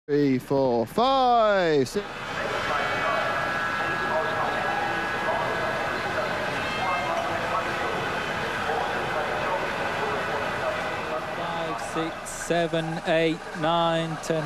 3, 4, 5, 6. 5, 6, 7, 8, 9, 10.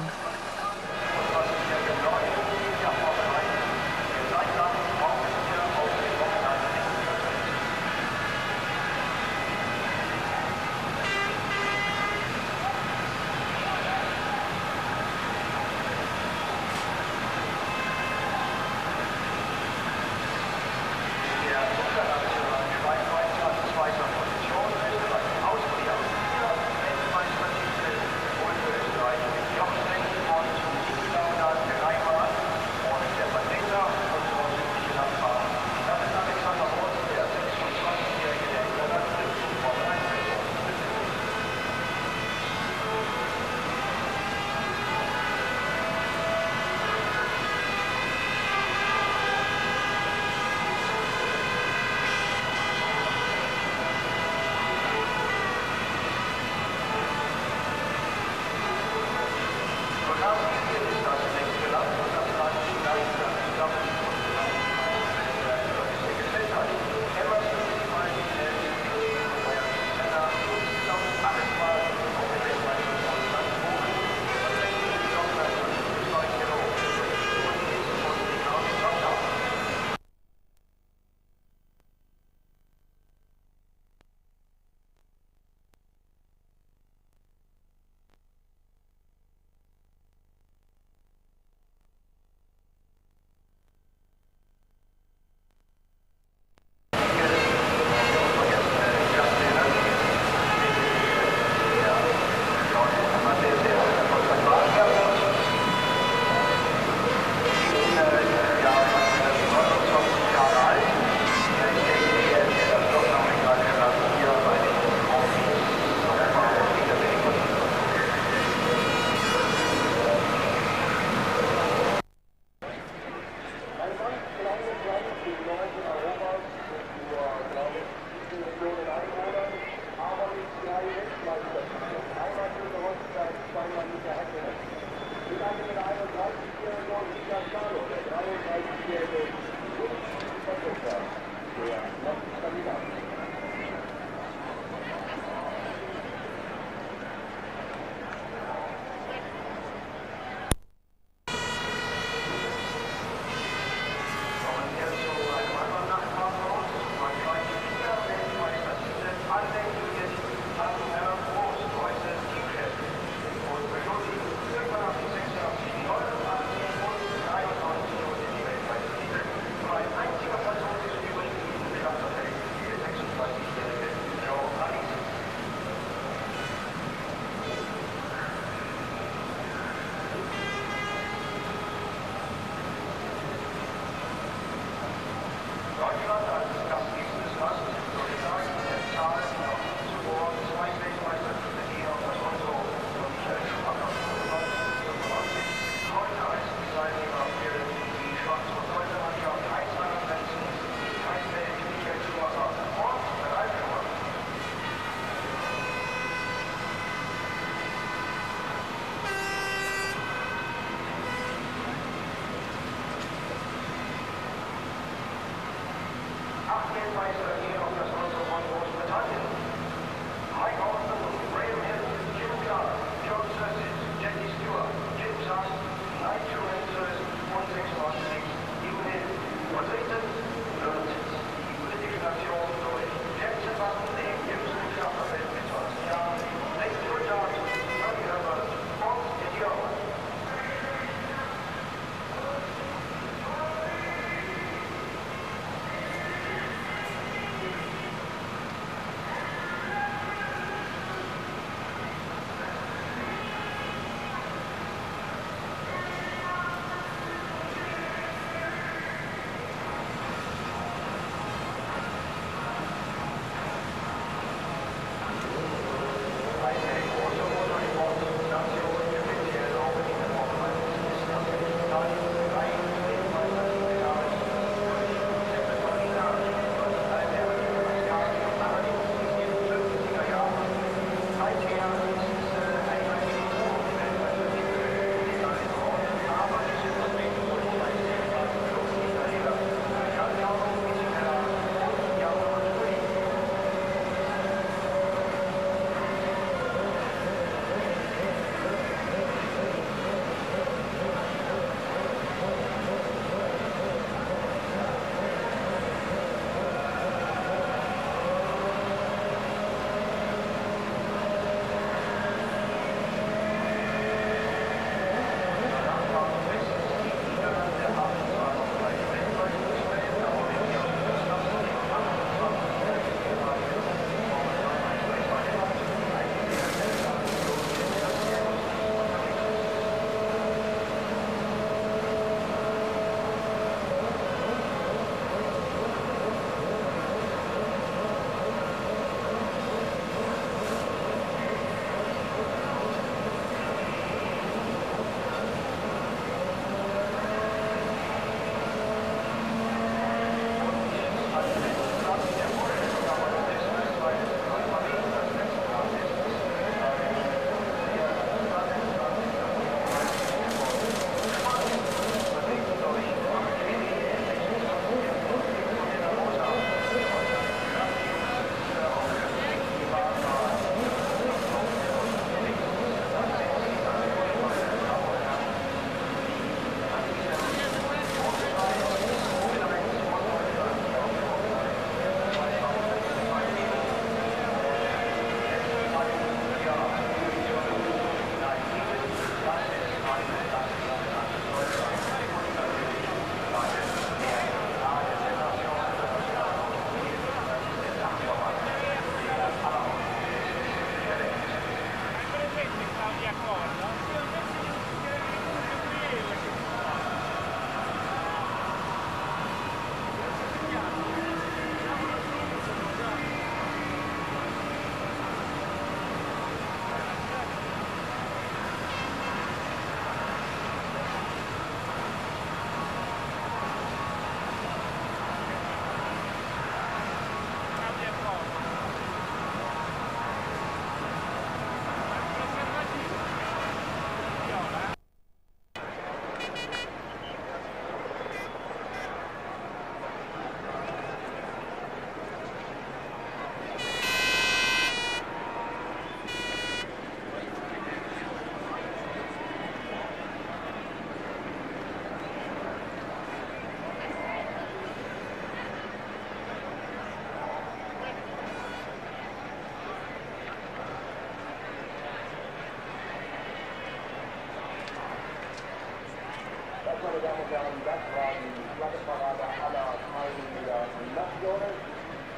meine Damen und Herren, das war die Flaggenparade aller Teilnehmer Nationen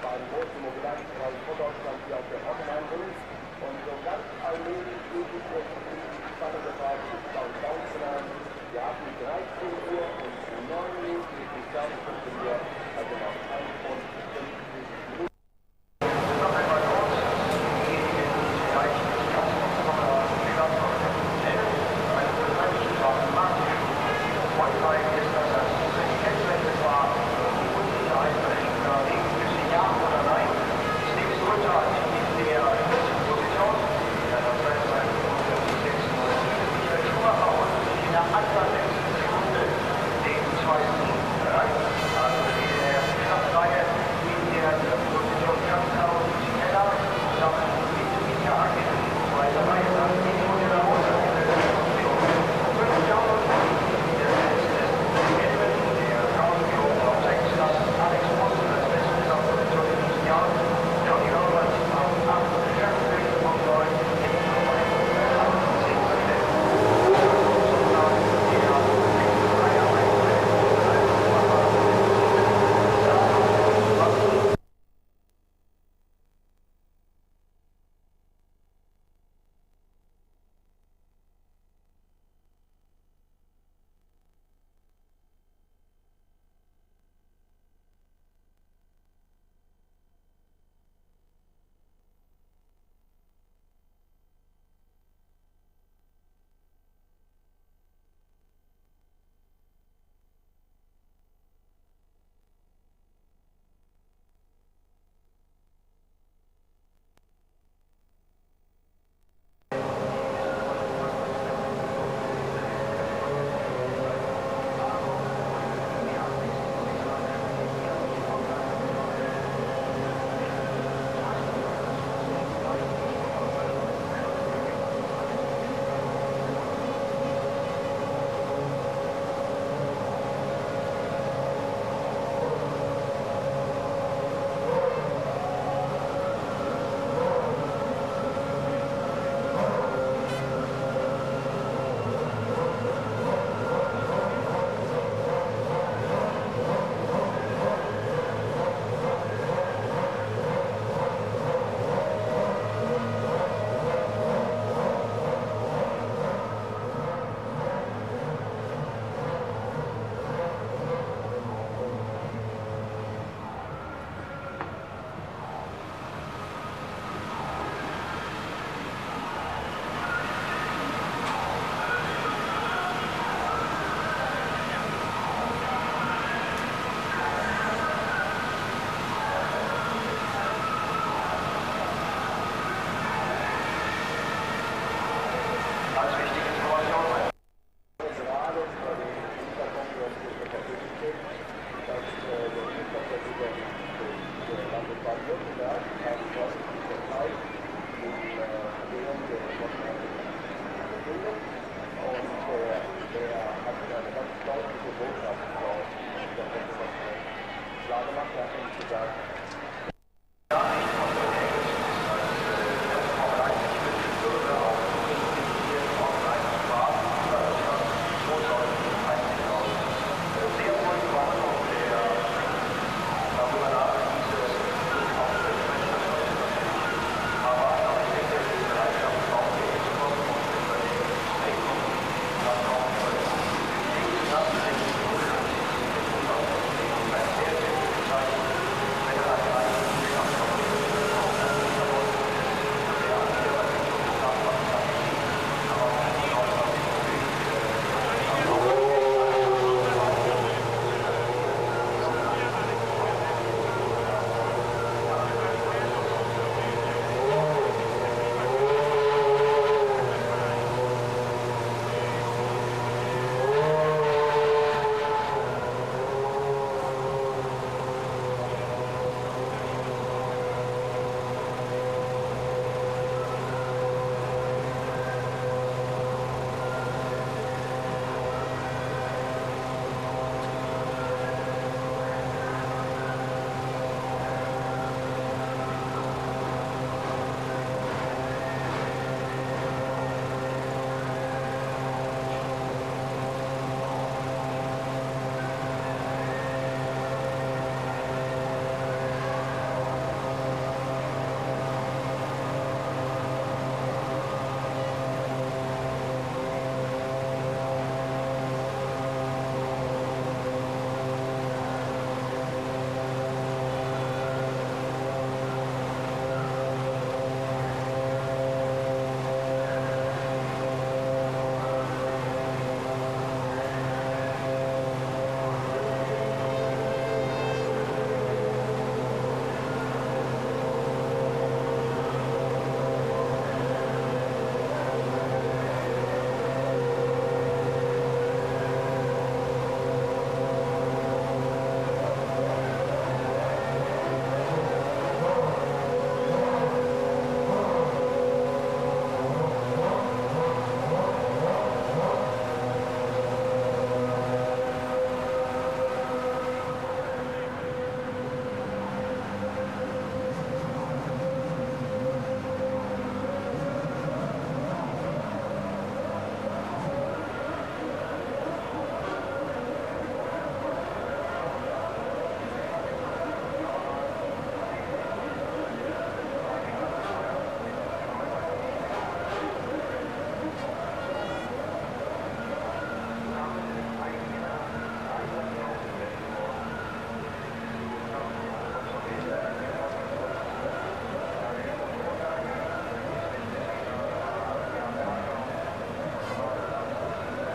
beim großen Mobilitätspreis von Deutschland hier auf der Hockenheimring. Und so ganz allmählich geht es jetzt in die spannende Phase des Countdowns. Wir hatten 13 Uhr und 9 Minuten mit dem Startpunkt hier, also noch 1 und 50 Minuten.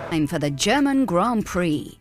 Time for the German Grand Prix.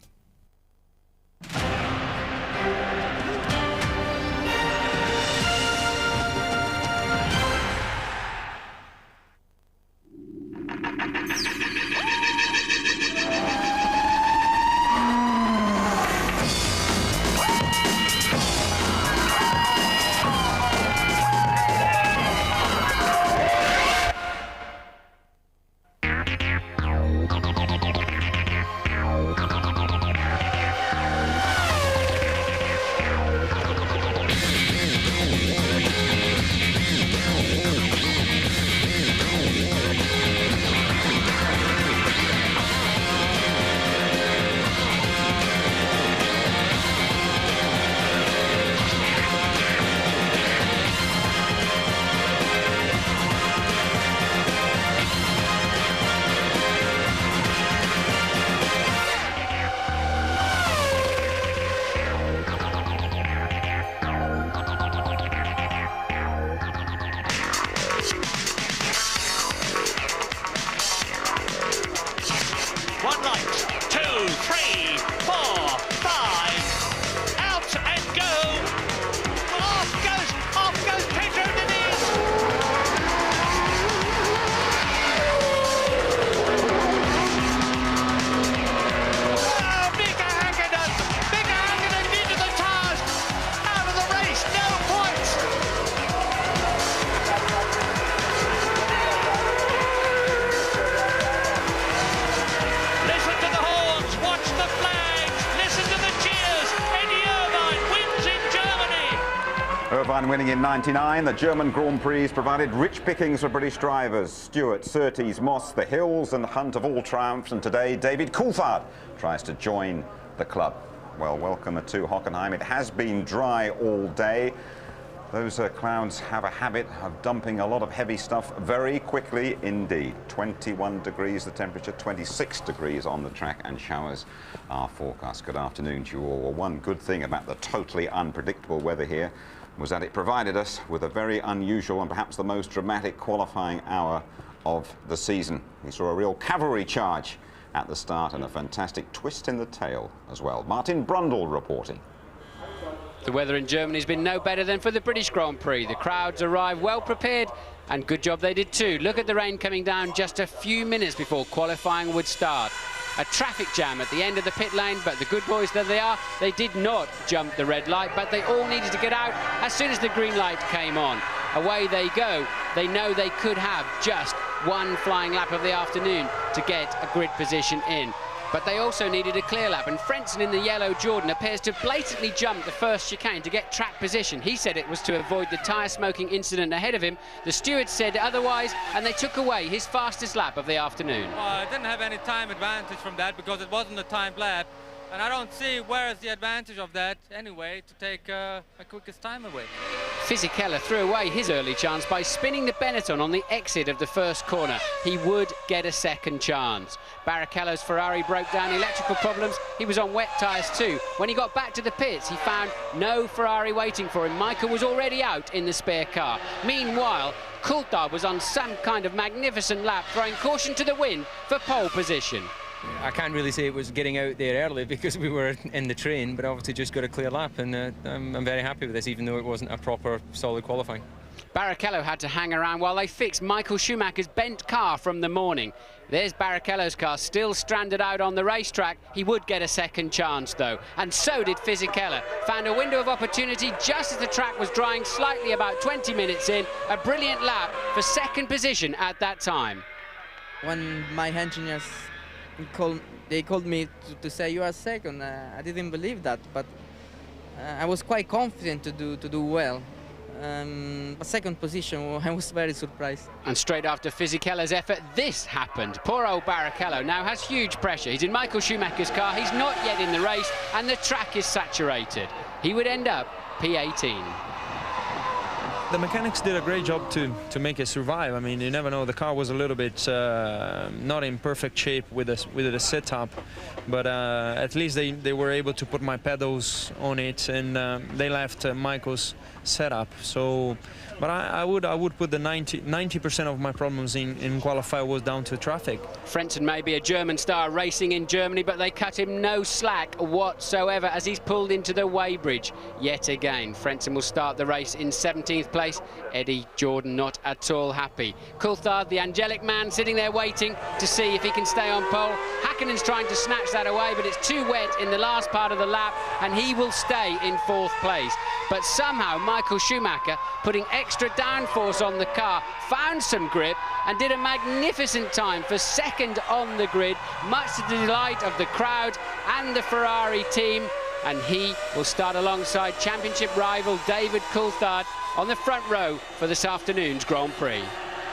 Irvine winning in '99, the German Grand Prix provided rich pickings for British drivers. Stewart, Surtees, Moss, the Hills and the Hunt of all triumphs, and today David Coulthard tries to join the club. Well, welcome to Hockenheim. It has been dry all day. Those clouds have a habit of dumping a lot of heavy stuff very quickly indeed. 21 degrees the temperature, 26 degrees on the track, and showers are forecast. Good afternoon to you all. Well, one good thing about the totally unpredictable weather here was that it provided us with a very unusual and perhaps the most dramatic qualifying hour of the season. We saw a real cavalry charge at the start and a fantastic twist in the tail as well. Martin Brundle reporting. The weather in Germany has been no better than for the British Grand Prix. The crowds arrived well prepared, and good job they did too. Look at the rain coming down just a few minutes before qualifying would start. A traffic jam at the end of the pit lane, but the good boys that they are, they did not jump the red light, but they all needed to get out as soon as the green light came on. Away they go. They know they could have just one flying lap of the afternoon to get a grid position in. But they also needed a clear lap, and Frentzen in the yellow Jordan appears to blatantly jump the first chicane to get track position. He said it was to avoid the tyre smoking incident ahead of him. The stewards said otherwise, and they took away his fastest lap of the afternoon. Well, I didn't have any time advantage from that because it wasn't a timed lap, and I don't see where is the advantage of that anyway to take my quickest time away. Fisichella threw away his early chance by spinning the Benetton on the exit of the first corner. He would get a second chance. Barrichello's Ferrari broke down electrical problems. He was on wet tyres too. When he got back to the pits, he found no Ferrari waiting for him. Michael was already out in the spare car. Meanwhile, Coulthard was on some kind of magnificent lap, throwing caution to the wind for pole position. I can't really say it was getting out there early because we were in the train, but obviously just got a clear lap, and I'm very happy with this, even though it wasn't a proper, solid qualifying. Barrichello had to hang around while they fixed Michael Schumacher's bent car from the morning. There's Barrichello's car still stranded out on the racetrack. He would get a second chance though, and so did Fisichella. Found a window of opportunity just as the track was drying slightly about 20 minutes in. A brilliant lap for second position at that time. When my engineers they called me to say you are second, I didn't believe that, but I was quite confident to do well. A second position, I was very surprised. And straight after Fisichella's effort, this happened. Poor old Barrichello now has huge pressure. He's in Michael Schumacher's car, he's not yet in the race, and the track is saturated. He would end up P18. The mechanics did a great job to make it survive. I mean, you never know. The car was a little bit not in perfect shape with the setup, but at least they were able to put my pedals on it, and they left Michael's setup. So, but I would put the 90% of my problems in qualify was down to traffic. Frentzen may be a German star racing in Germany, but they cut him no slack whatsoever as he's pulled into the weighbridge yet again. Frentzen will start the race in 17th place. Eddie Jordan not at all happy. Coulthard, the angelic man, sitting there waiting to see if he can stay on pole. Hakkinen's trying to snatch that away, but it's too wet in the last part of the lap, and he will stay in 4th place. But somehow Michael Schumacher, putting extra downforce on the car, found some grip and did a magnificent time for 2nd on the grid, much to the delight of the crowd and the Ferrari team. And he will start alongside championship rival David Coulthard on the front row for this afternoon's Grand Prix.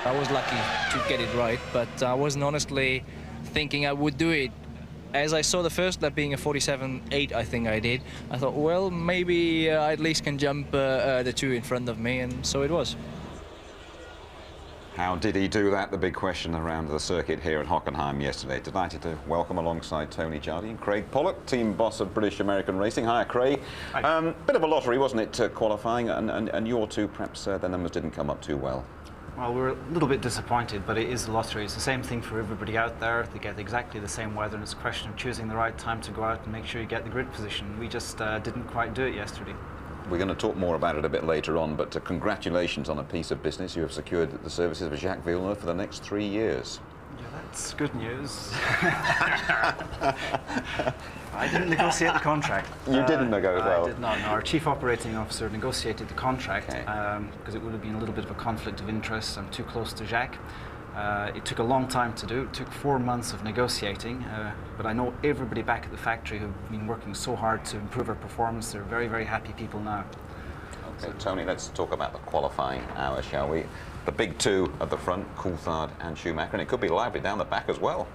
I was lucky to get it right, but I wasn't honestly thinking I would do it. As I saw the first lap being a 47.8, I think I did, I thought, well, maybe I at least can jump the two in front of me, and so it was. How did he do that? The big question around the circuit here at Hockenheim yesterday. Delighted to welcome alongside Tony Jardine, Craig Pollock, team boss of British American Racing. Hi, Craig. Hi. Bit of a lottery, wasn't it, qualifying, and your two, perhaps the numbers didn't come up too well. Well, we're a little bit disappointed, but it is a lottery. It's the same thing for everybody out there. They get exactly the same weather, and it's a question of choosing the right time to go out and make sure you get the grid position. We just didn't quite do it yesterday. We're going to talk more about it a bit later on, but congratulations on a piece of business. You have secured the services of Jacques Villeneuve for the next 3 years. Yeah, that's good news. I didn't negotiate the contract. You didn't negotiate? I did not. No, our chief operating officer negotiated the contract because it would have been a little bit of a conflict of interest. I'm too close to Jacques. It took a long time to do. It took 4 months of negotiating, but I know everybody back at the factory who've been working so hard to improve our performance. They're very, very happy people now. Okay, Tony, let's talk about the qualifying hour, shall we? The big two at the front, Coulthard and Schumacher, and it could be lively down the back as well.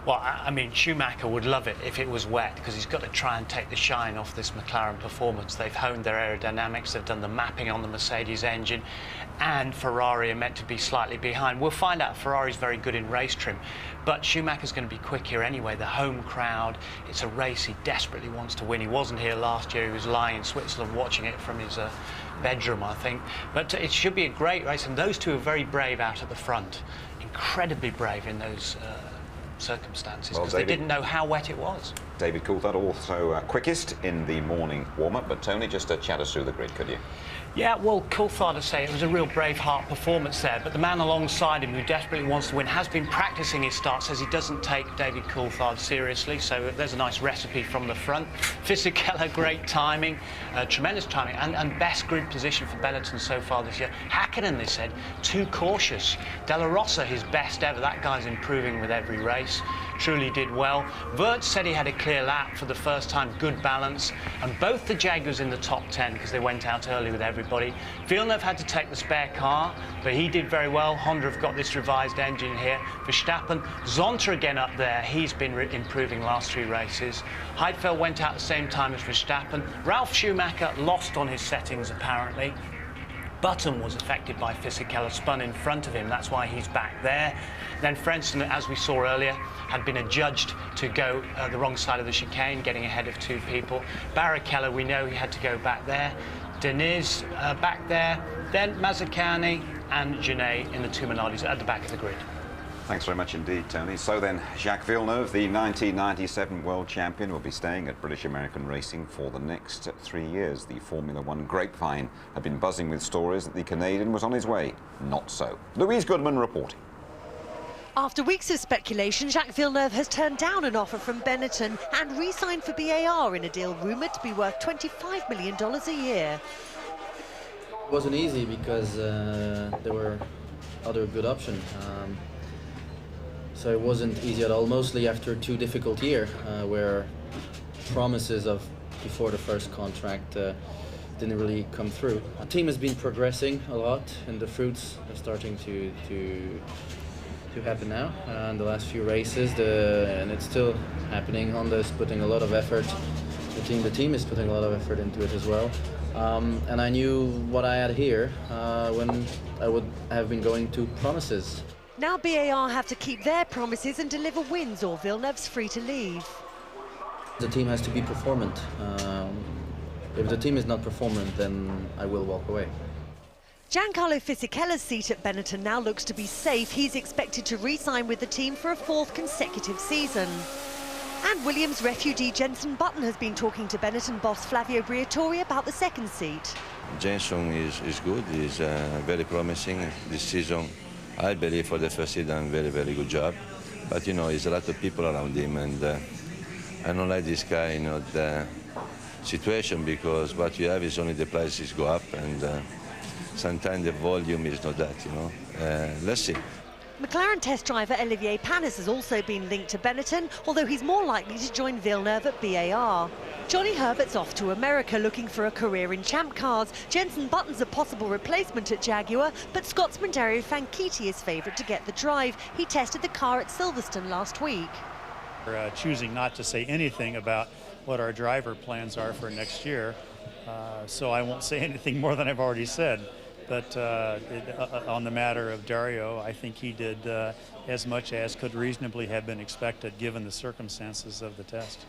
Well, I mean, Schumacher would love it if it was wet, because he's got to try and take the shine off this McLaren performance. They've honed their aerodynamics, they've done the mapping on the Mercedes engine, and Ferrari are meant to be slightly behind. We'll find out. Ferrari's very good in race trim, but Schumacher's going to be quick here anyway. The home crowd, it's a race he desperately wants to win. He wasn't here last year, he was lying in Switzerland watching it from his bedroom, I think. But it should be a great race, and those two are very brave out at the front. Incredibly brave in those circumstances, because they didn't know how wet it was. David Coulthard also quickest in the morning warm-up, but Tony, just chat us through the grid, could you? Yeah, well, Coulthard to say it was a real Braveheart performance there, but the man alongside him who desperately wants to win has been practicing his start, says he doesn't take David Coulthard seriously, so there's a nice recipe from the front. Fisichella, great timing, tremendous timing, and best grid position for Benetton so far this year. Hakkinen, they said, too cautious. Della Rosa, his best ever. That guy's improving with every race. Truly did well. Wirtz said he had a clear lap for the first time, good balance, and both the Jaguars in the top 10 because they went out early with everybody. Villeneuve had to take the spare car, but he did very well. Honda have got this revised engine here. Verstappen, Zonta again up there. He's been improving last 3 races. Heidfeld went out at the same time as Verstappen. Ralf Schumacher lost on his settings apparently. Button was affected by Fisichella, spun in front of him. That's why he's back there. Then Frentzen, as we saw earlier, had been adjudged to go the wrong side of the chicane, getting ahead of 2 people. Barrichello, we know he had to go back there. Deniz back there. Then Mazzacane and Genet in the 2 Minardis at the back of the grid. Thanks very much indeed, Tony. So then, Jacques Villeneuve, the 1997 world champion, will be staying at British American Racing for the next 3 years. The Formula One grapevine had been buzzing with stories that the Canadian was on his way. Not so. Louise Goodman reporting. After weeks of speculation, Jacques Villeneuve has turned down an offer from Benetton and re-signed for BAR in a deal rumoured to be worth $25 million a year. It wasn't easy because there were other good options. So it wasn't easy at all, mostly after 2 difficult years where promises of before the first contract didn't really come through. The team has been progressing a lot and the fruits are starting to happen now in the last few races, and it's still happening. Honda's putting a lot of effort. The team is putting a lot of effort into it as well. And I knew what I had here when I would have been going to promises. Now BAR have to keep their promises and deliver wins, or Villeneuve's free to leave. The team has to be performant. If the team is not performant, then I will walk away. Giancarlo Fisichello's seat at Benetton now looks to be safe. He's expected to re-sign with the team for a 4th consecutive season. And Williams refugee Jenson Button has been talking to Benetton boss Flavio Briatore about the 2nd seat. Jenson is good, he's very promising this season. I believe for the first seat done very good job. But you know, there's a lot of people around him, and I don't like this kind of situation, because what you have is only the prices go up, and sometimes the volume is not that, you know. Let's see. McLaren test driver Olivier Panis has also been linked to Benetton, although he's more likely to join Villeneuve at BAR. Johnny Herbert's off to America looking for a career in champ cars. Jenson Button's a possible replacement at Jaguar, but Scotsman Dario Fanchitti is favourite to get the drive. He tested the car at Silverstone last week. We're choosing not to say anything about what our driver plans are for next year, so I won't say anything more than I've already said. But on the matter of Dario, I think he did as much as could reasonably have been expected given the circumstances of the test.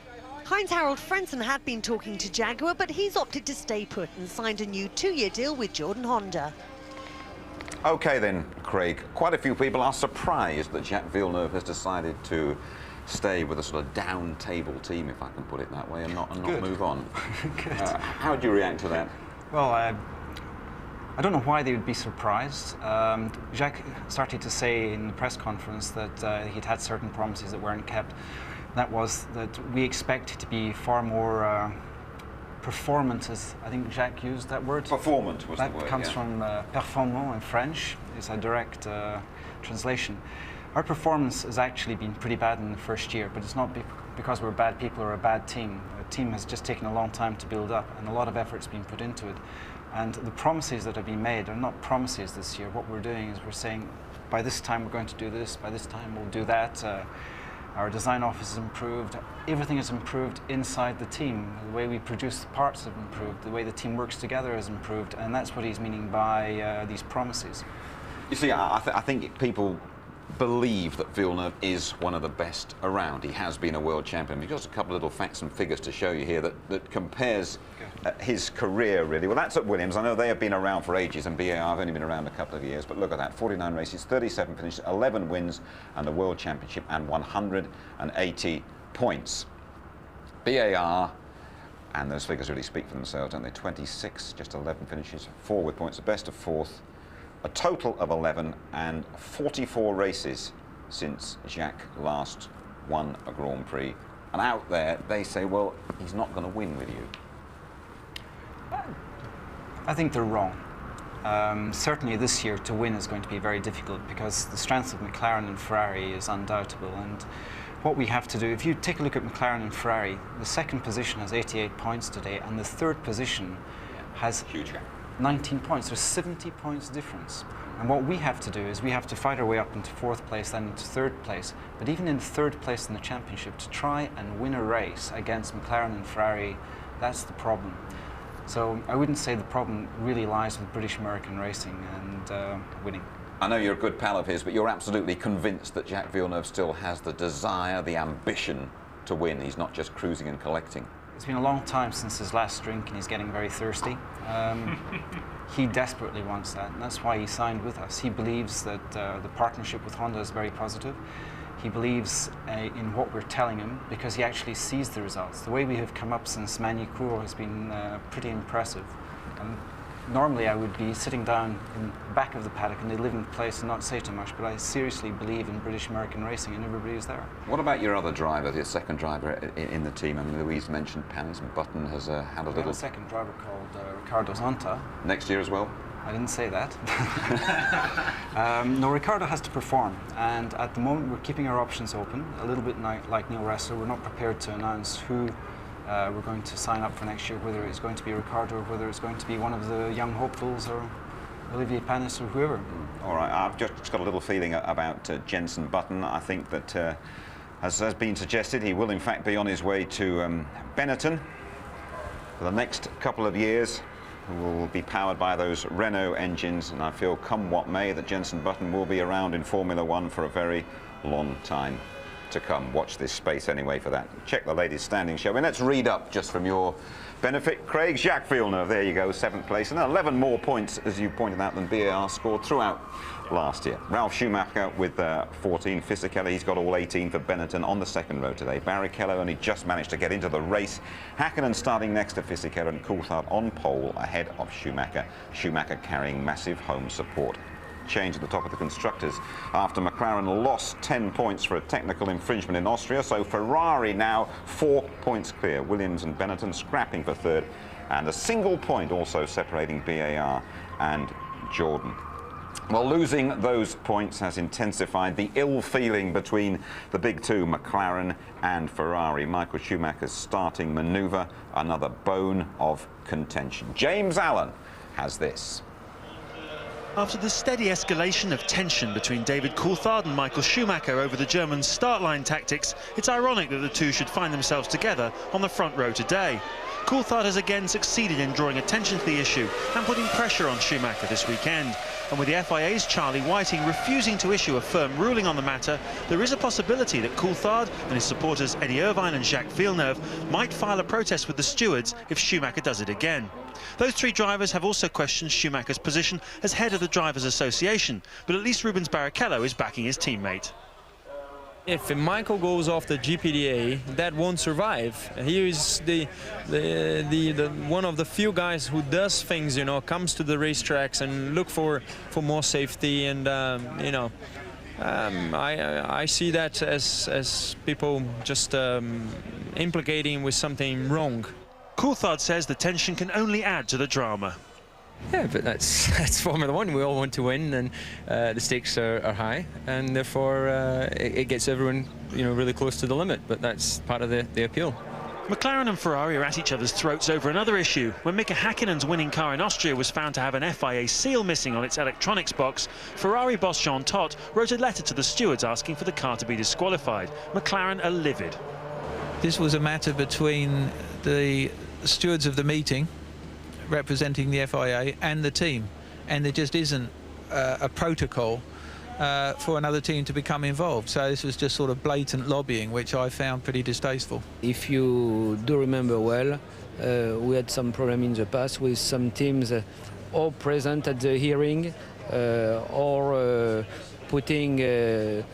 Heinz-Harald Frentzen had been talking to Jaguar, but he's opted to stay put and signed a new 2-year deal with Jordan Honda. OK then, Craig, quite a few people are surprised that Jacques Villeneuve has decided to stay with a sort of down-table team, if I can put it that way, and not move on. Good. How do you react to that? Well, I don't know why they would be surprised. Jacques started to say in the press conference that he'd had certain promises that weren't kept. That was that we expect to be far more performant, as I think Jacques used that word. Performant was the word, That comes yeah. from performant in French. It's a direct translation. Our performance has actually been pretty bad in the first year, but it's not because we're bad people or a bad team. The team has just taken a long time to build up, and a lot of effort's been put into it. And the promises that have been made are not promises this year. What we're doing is we're saying, by this time we're going to do this, by this time we'll do that. Our design office has improved. Everything has improved inside the team. The way we produce the parts have improved. The way the team works together has improved. And that's what he's meaning by these promises. You see, I think people believe that Villeneuve is one of the best around. He has been a world champion. We've got a couple of little facts and figures to show you here that compares his career, really. Well, that's at Williams. I know they have been around for ages, and BAR have only been around a couple of years, but look at that. 49 races, 37 finishes, 11 wins, and the World Championship, and 180 points. BAR, and those figures really speak for themselves, don't they? 26, just 11 finishes, 4 with points, the best of 4th. A total of 11 and 44 races since Jacques last won a Grand Prix. And out there, they say, well, he's not going to win with you. I think they're wrong. Certainly this year to win is going to be very difficult because the strength of McLaren and Ferrari is undoubtable. And what we have to do, if you take a look at McLaren and Ferrari, the 2nd position has 88 points today, and the 3rd position has huge gap. 19 points. There's 70 points difference. And what we have to do is we have to fight our way up into 4th place, then into 3rd place. But even in 3rd place in the championship, to try and win a race against McLaren and Ferrari, that's the problem. So I wouldn't say the problem really lies with British American racing and winning. I know you're a good pal of his, but you're absolutely convinced that Jacques Villeneuve still has the desire, the ambition to win. He's not just cruising and collecting. It's been a long time since his last drink and he's getting very thirsty. He desperately wants that, and that's why he signed with us. He believes that the partnership with Honda is very positive. He believes in what we're telling him because he actually sees the results. The way we have come up since Magny-Cours has been pretty impressive. Normally I would be sitting down in the back of the paddock in the 11th place and not say too much, but I seriously believe in British American racing and everybody is there. What about your other driver, the 2nd driver in the team? I mean, Louise mentioned Panis, and Button has had a little... a 2nd driver called Ricardo Zonta. Next year as well? I didn't say that. No, Ricardo has to perform, and at the moment we're keeping our options open, a little bit like Neil Ressler. We're not prepared to announce who we're going to sign up for next year, whether it's going to be Ricardo or whether it's going to be one of the young hopefuls or Olivier Panis or whoever. All right, I've just got a little feeling about Jenson Button. I think that, as has been suggested, he will in fact be on his way to Benetton for the next couple of years. will be powered by those Renault engines, and I feel come what may that Jenson Button will be around in Formula One for a very long time to come. Watch this space anyway for that. Check the latest standing, shall we? Let's read up just from your benefit. Craig, Jacques Villeneuve, there you go, 7th place, and 11 more points, as you pointed out, than BAR scored throughout last year. Ralf Schumacher with 14, Fisichella, he's got all 18 for Benetton on the second row today. Barrichello only just managed to get into the race. Hakkinen starting next to Fisichella, and Coulthard on pole ahead of Schumacher. Schumacher carrying massive home support. Change at the top of the constructors after McLaren lost 10 points for a technical infringement in Austria, so Ferrari now 4 points clear. Williams and Benetton scrapping for third, and a single point also separating BAR and Jordan. Well, losing those points has intensified the ill feeling between the big two, McLaren and Ferrari. Michael Schumacher's starting manoeuvre, another bone of contention. James Allen has this. After the steady escalation of tension between David Coulthard and Michael Schumacher over the German start-line tactics, it's ironic that the two should find themselves together on the front row today. Coulthard has again succeeded in drawing attention to the issue and putting pressure on Schumacher this weekend. And with the FIA's Charlie Whiting refusing to issue a firm ruling on the matter, there is a possibility that Coulthard and his supporters Eddie Irvine and Jacques Villeneuve might file a protest with the stewards if Schumacher does it again. Those three drivers have also questioned Schumacher's position as head of the Drivers' Association, but at least Rubens Barrichello is backing his teammate. If Michael goes off the GPDA, that won't survive. He is the one of the few guys who does things, you know, comes to the racetracks and look for more safety, and you know, I see that as people just implicating with something wrong. Coulthard says the tension can only add to the drama. Yeah, but that's Formula One. We all want to win, and the stakes are high, and therefore it gets everyone, you know, really close to the limit. But that's part of the appeal. McLaren and Ferrari are at each other's throats over another issue. When Mika Häkkinen's winning car in Austria was found to have an FIA seal missing on its electronics box, Ferrari boss Jean Todt wrote a letter to the stewards asking for the car to be disqualified. McLaren are livid. This was a matter between the stewards of the meeting, representing the FIA, and the team, and there just isn't a protocol for another team to become involved. So this was just sort of blatant lobbying, which I found pretty distasteful. If you do remember well, we had some problem in the past with some teams all present at the hearing or putting in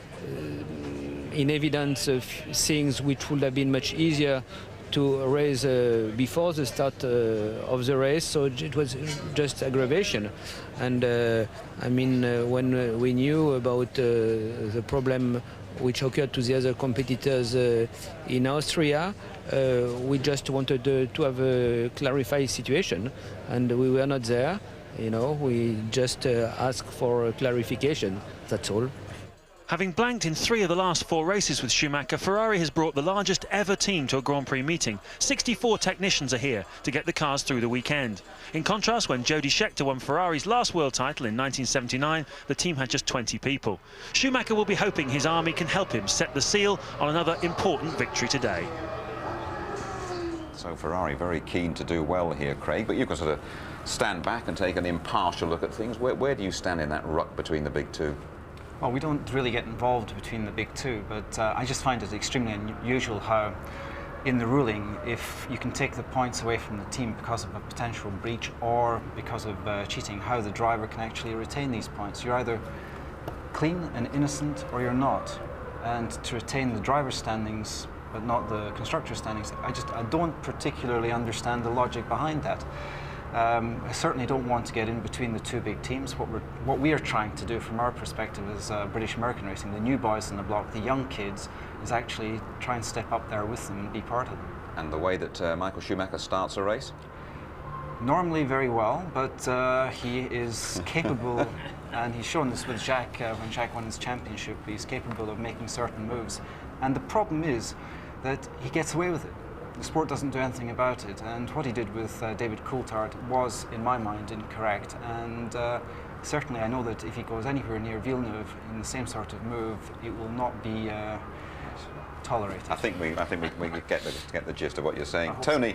evidence things which would have been much easier to raise before the start of the race, so it was just aggravation. And I mean, when we knew about the problem which occurred to the other competitors in Austria, we just wanted to have a clarified situation, and we were not there. You know, we just asked for clarification, that's all. Having blanked in 3 of the last 4 races with Schumacher, Ferrari has brought the largest ever team to a Grand Prix meeting. 64 technicians are here to get the cars through the weekend. In contrast, when Jody Scheckter won Ferrari's last world title in 1979, the team had just 20 people. Schumacher will be hoping his army can help him set the seal on another important victory today. So Ferrari very keen to do well here, Craig, but you can sort of stand back and take an impartial look at things. Where do you stand in that ruck between the big two? Well, we don't really get involved between the big two, but I just find it extremely unusual how, in the ruling, if you can take the points away from the team because of a potential breach or because of cheating, how the driver can actually retain these points. You're either clean and innocent or you're not. And to retain the driver's standings but not the constructor's standings, I don't particularly understand the logic behind that. I certainly don't want to get in between the two big teams. What we are trying to do from our perspective as British American Racing, the new boys on the block, the young kids, is actually try and step up there with them and be part of them. And the way that Michael Schumacher starts a race? Normally very well, but he is capable, and he's shown this with Jacques when Jacques won his championship. He's capable of making certain moves. And the problem is that he gets away with it. The sport doesn't do anything about it, and what he did with David Coulthard was, in my mind, incorrect. And certainly I know that if he goes anywhere near Villeneuve in the same sort of move, it will not be tolerate it. I think we get the gist of what you're saying. Tony,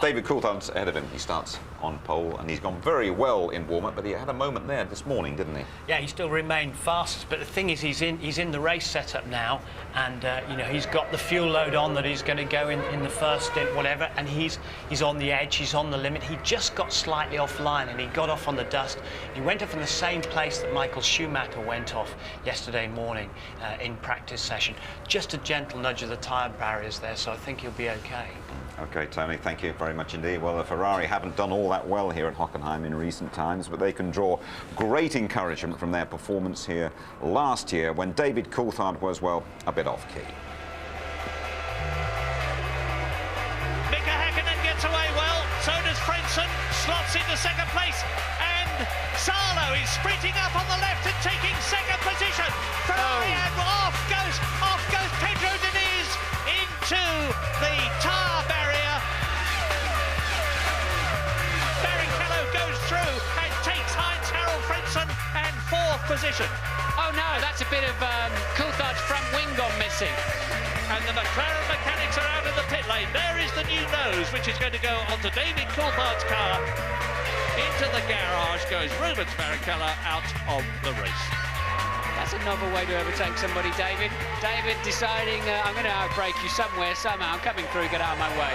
David Coulthard's ahead of him. He starts on pole, and he's gone very well in warm-up, but he had a moment there this morning, didn't he? Yeah, he still remained fastest, but the thing is, he's in the race setup now, and you know, he's got the fuel load on that he's going to go in the first stint, whatever, and he's on the edge, he's on the limit. He just got slightly offline, and he got off on the dust. He went off in the same place that Michael Schumacher went off yesterday morning in practice session. Just a gentle nudge of the tyre barriers there, so I think he'll be okay. OK, Tony, thank you very much indeed. Well, the Ferrari haven't done all that well here at Hockenheim in recent times, but they can draw great encouragement from their performance here last year when David Coulthard was, well, a bit off-key. Mika Häkkinen gets away well, so does Frentzen, slots into second place, and Salo is sprinting up on the left and taking second position. Ferrari, and off goes Pedro Diniz into the tyre barrier. Barrichello goes through and takes Heinz-Harald Frentzen and fourth position. Oh no, that's a bit of Coulthard's front wing gone missing. And the McLaren mechanics are out of the pit lane. There is the new nose, which is going to go onto David Coulthard's car. Into the garage goes Rubens Barrichello out of the race. That's a novel way to overtake somebody, David. David deciding, I'm going to outbrake you somewhere, somehow. I'm coming through, get out of my way.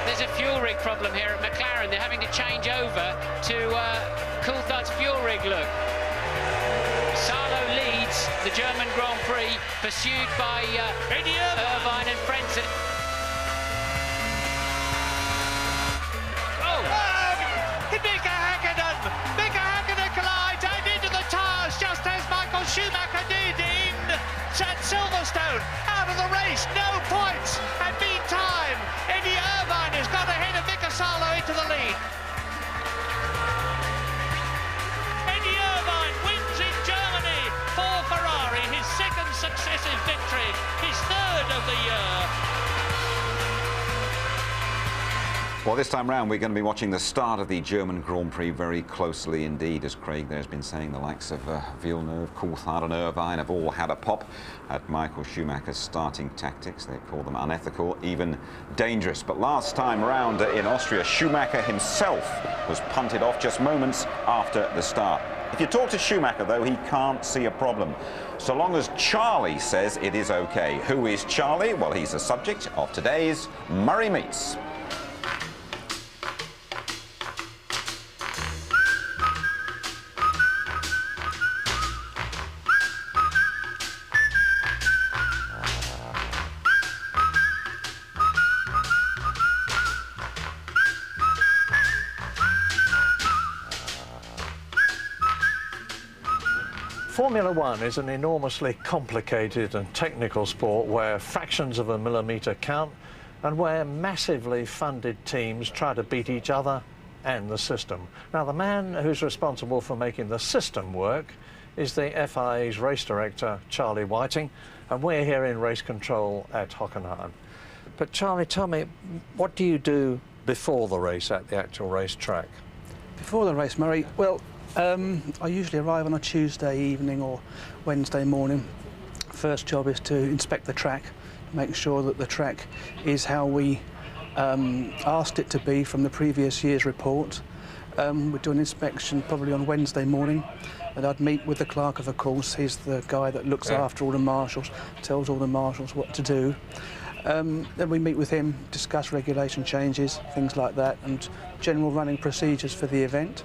There's a fuel rig problem here at McLaren. They're having to change over to Coulthard's fuel rig, look. Salo leads the German Grand Prix, pursued by Irvine and Frentzen. Mika Häkkinen collides and into the tyres, just as Michael Schumacher did at Silverstone. Out of the race, no points. And meantime, Eddie Irvine has got ahead of Mika Salo into the lead. Eddie Irvine wins in Germany for Ferrari, his second successive victory, his third of the year. Well, this time round, we're going to be watching the start of the German Grand Prix very closely indeed. As Craig there has been saying, the likes of Villeneuve, Coulthard and Irvine have all had a pop at Michael Schumacher's starting tactics. They call them unethical, even dangerous. But last time round in Austria, Schumacher himself was punted off just moments after the start. If you talk to Schumacher, though, he can't see a problem, so long as Charlie says it is OK. Who is Charlie? Well, he's the subject of today's Murray Meets. Formula One is an enormously complicated and technical sport where fractions of a millimetre count and where massively funded teams try to beat each other and the system. Now, the man who's responsible for making the system work is the FIA's race director, Charlie Whiting, and we're here in race control at Hockenheim. But Charlie, tell me, what do you do before the race at the actual racetrack? Before the race, Murray, well, I usually arrive on a Tuesday evening or Wednesday morning. First job is to inspect the track, make sure that the track is how we asked it to be from the previous year's report. We do an inspection probably on Wednesday morning, and I'd meet with the clerk of the course. He's the guy that looks after all the marshals, tells all the marshals what to do. Then we meet with him, discuss regulation changes, things like that, and general running procedures for the event.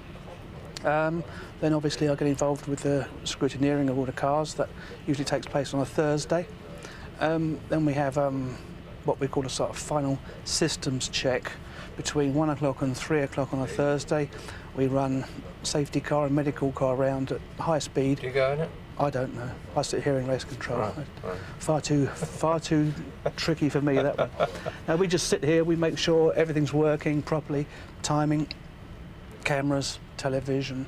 Then obviously I get involved with the scrutineering of all the cars. That usually takes place on a Thursday. Then we have what we call a sort of final systems check between 1 o'clock and 3 o'clock on a Thursday. We run safety car and medical car around at high speed. Do you go in it? I don't know. I sit here in race control. Right. Far too tricky for me, that one. Now we just sit here, we make sure everything's working properly, timing, cameras, television,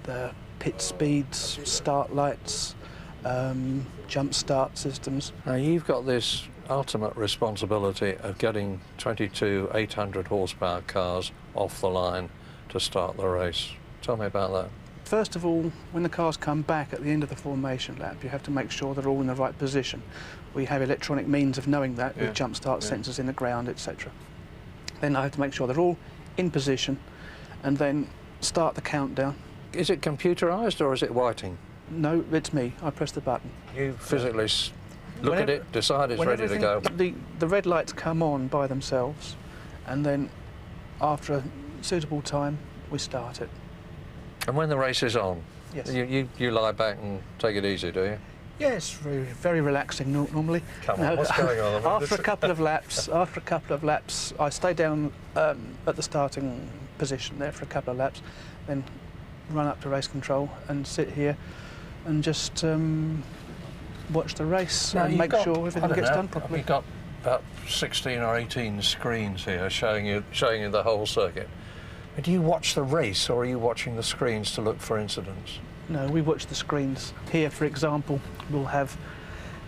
the pit speeds, start lights, jump start systems. Now you've got this ultimate responsibility of getting 22 800 horsepower cars off the line to start the race. Tell me about that. first of all, when the cars come back at the end of the formation lap, you have to make sure they're all in the right position. We have electronic means of knowing that with jump start sensors in the ground, etc. Then I have to make sure they're all in position and then start the countdown. Is it computerised or is it Whiting? No, it's me. I press the button. You physically look at it, decide it's ready to go. The red lights come on by themselves, and then after a suitable time, we start it. And when the race is on, yes. you lie back and take it easy, do you? Yes, very relaxing normally. Come on, what's going on? After a couple of laps, I stay down at the starting position there for a couple of laps, then run up to race control and sit here and just watch the race and make sure everything gets done properly. You've got about 16 or 18 screens here showing you the whole circuit. And do you watch the race or are you watching the screens to look for incidents? No, we watch the screens. Here, for example, we'll have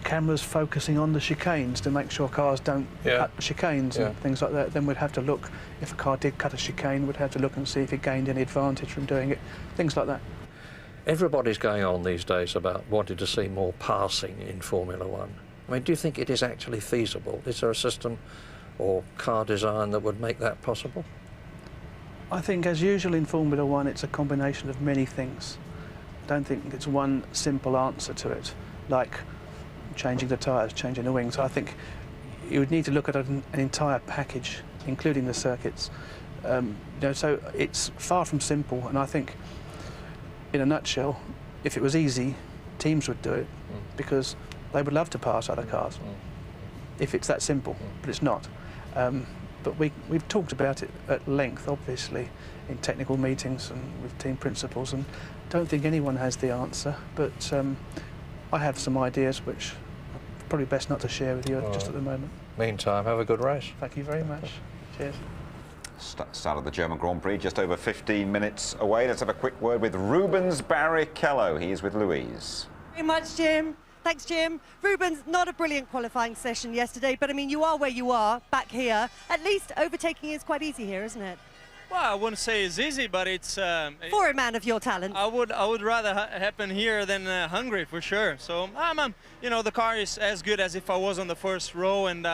cameras focusing on the chicanes to make sure cars don't cut the chicanes and things like that. Then we'd have to look, if a car did cut a chicane, we'd have to look and see if it gained any advantage from doing it, things like that. Everybody's going on these days about wanting to see more passing in Formula One. I mean, do you think it is actually feasible? Is there a system or car design that would make that possible? I think, as usual in Formula One, it's a combination of many things. I don't think it's one simple answer to it, like changing the tyres, changing the wings. I think you would need to look at an entire package, including the circuits. So it's far from simple, and I think, in a nutshell, if it was easy, teams would do it because they would love to pass other cars. If it's that simple, but it's not. But we've talked about it at length, obviously, in technical meetings and with team principals, and don't think anyone has the answer. But I have some ideas which are probably best not to share with you just at the moment. Meantime, have a good race. Thank you very much. Cheers. Start of the German Grand Prix, just over 15 minutes away. Let's have a quick word with Rubens Barrichello. He is with Louise. Very much, Jim. Thanks, Jim. Rubens, not a brilliant qualifying session yesterday, but I mean, you are where you are, back here. At least overtaking is quite easy here, isn't it? Well, I wouldn't say it's easy, but it's... for a man of your talent. I would rather happen here than Hungary, for sure. So, you know, the car is as good as if I was on the first row, and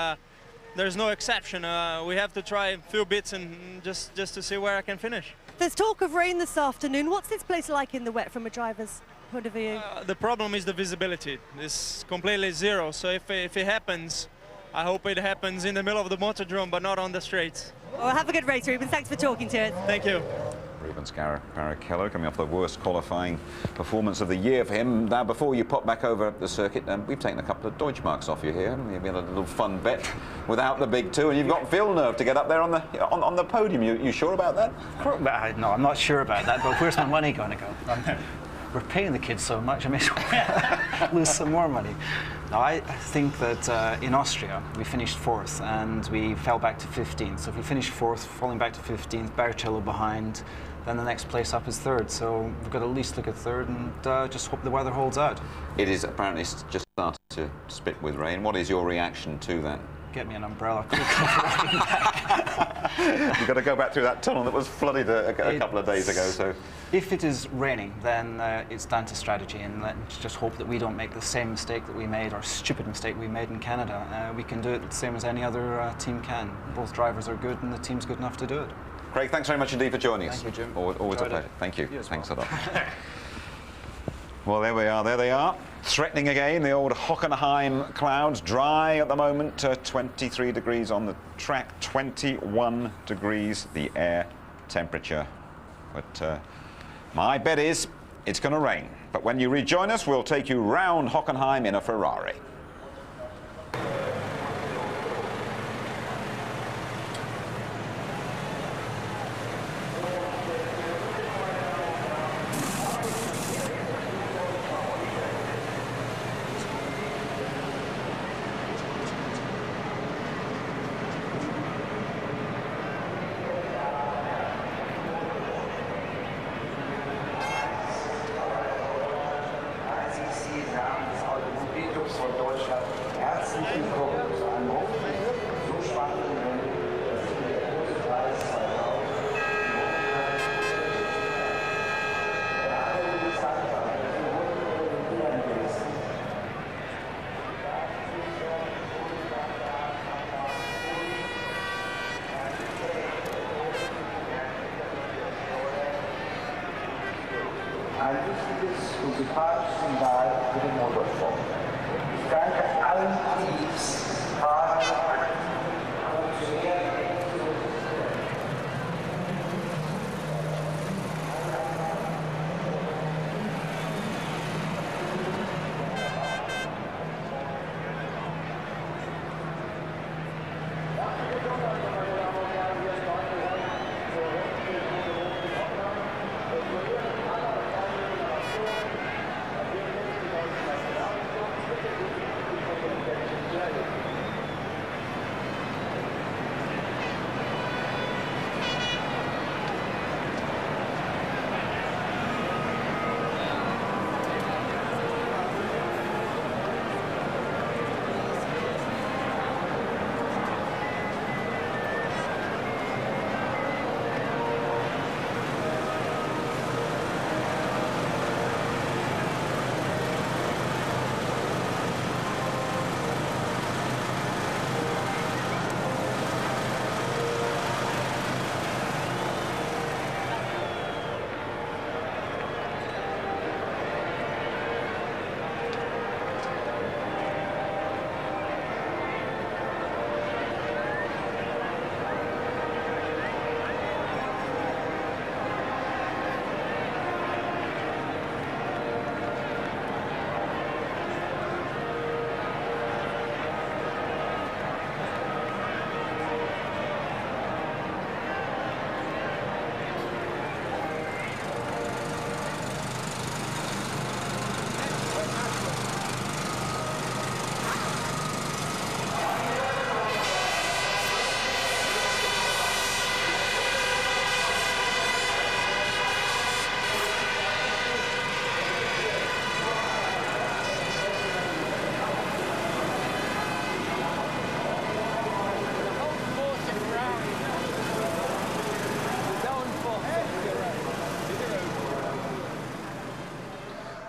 there's no exception. We have to try a few bits and just to see where I can finish. There's talk of rain this afternoon. What's this place like in the wet from a driver's point of view? The problem is the visibility. It's completely zero. So if it happens, I hope it happens in the middle of the motordrome, but not on the straights. Well, have a good race, Rubens. Thanks for talking to us. Thank you. Rubens Barrichello coming off the worst qualifying performance of the year for him. Now, before you pop back over the circuit, we've taken a couple of Deutschmarks off you here. You've been a little fun bet without the big two, and you've got Villeneuve to get up there on the podium. You sure about that? No, I'm not sure about that, but where's my money going to go? We're paying the kids so much, I may lose some more money. No, I think that in Austria we finished 4th and we fell back to 15th. So if we finish 4th, falling back to 15th, Barrichello behind, then the next place up is 3rd. So we've got to at least look at 3rd and just hope the weather holds out. It is apparently just started to spit with rain. What is your reaction to that? Get me an umbrella. You've got to go back through that tunnel that was flooded a couple of days ago. So, if it is raining, then it's down to strategy, and let's just hope that we don't make the same mistake that we made, or stupid mistake we made in Canada. We can do it the same as any other team can. Both drivers are good, and the team's good enough to do it. Craig, thanks very much indeed for joining us. Thank you, Jim. Always a pleasure. Thank you. Thanks a lot. Well, there we are. There they are. Threatening again, the old Hockenheim clouds. Dry at the moment, 23 degrees on the track, 21 degrees the air temperature. But my bet is it's going to rain. But when you rejoin us, we'll take you round Hockenheim in a Ferrari. von wichtiges und sympathisches Signal für den Motorsport. Ich danke allen Teams, Fahrern, Funktionären,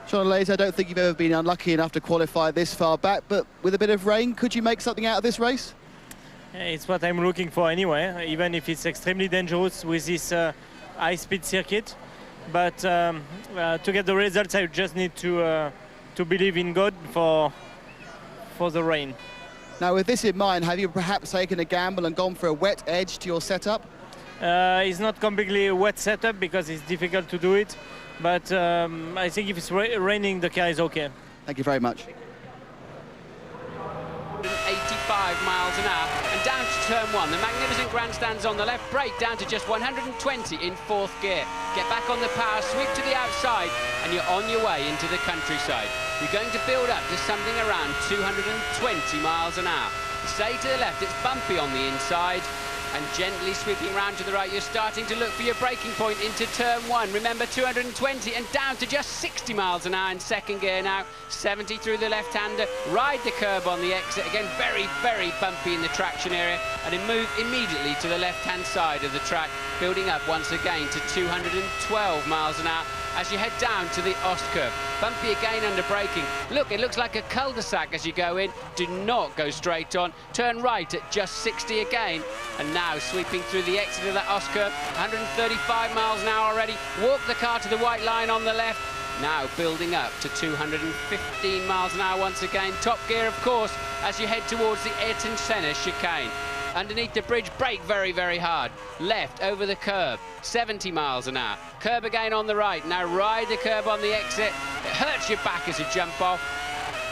Sean Lays, I don't think you've ever been unlucky enough to qualify this far back, but with a bit of rain, could you make something out of this race? It's what I'm looking for anyway, even if it's extremely dangerous with this high-speed circuit. But to get the results, I just need to believe in God for the rain. Now, with this in mind, have you perhaps taken a gamble and gone for a wet edge to your setup? It's not completely a wet setup because it's difficult to do it. But I think if it's raining, the car is okay. Thank you very much. 85 miles an hour and down to turn one. The magnificent grandstands on the left, brake down to just 120 in fourth gear. Get back on the power, sweep to the outside, and you're on your way into the countryside. You're going to build up to something around 220 miles an hour. Stay to the left, it's bumpy on the inside. And gently sweeping round to the right, you're starting to look for your braking point into turn one. Remember, 220 and down to just 60 miles an hour in second gear now. 70 through the left-hander. Ride the curb on the exit. Again, very, very bumpy in the traction area. And then move immediately to the left-hand side of the track, building up once again to 212 miles an hour as you head down to the Ost curve. Bumpy again under braking. Look, it looks like a cul-de-sac as you go in. Do not go straight on. Turn right at just 60 again. And now sweeping through the exit of that Ost curve, 135 miles an hour already. Walk the car to the white line on the left. Now building up to 215 miles an hour once again. Top gear, of course, as you head towards the Ayrton Senna chicane. Underneath the bridge, brake very, very hard. Left over the curb, 70 miles an hour. Curb again on the right. Now ride the curb on the exit. It hurts your back as you jump off.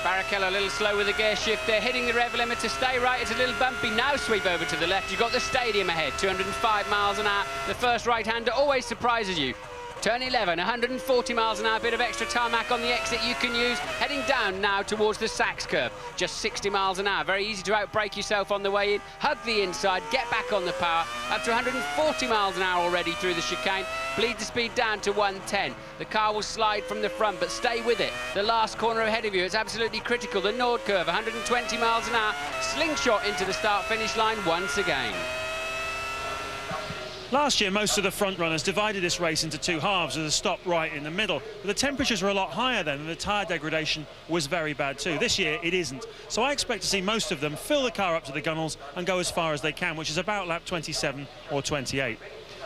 Barrichello a little slow with the gear shift there, hitting the rev limiter. Stay right, it's a little bumpy. Now sweep over to the left. You've got the stadium ahead, 205 miles an hour. The first right-hander always surprises you. Turn 11, 140 miles an hour, bit of extra tarmac on the exit you can use. Heading down now towards the Sachs curve, just 60 miles an hour. Very easy to outbrake yourself on the way in. Hug the inside, get back on the power. Up to 140 miles an hour already through the chicane. Bleed the speed down to 110. The car will slide from the front, but stay with it. The last corner ahead of you, it's absolutely critical. The Nord curve, 120 miles an hour. Slingshot into the start-finish line once again. Last year, most of the front runners divided this race into two halves with a stop right in the middle. But the temperatures were a lot higher then, and the tyre degradation was very bad too. This year, it isn't. So I expect to see most of them fill the car up to the gunnels and go as far as they can, which is about lap 27 or 28.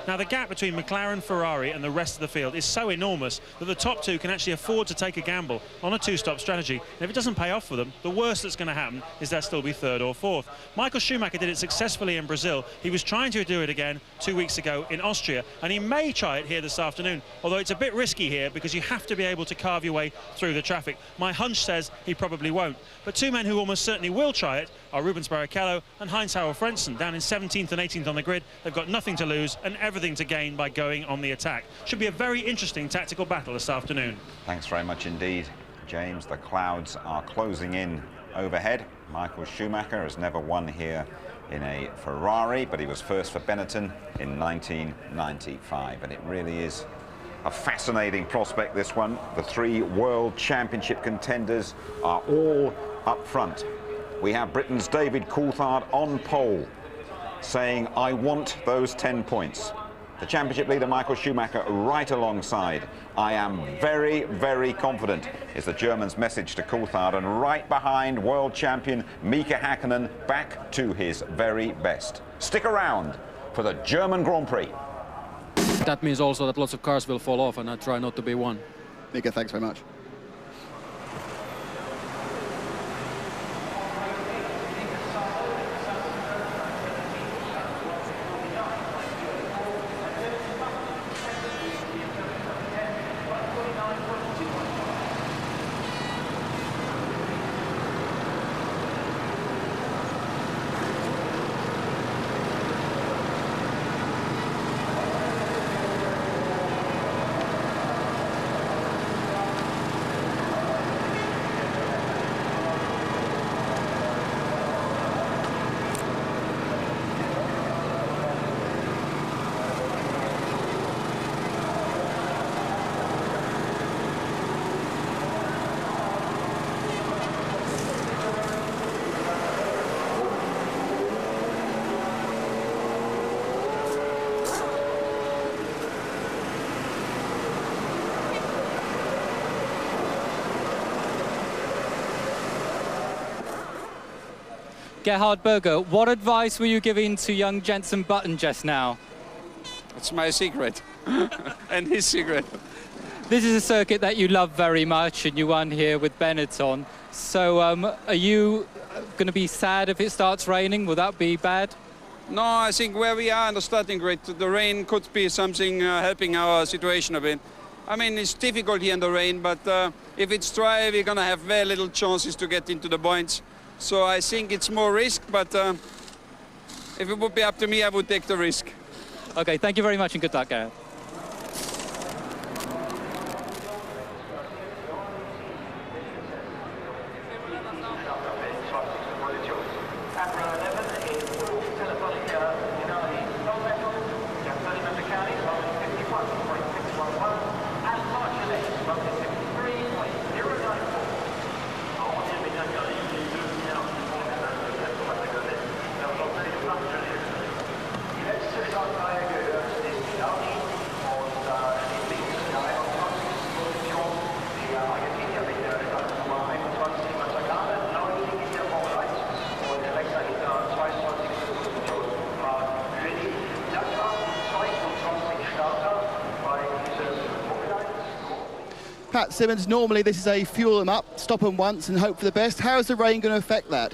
Now, the gap between McLaren, Ferrari and the rest of the field is so enormous that the top two can actually afford to take a gamble on a two-stop strategy. And if it doesn't pay off for them, the worst that's going to happen is they'll still be third or fourth. Michael Schumacher did it successfully in Brazil. He was trying to do it again 2 weeks ago in Austria, and he may try it here this afternoon, although it's a bit risky here because you have to be able to carve your way through the traffic. My hunch says he probably won't. But two men who almost certainly will try it are Rubens Barrichello and Heinz-Harald Frentzen, down in 17th and 18th on the grid. They've got nothing to lose and everything to gain by going on the attack. Should be a very interesting tactical battle this afternoon. Thanks very much indeed, James. The clouds are closing in overhead. Michael Schumacher has never won here in a Ferrari, but he was first for Benetton in 1995, and it really is a fascinating prospect, this one. The three World Championship contenders are all up front. We have Britain's David Coulthard on pole, saying, I want those 10 points. The championship leader, Michael Schumacher, right alongside. I am very, very confident, is the German's message to Coulthard, and right behind world champion Mika Häkkinen, back to his very best. Stick around for the German Grand Prix. That means also that lots of cars will fall off, and I try not to be one. Mika, thanks very much. Gerhard Berger, what advice were you giving to young Jenson Button just now? It's my secret and his secret. This is a circuit that you love very much and you won here with Benetton. So are you going to be sad if it starts raining? Will that be bad? No, I think where we are in the starting grid, the rain could be something helping our situation a bit. I mean, it's difficult here in the rain, but if it's dry, we're going to have very little chances to get into the points. So I think it's more risk, but if it would be up to me, I would take the risk. Okay, thank you very much and good luck, Gareth. Pat Simmons, normally this is a fuel them up, stop them once and hope for the best. How is the rain going to affect that?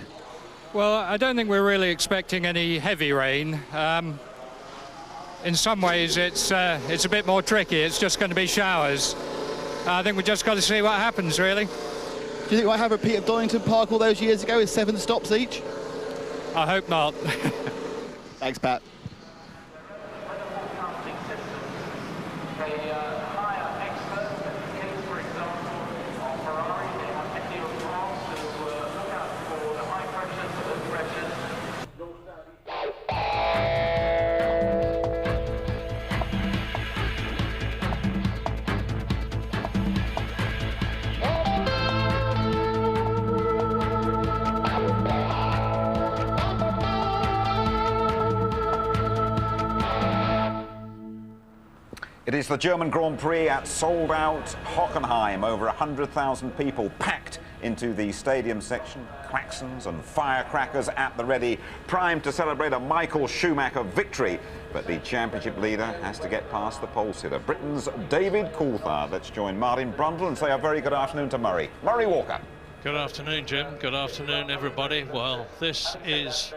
Well, I don't think we're really expecting any heavy rain. In some ways it's a bit more tricky. It's just going to be showers. I think we've just got to see what happens, really. Do you think we'll have a repeat of Donington Park all those years ago with 7 stops each? I hope not. Thanks, Pat. It is the German Grand Prix at sold-out Hockenheim. Over 100,000 people packed into the stadium section. Klaxons and firecrackers at the ready, primed to celebrate a Michael Schumacher victory. But the championship leader has to get past the pole sitter, Britain's David Coulthard. Let's join Martin Brundle and say a very good afternoon to Murray. Murray Walker. Good afternoon, Jim. Good afternoon, everybody. Well, this is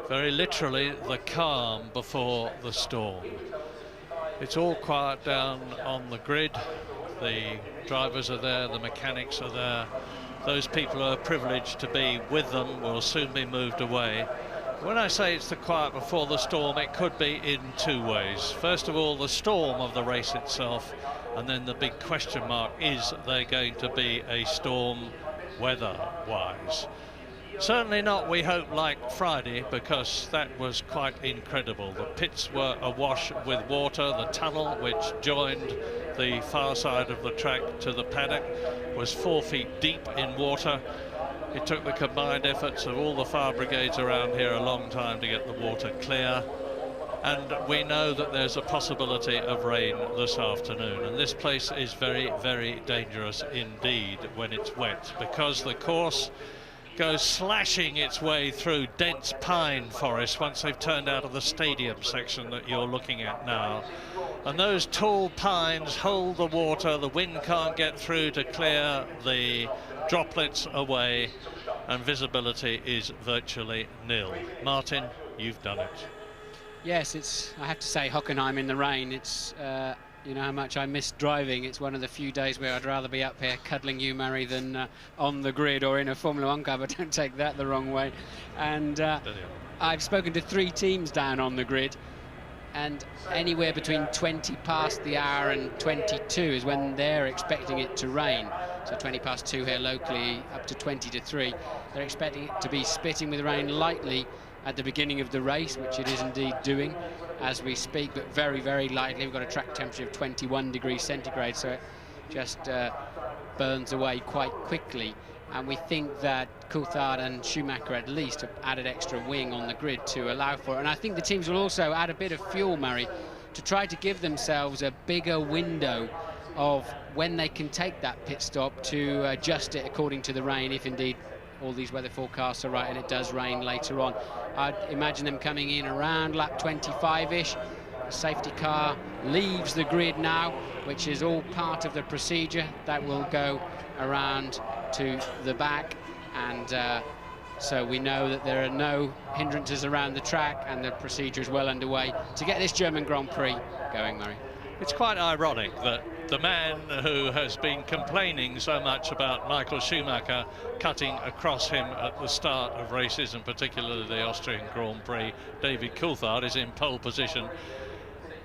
very literally the calm before the storm. It's all quiet down on the grid. The drivers are there, the mechanics are there. Those people who are privileged to be with them will soon be moved away. When I say it's the quiet before the storm, it could be in two ways. First of all, the storm of the race itself, and then the big question mark, is there going to be a storm weather-wise? Certainly not, we hope, like Friday, because that was quite incredible. The pits were awash with water. The tunnel, which joined the far side of the track to the paddock, was 4 feet deep in water. It took the combined efforts of all the fire brigades around here a long time to get the water clear. And we know that there's a possibility of rain this afternoon. And this place is very, very dangerous indeed when it's wet, because the course goes slashing its way through dense pine forest once they've turned out of the stadium section that you're looking at now. And those tall pines hold the water. The wind can't get through to clear the droplets away, and visibility is virtually nil. Martin, you've done it. Yes, it's, I have to say, Hockenheim in the rain. It's you know how much I miss driving. It's one of the few days where I'd rather be up here cuddling you, Murray, than on the grid or in a Formula 1 car, but don't take that the wrong way. And I've spoken to 3 teams down on the grid, and anywhere between 20 past the hour and 22 is when they're expecting it to rain. So 20 past 2 here locally, up to 20 to 3. They're expecting it to be spitting with rain lightly at the beginning of the race, which it is indeed doing as we speak, but very, very lightly. We've got a track temperature of 21 degrees centigrade, so it just burns away quite quickly. And we think that Coulthard and Schumacher at least have added extra wing on the grid to allow for it. And I think the teams will also add a bit of fuel, Murray, to try to give themselves a bigger window of when they can take that pit stop to adjust it according to the rain, if indeed all these weather forecasts are right and it does rain later on. I'd imagine them coming in around lap 25-ish. The safety car leaves the grid now, which is all part of the procedure. That will go around to the back, and so we know that there are no hindrances around the track, and the procedure is well underway to get this German Grand Prix going, Murray. It's quite ironic that the man who has been complaining so much about Michael Schumacher cutting across him at the start of races, and particularly the Austrian Grand Prix, David Coulthard, is in pole position.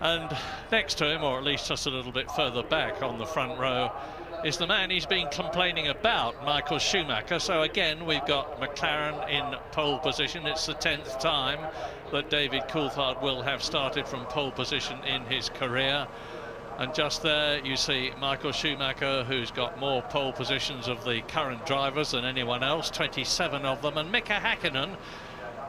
And next to him, or at least just a little bit further back on the front row, is the man he's been complaining about, Michael Schumacher. So again, we've got McLaren in pole position. It's the 10th time that David Coulthard will have started from pole position in his career. And just there you see Michael Schumacher, who's got more pole positions of the current drivers than anyone else, 27 of them, and Mika Häkkinen,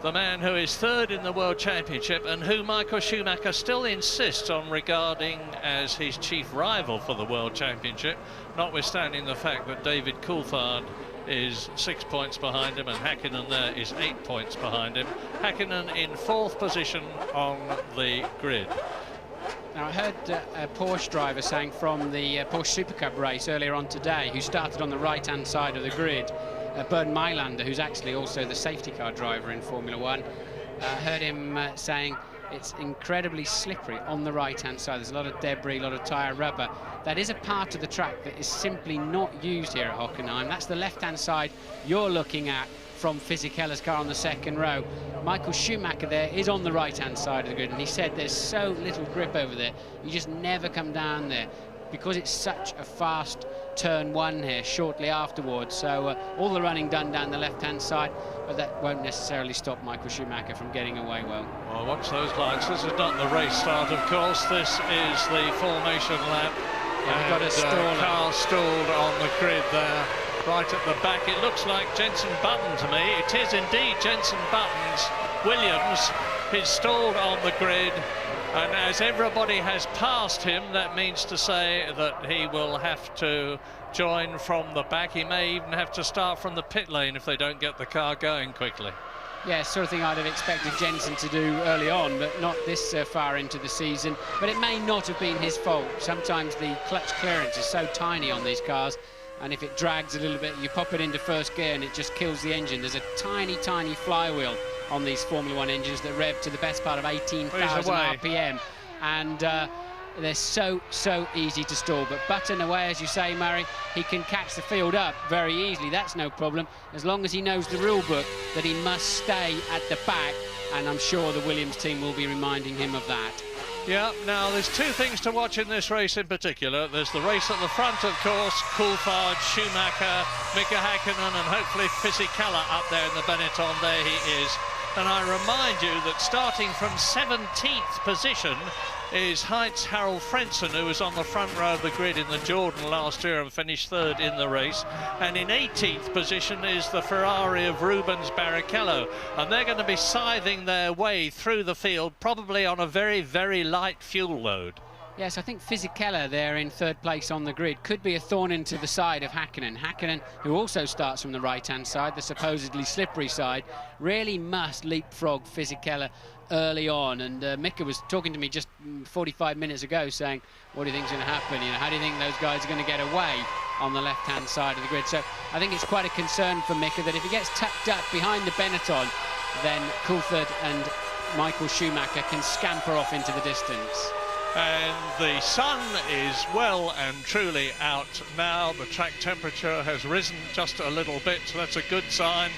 the man who is 3rd in the World Championship and who Michael Schumacher still insists on regarding as his chief rival for the World Championship, notwithstanding the fact that David Coulthard is 6 points behind him and Häkkinen there is 8 points behind him. Häkkinen in 4th position on the grid. Now, I heard a Porsche driver saying from the Porsche Super Cup race earlier on today, who started on the right-hand side of the grid, Bernd Mailander, who's actually also the safety car driver in Formula 1, heard him saying it's incredibly slippery on the right-hand side. There's a lot of debris, a lot of tyre rubber. That is a part of the track that is simply not used here at Hockenheim. That's the left-hand side you're looking at from Fisichella's car on the second row. Michael Schumacher there is on the right-hand side of the grid, and he said there's so little grip over there, you just never come down there, because it's such a fast turn 1 here shortly afterwards. So all the running done down the left-hand side, but that won't necessarily stop Michael Schumacher from getting away well. Well, watch those lights. This is not the race start, of course. This is the formation lap. Yeah, we've got a stall. Car stalled on the grid there, right at the back. It looks like Jenson Button to me. It is indeed Jenson Button's Williams He's stalled on the grid, and as everybody has passed him, that means to say that he will have to join from the back. He may even have to start from the pit lane if they don't get the car going quickly. Yeah, sort of thing I'd have expected Jensen to do early on, but not this far into the season. But it may not have been his fault. Sometimes the clutch clearance is so tiny on these cars, and if it drags a little bit, you pop it into first gear and it just kills the engine. There's a tiny, tiny flywheel on these Formula One engines that rev to the best part of 18,000 RPM. And they're so easy to stall. But Button away, as you say, Murray, he can catch the field up very easily. That's no problem, as long as he knows the rule book that he must stay at the back. And I'm sure the Williams team will be reminding him of that. Yeah, now there's two things to watch in this race in particular. There's the race at the front, of course, Coulthard, Schumacher, Mika Häkkinen, and hopefully Fisichella up there in the Benetton. There he is. And I remind you that starting from 17th position is Heinz Harald Frentzen, who was on the front row of the grid in the Jordan last year and finished third in the race. And in 18th position is the Ferrari of Rubens Barrichello. And they're going to be scything their way through the field, probably on a very, very light fuel load. Yes, I think Fisichella there in third place on the grid could be a thorn into the side of Häkkinen. Häkkinen, who also starts from the right-hand side, the supposedly slippery side, really must leapfrog Fisichella early on. And Mika was talking to me just 45 minutes ago saying, what do you think's going to happen? You know, how do you think those guys are going to get away on the left-hand side of the grid? So I think it's quite a concern for Mika that if he gets tucked up behind the Benetton, then Coulthard and Michael Schumacher can scamper off into the distance. And the sun is well and truly out now. The track temperature has risen just a little bit, so that's a good sign.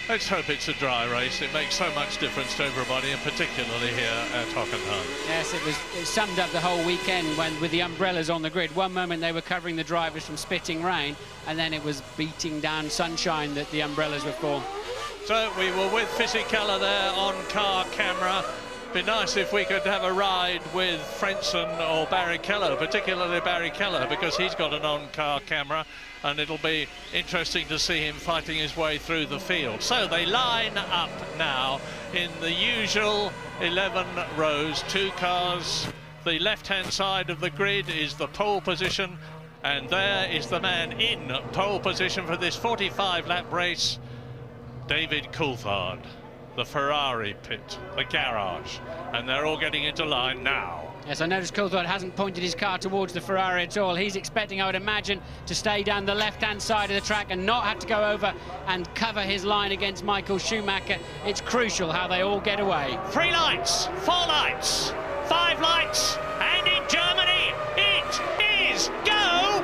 Let's hope it's a dry race. It makes so much difference to everybody, and particularly here at Hockenheim. Yes, it summed up the whole weekend when, with the umbrellas on the grid, one moment they were covering the drivers from spitting rain, and then it was beating down sunshine that the umbrellas were for. So we were with Fisichella there on car camera. Be nice if we could have a ride with Frentzen or Barrichello, particularly Barrichello, because he's got an on-car camera, and it'll be interesting to see him fighting his way through the field. So they line up now in the usual 11 rows, two cars. The left-hand side of the grid is the pole position, and there is the man in pole position for this 45-lap race, David Coulthard. The Ferrari pit, the garage, and they're all getting into line now. Yes, I noticed Coulthard hasn't pointed his car towards the Ferrari at all. He's expecting, I would imagine, to stay down the left-hand side of the track and not have to go over and cover his line against Michael Schumacher. It's crucial how they all get away. 3 lights, 4 lights, 5 lights, and in Germany, it is go!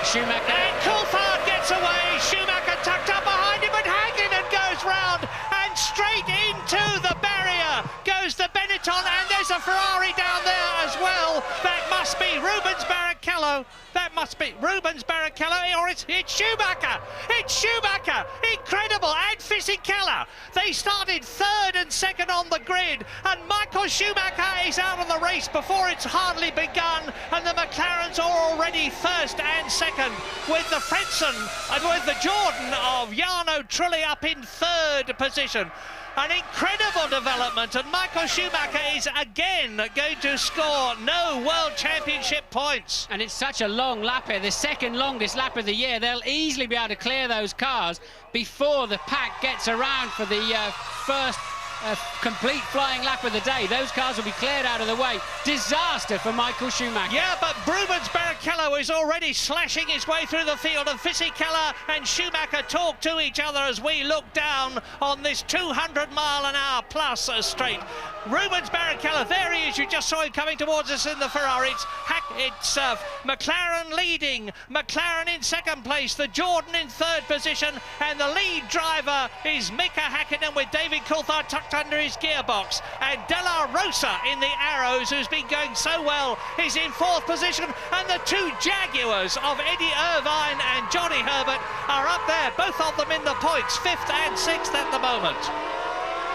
Schumacher. And Coulthard gets away. Schumacher tucked up behind him, and Häkkinen goes round, and straight into the barrier goes the Benetton, and there's a Ferrari down there as well. That must be Rubens Barrichello. That must be Rubens Barrichello, or it's Schumacher. It's Schumacher. Incredible. And Fisichella. They started third and second on the grid, and Michael Schumacher is out of the race before it's hardly begun, and the McLarens are already first and second, with the Frentzen and with the Jordan of Jarno Trulli up in third position. An incredible development, and Michael Schumacher is again going to score no World Championship points. And it's such a long lap here, the second longest lap of the year. They'll easily be able to clear those cars before the pack gets around for the first complete flying lap of the day. Those cars will be cleared out of the way. Disaster for Michael Schumacher. Yeah, but Rubens Barrichello is already slashing his way through the field, and Fisichella and Schumacher talk to each other as we look down on this 200-mile-an-hour plus straight. Rubens Barrichello, there he is. You just saw him coming towards us in the Ferrari. It's McLaren leading, McLaren in second place, the Jordan in third position, and the lead driver is Mika Häkkinen with David Coulthard tucked under his gearbox, and De La Rosa in the Arrows, who's been going so well, is in fourth position, and the two Jaguars of Eddie Irvine and Johnny Herbert are up there, both of them in the points, 5th and 6th at the moment.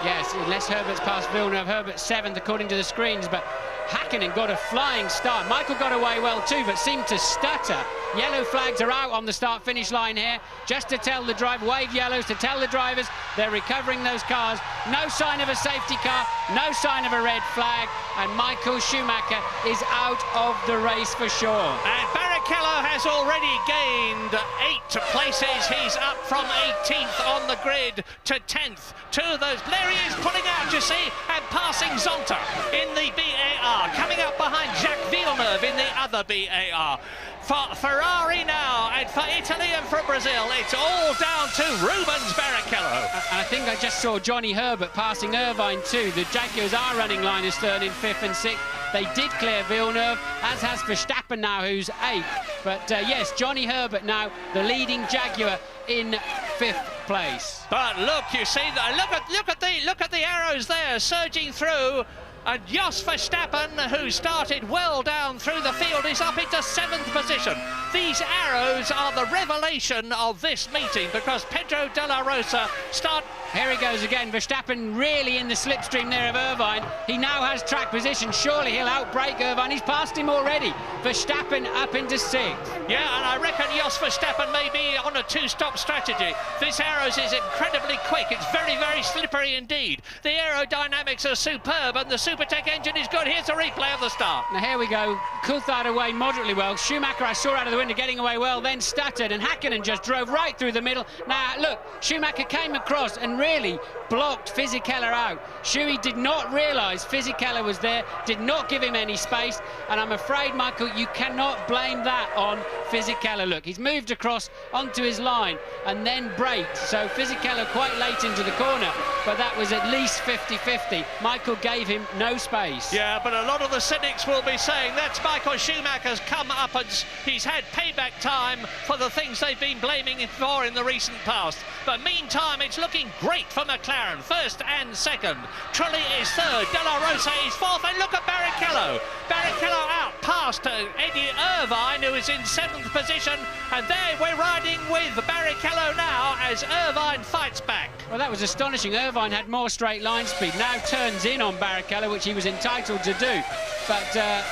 Yes, unless Herbert's past Villeneuve. Herbert's 7th according to the screens, but Hakkinen got a flying start. Michael got away well too, but seemed to stutter. Yellow flags are out on the start-finish line here, just to tell the driver, wave yellows to tell the drivers they're recovering those cars. No sign of a safety car, no sign of a red flag, and Michael Schumacher is out of the race for sure. And Barrichello has already gained 8 places. He's up from 18th on the grid to 10th. 2 of those, there he is pulling out, you see, and passing Zonta in the BAR, coming up behind Jacques Villeneuve in the other BAR. For Ferrari now, and for Italy and for Brazil, it's all down to Rubens Barrichello. And I think I just saw Johnny Herbert passing Irvine too. The Jaguars are running line as third in 5th and 6th. They did clear Villeneuve, as has Verstappen now, who's 8th. But yes, Johnny Herbert now, the leading Jaguar in 5th place. But look, you see, look at the arrows there surging through. And Jos Verstappen, who started well down through the field, is up into 7th position. These arrows are the revelation of this meeting, because Pedro de la Rosa start... Here he goes again. Verstappen really in the slipstream there of Irvine. He now has track position. Surely he'll outbrake Irvine. He's passed him already. Verstappen up into 6th. Yeah, and I reckon Jos Verstappen may be on a 2-stop strategy. This arrows is incredibly quick. It's very, very slippery indeed. The aerodynamics are superb, and the Supertech engine is good. Here's a replay of the start. Now here we go. Coulthard away moderately well. Schumacher I saw out of the window getting away well, then stuttered, and Hakkinen just drove right through the middle. Now look, Schumacher came across and really blocked Fisichella out. Schuey did not realise Fisichella was there, did not give him any space, and I'm afraid, Michael, you cannot blame that on Fisichella. Look, he's moved across onto his line and then braked, so Fisichella quite late into the corner, but that was at least 50-50. Michael gave him no space. Yeah, but a lot of the cynics will be saying that's Michael Schumacher's come-uppance. He's had payback time for the things they've been blaming him for in the recent past. But meantime, it's looking great for McLaren, 1st and 2nd. Trulli is 3rd, De La Rosa is 4th, and look at Barrichello. Barrichello out past Eddie Irvine, who is in 7th position, and there we're riding with Barrichello now as Irvine fights back. Well, that was astonishing. Irvine had more straight line speed, now turns in on Barrichello, which he was entitled to do. But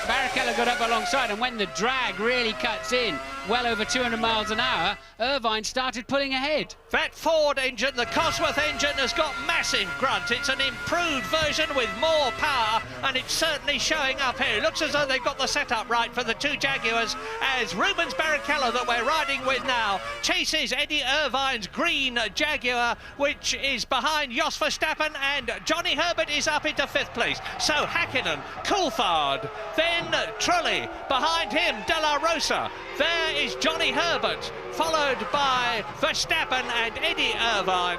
Barrichello got up alongside, and when the drag really cuts in, well over 200 miles an hour, Irvine started pulling ahead. That Ford engine, the Cosworth engine, has got massive grunt. It's an improved version with more power, and it's certainly showing up here. It looks as though they've got the setup right for the 2 Jaguars, as Rubens Barrichello, that we're riding with now, chases Eddie Irvine's green Jaguar, which is behind Jos Verstappen, and Johnny Herbert is up into 5th place. So Hakkinen, Coulthard, then Trulli, behind him De La Rosa. There is Johnny Herbert, followed by Verstappen and Eddie Irvine.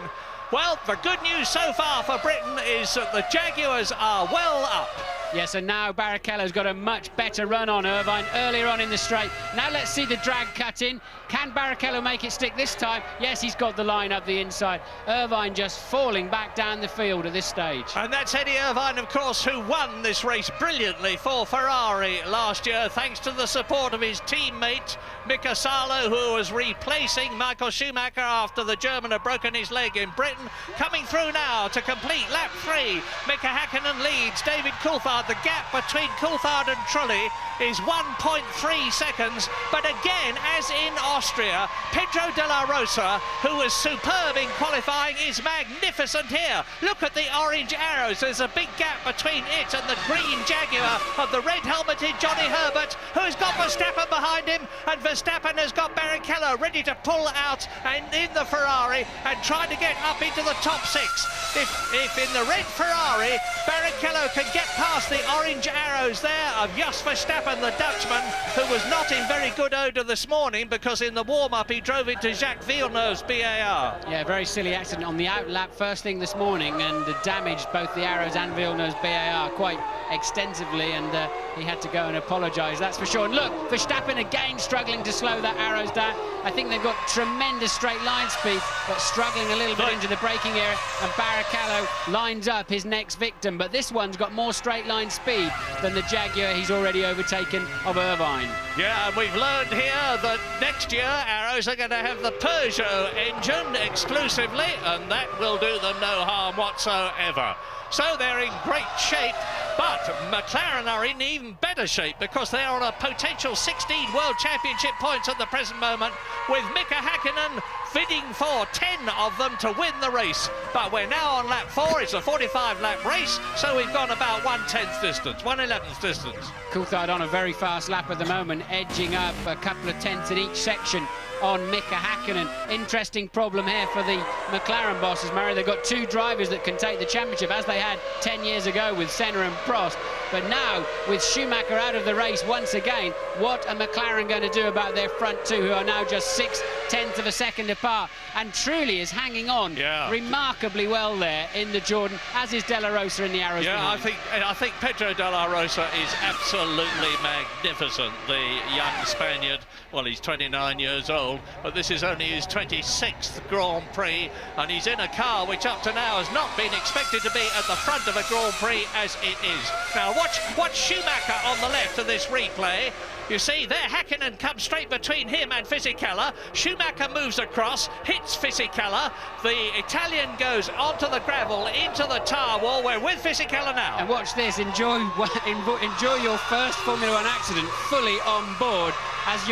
Well, the good news so far for Britain is that the Jaguars are well up. Yes, and now Barrichello's got a much better run on Irvine earlier on in the straight. Now let's see the drag cut in. Can Barrichello make it stick this time? Yes, he's got the line up the inside. Irvine just falling back down the field at this stage. And that's Eddie Irvine, of course, who won this race brilliantly for Ferrari last year, thanks to the support of his teammate, Mika Salo, who was replacing Michael Schumacher after the German had broken his leg in Britain. Coming through now to complete lap 3. Mika Hakkinen leads David Coulthard. The gap between Coulthard and Trulli is 1.3 seconds, but again, as in Austria, Pedro de la Rosa, who was superb in qualifying, is magnificent here. Look at the orange arrows. There's a big gap between it and the green Jaguar of the red-helmeted Johnny Herbert, who's got Verstappen behind him, and Verstappen has got Barrichello ready to pull out and in the Ferrari and try to get up into the top 6. If in the red Ferrari, Barrichello can get past the orange arrows there of Jos Verstappen, the Dutchman, who was not in very good odour this morning because in the warm-up he drove into Jacques Villeneuve's BAR. Yeah, very silly accident on the outlap first thing this morning, and damaged both the arrows and Villeneuve's BAR quite extensively, and he had to go and apologise, that's for sure. And look, Verstappen again struggling to slow that arrows down. I think they've got tremendous straight line speed, but struggling a little bit into the braking area, and Barrichello lines up his next victim, but this one's got more straight line speed than the Jaguar he's already overtaken of Irvine. Yeah, and we've learned here that next year Arrows are going to have the Peugeot engine exclusively, and that will do them no harm whatsoever. So they're in great shape, but McLaren are in even better shape because they are on a potential 16 World Championship points at the present moment, with Mika Häkkinen bidding for 10 of them to win the race. But we're now on lap 4. It's a 45-lap race, so we've gone about 1/10th distance, 1/11th distance. Coulthard on a very fast lap at the moment, edging up a couple of tenths in each section on Mika Häkkinen. Interesting problem here for the McLaren bosses, Murray. They've got 2 drivers that can take the championship, as they had 10 years ago with Senna and Prost. But now, with Schumacher out of the race once again, what are McLaren going to do about their front 2, who are now just 6/10 of a second apart? And truly is hanging on remarkably well there in the Jordan, as is De La Rosa in the arrows behind. I think Pedro De La Rosa is absolutely magnificent, the young Spaniard. Well, he's 29 years old, but this is only his 26th Grand Prix, and he's in a car which up to now has not been expected to be at the front of a Grand Prix as it is. Now watch Schumacher on the left of this replay. You see there, Häkkinen comes straight between him and Fisichella. Schumacher moves across, hits Fisichella. The Italian goes onto the gravel, into the tyre wall. We're with Fisichella now. And watch this, enjoy your first Formula 1 accident fully on board as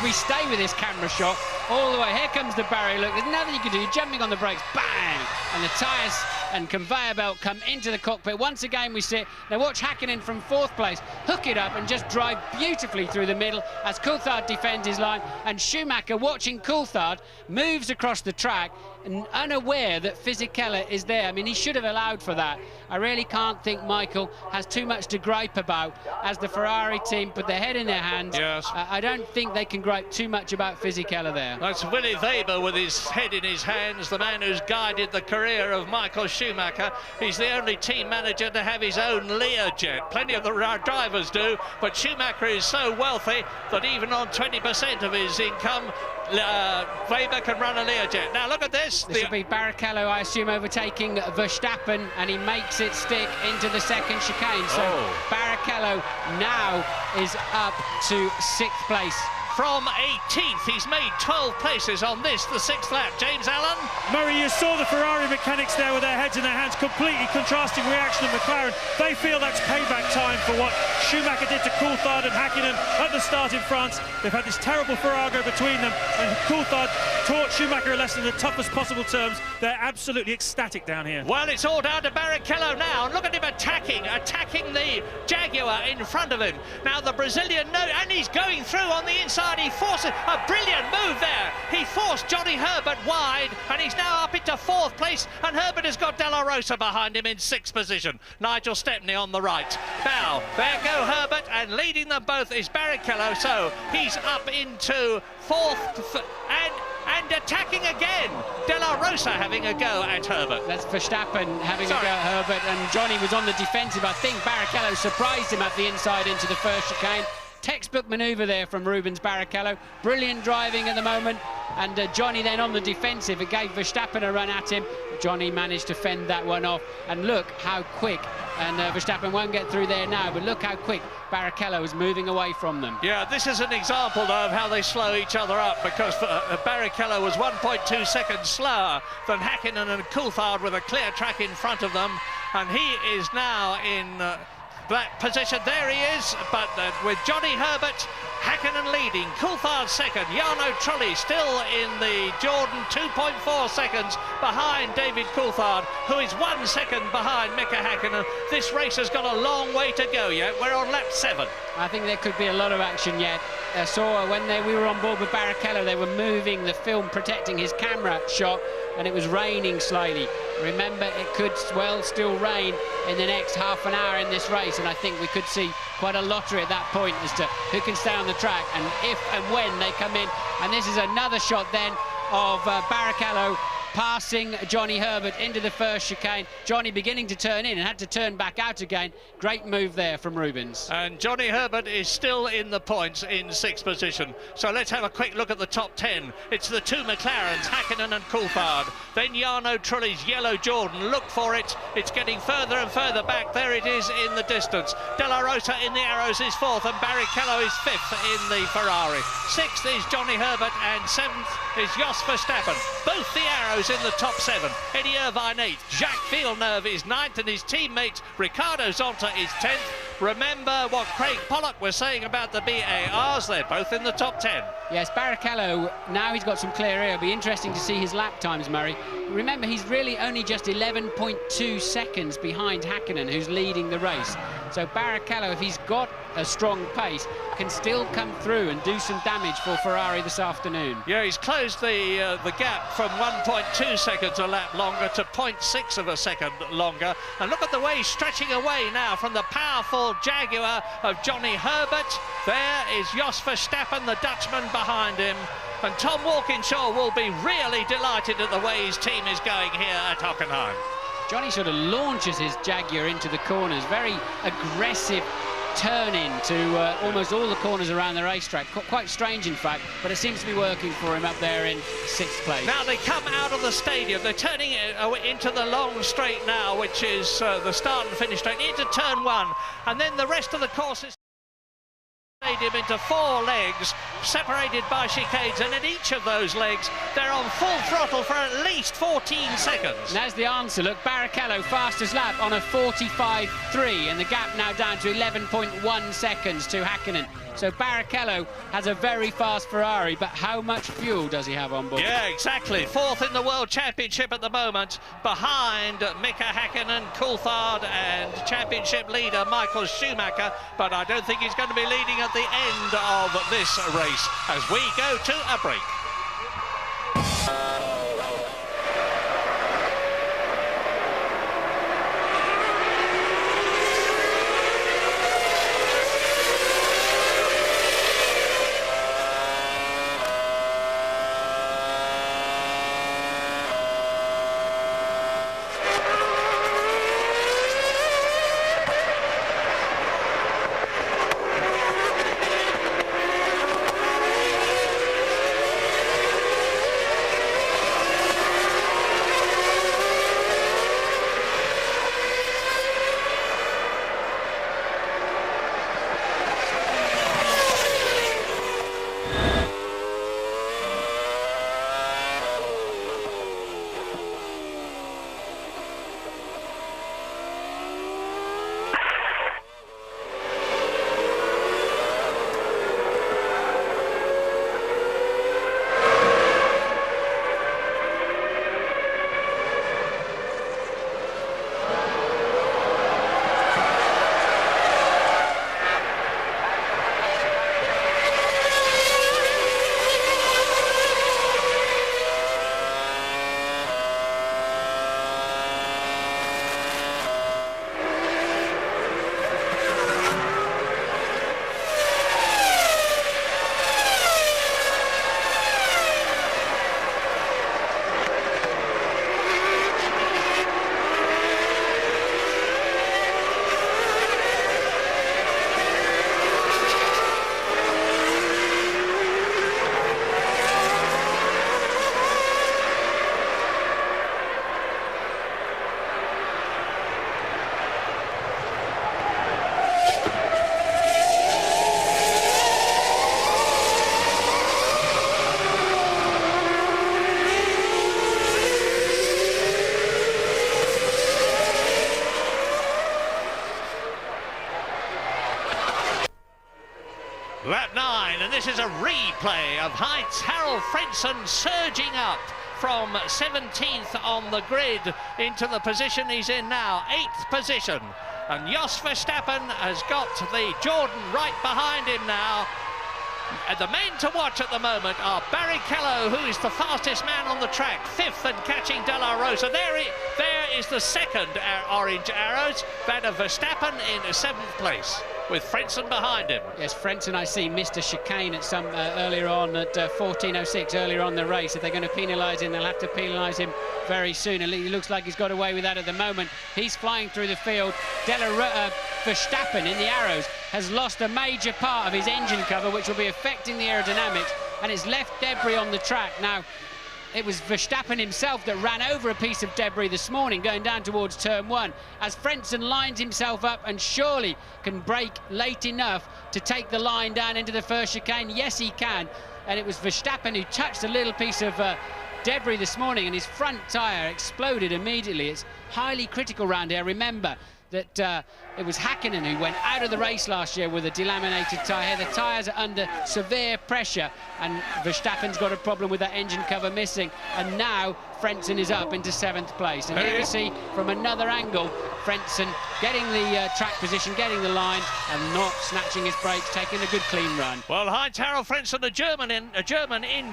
we stay with this camera shot all the way. Here comes the barrier. Look, there's nothing you can do. You're jumping on the brakes, bang! And the tyres and conveyor belt come into the cockpit. Once again we sit. Now watch Häkkinen from 4th place hook it up and just drive beautifully through the middle as Coulthard defends his line, and Schumacher, watching Coulthard, moves across the track and unaware that Fisichella is there. I mean, he should have allowed for that. I really can't think Michael has too much to gripe about as the Ferrari team put their head in their hands. Yes. I don't think they can gripe too much about Fisichella there. That's Willy Weber with his head in his hands, the man who's guided the career of Michael Schumacher. He's the only team manager to have his own Learjet. Plenty of the drivers do, but Schumacher is so wealthy that even on 20% of his income, Weber can run a Learjet. Now look at this. This will be Barrichello, I assume, overtaking Verstappen, and he makes it stick into the second chicane. So Barrichello now is up to 6th place. From 18th, he's made 12 places on this, the 6th lap. James Allen? Murray, you saw the Ferrari mechanics there with their heads in their hands, completely contrasting reaction of McLaren. They feel that's payback time for what Schumacher did to Coulthard and Häkkinen at the start in France. They've had this terrible farrago between them, and Coulthard taught Schumacher a lesson in the toughest possible terms. They're absolutely ecstatic down here. Well, it's all down to Barrichello now, and look at him attacking the Jaguar in front of him. Now the Brazilian, and he's going through on the inside. He forces a brilliant move there. He forced Johnny Herbert wide, and he's now up into 4th place, and Herbert has got De La Rosa behind him in 6th position. Nigel Stepney on the right. Now, there go Herbert, and leading them both is Barrichello, so he's up into 4th, and attacking again. De La Rosa having a go at Herbert. That's Verstappen having a go at Herbert, and Johnny was on the defensive. I think Barrichello surprised him at the inside into the first chicane. Textbook manoeuvre there from Rubens Barrichello. Brilliant driving at the moment, and Johnny then on the defensive. It gave Verstappen a run at him. Johnny managed to fend that one off, and look how quick, and Verstappen won't get through there now, but look how quick Barrichello is moving away from them. Yeah, this is an example of how they slow each other up, because Barrichello was 1.2 seconds slower than Häkkinen and Coulthard with a clear track in front of them, and he is now in that position. There he is, but with Johnny Herbert, Häkkinen leading, Coulthard 2nd, Jarno Trulli still in the Jordan, 2.4 seconds behind David Coulthard, who is 1 second behind Mika Häkkinen. This race has got a long way to go yet. We're on lap 7. I think there could be a lot of action yet. I saw when we were on board with Barrichello, they were moving the film protecting his camera shot, and it was raining slightly. Remember, it could well still rain in the next half an hour in this race, and I think we could see quite a lottery at that point as to who can stay on the track and if and when they come in. And this is another shot then of Barrichello passing Johnny Herbert into the first chicane. Johnny beginning to turn in and had to turn back out again. Great move there from Rubens. And Johnny Herbert is still in the points in 6th position. So let's have a quick look at the top 10. It's the 2 McLarens, Häkkinen and Coulthard. Then Jarno Trulli's yellow Jordan. Look for it. It's getting further and further back. There it is in the distance. De La Rosa in the arrows is 4th, and Barrichello is 5th in the Ferrari. 6th is Johnny Herbert, and 7th is Jos Verstappen. Both the arrows Arrows in the top 7. Eddie Irvine 8th. Jacques Villeneuve is 9th, and his teammate Ricardo Zonta is 10th. Remember what Craig Pollock was saying about the BARs. They're both in the top 10. Yes, Barrichello, now he's got some clear air. It'll be interesting to see his lap times, Murray. Remember, he's really only just 11.2 seconds behind Häkkinen, who's leading the race. So Barrichello, if he's got a strong pace, can still come through and do some damage for Ferrari this afternoon. Yeah, he's closed the gap from 1.2 seconds a lap longer to 0.6 of a second longer. And look at the way he's stretching away now from the powerful Jaguar of Johnny Herbert. There is Jos Verstappen, the Dutchman, behind him. And Tom Walkinshaw will be really delighted at the way his team is going here at Hockenheim. Johnny sort of launches his Jaguar into the corners, very aggressive turn into almost all the corners around the racetrack. Quite strange, in fact, but it seems to be working for him up there in 6th place. Now they come out of the stadium. They're turning into the long straight now, which is the start and finish straight, into turn 1. And then the rest of the course is stadium into 4 legs, separated by chicanes, and in each of those legs they're on full throttle for at least 14 seconds. And there's the answer. Look, Barrichello fastest lap on a 45.3, and the gap now down to 11.1 seconds to Häkkinen. So Barrichello has a very fast Ferrari, but how much fuel does he have on board? Yeah, exactly. 4th in the World Championship at the moment, behind Mika Häkkinen, Coulthard and championship leader Michael Schumacher, but I don't think he's going to be leading at the end of this race as we go to a break. Lap 9, and this is a replay of Heinz-Harald Frentzen surging up from 17th on the grid into the position he's in now, 8th position. And Jos Verstappen has got the Jordan right behind him now. And the men to watch at the moment are Barrichello, who is the fastest man on the track, 5th and catching De La Rosa. There is the second orange arrows, that of Verstappen in 7th place, with Frentzen behind him. Yes, Frentzen, I see, missed a chicane at some earlier on at 14.06 earlier on the race. If they're going to penalise him, they'll have to penalise him very soon. He looks like he's got away with that at the moment. He's flying through the field. Verstappen in the arrows has lost a major part of his engine cover, which will be affecting the aerodynamics, and it's left debris on the track. Now, it was Verstappen himself that ran over a piece of debris this morning going down towards turn 1, as Frentzen lines himself up and surely can brake late enough to take the line down into the first chicane. Yes, he can. And it was Verstappen who touched a little piece of debris this morning, and his front tyre exploded immediately. It's highly critical round here. Remember that it was Häkkinen who went out of the race last year with a delaminated tyre. The tyres are under severe pressure, and Verstappen's got a problem with that engine cover missing, and now Frentzen is up into 7th place. And here we see from another angle Frentzen getting the track position, getting the line, and not snatching his brakes, taking a good clean run. Well, Heinz-Harald Frentzen, a German in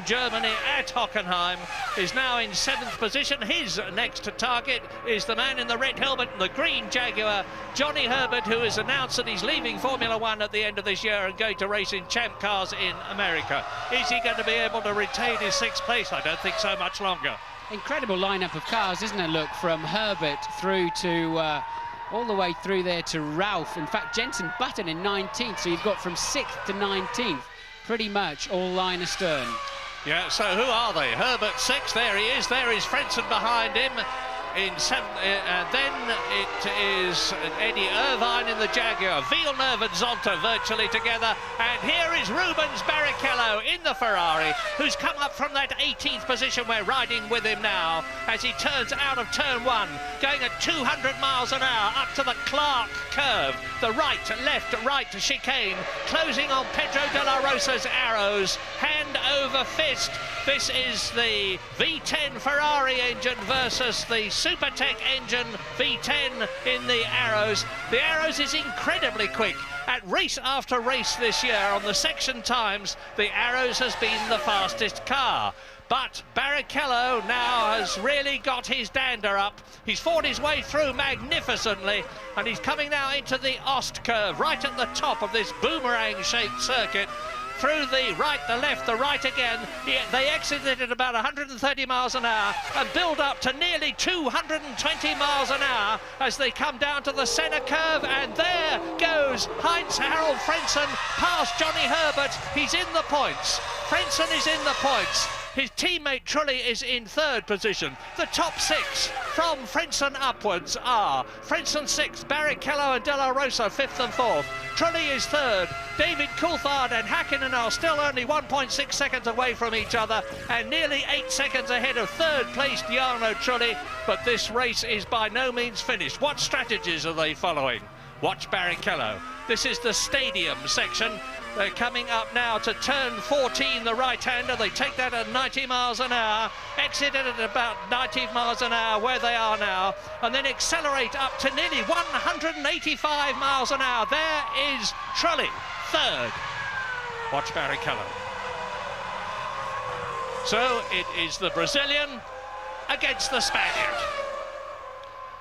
Germany at Hockenheim, is now in 7th position. His next target is the man in the red helmet and the green Jaguar, Johnny Herbert, who has announced that he's leaving Formula One at the end of this year and going to race in champ cars in America. Is he going to be able to retain his 6th place? I don't think so much longer. Incredible lineup of cars, isn't it? Look, from Herbert through to all the way through there to Ralph. In fact, Jenson Button in 19th, so you've got from 6th to 19th, pretty much all line astern. Yeah, so who are they? Herbert 6th, there he is. There is Frentzen behind him in 7th. Then it is Eddie Irvine in the Jaguar, Villeneuve and Zonta virtually together, and here is Rubens Barrichello in the Ferrari, who's come up from that 18th position. We're riding with him now as he turns out of turn 1, going at 200 miles an hour up to the Clark curve, the right, left, right chicane, closing on Pedro de la Rosa's arrows, hand over fist. This is the V10 Ferrari engine versus the Supertech engine V10 in the Arrows. The Arrows is incredibly quick. At race after race this year on the section times, the Arrows has been the fastest car. But Barrichello now has really got his dander up. He's fought his way through magnificently, and he's coming now into the Ost curve, right at the top of this boomerang-shaped circuit. Through the right, the left, the right again. They exited at about 130 miles an hour and build up to nearly 220 miles an hour as they come down to the centre curve, and there goes Heinz-Harald Frentzen past Johnny Herbert. He's in the points. Frentzen is in the points. His teammate Trulli is in 3rd position. The top 6 from Frentzen upwards are Frentzen 6th, Barrichello and De La Rosa 5th and 4th. Trulli is 3rd. David Coulthard and Häkkinen are still only 1.6 seconds away from each other and nearly 8 seconds ahead of 3rd placed Jarno Trulli. But this race is by no means finished. What strategies are they following? Watch Barrichello. This is the stadium section. They're coming up now to turn 14, the right-hander. They take that at 90 miles an hour, exit it at about 90 miles an hour where they are now, and then accelerate up to nearly 185 miles an hour. There is Trulli, 3rd. Watch Barrichello. So it is the Brazilian against the Spaniard.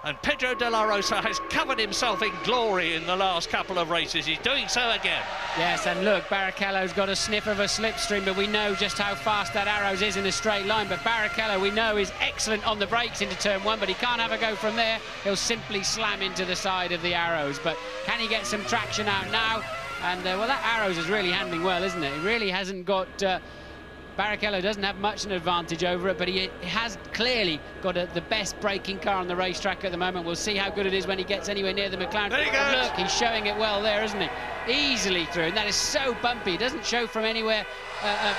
And Pedro de la Rosa has covered himself in glory in the last couple of races. He's doing so again. Yes, and look, Barrichello's got a sniff of a slipstream, but we know just how fast that Arrows is in a straight line. But Barrichello, we know, is excellent on the brakes into turn 1, but he can't have a go from there. He'll simply slam into the side of the Arrows. But can he get some traction out now? And, well, that Arrows is really handling well, isn't it? It really hasn't got... Barrichello doesn't have much an advantage over it, but he has clearly got the best braking car on the racetrack at the moment. We'll see how good it is when he gets anywhere near the McLaren. There he goes. Look, he's showing it well there, isn't he? Easily through, and that is so bumpy. It doesn't show from anywhere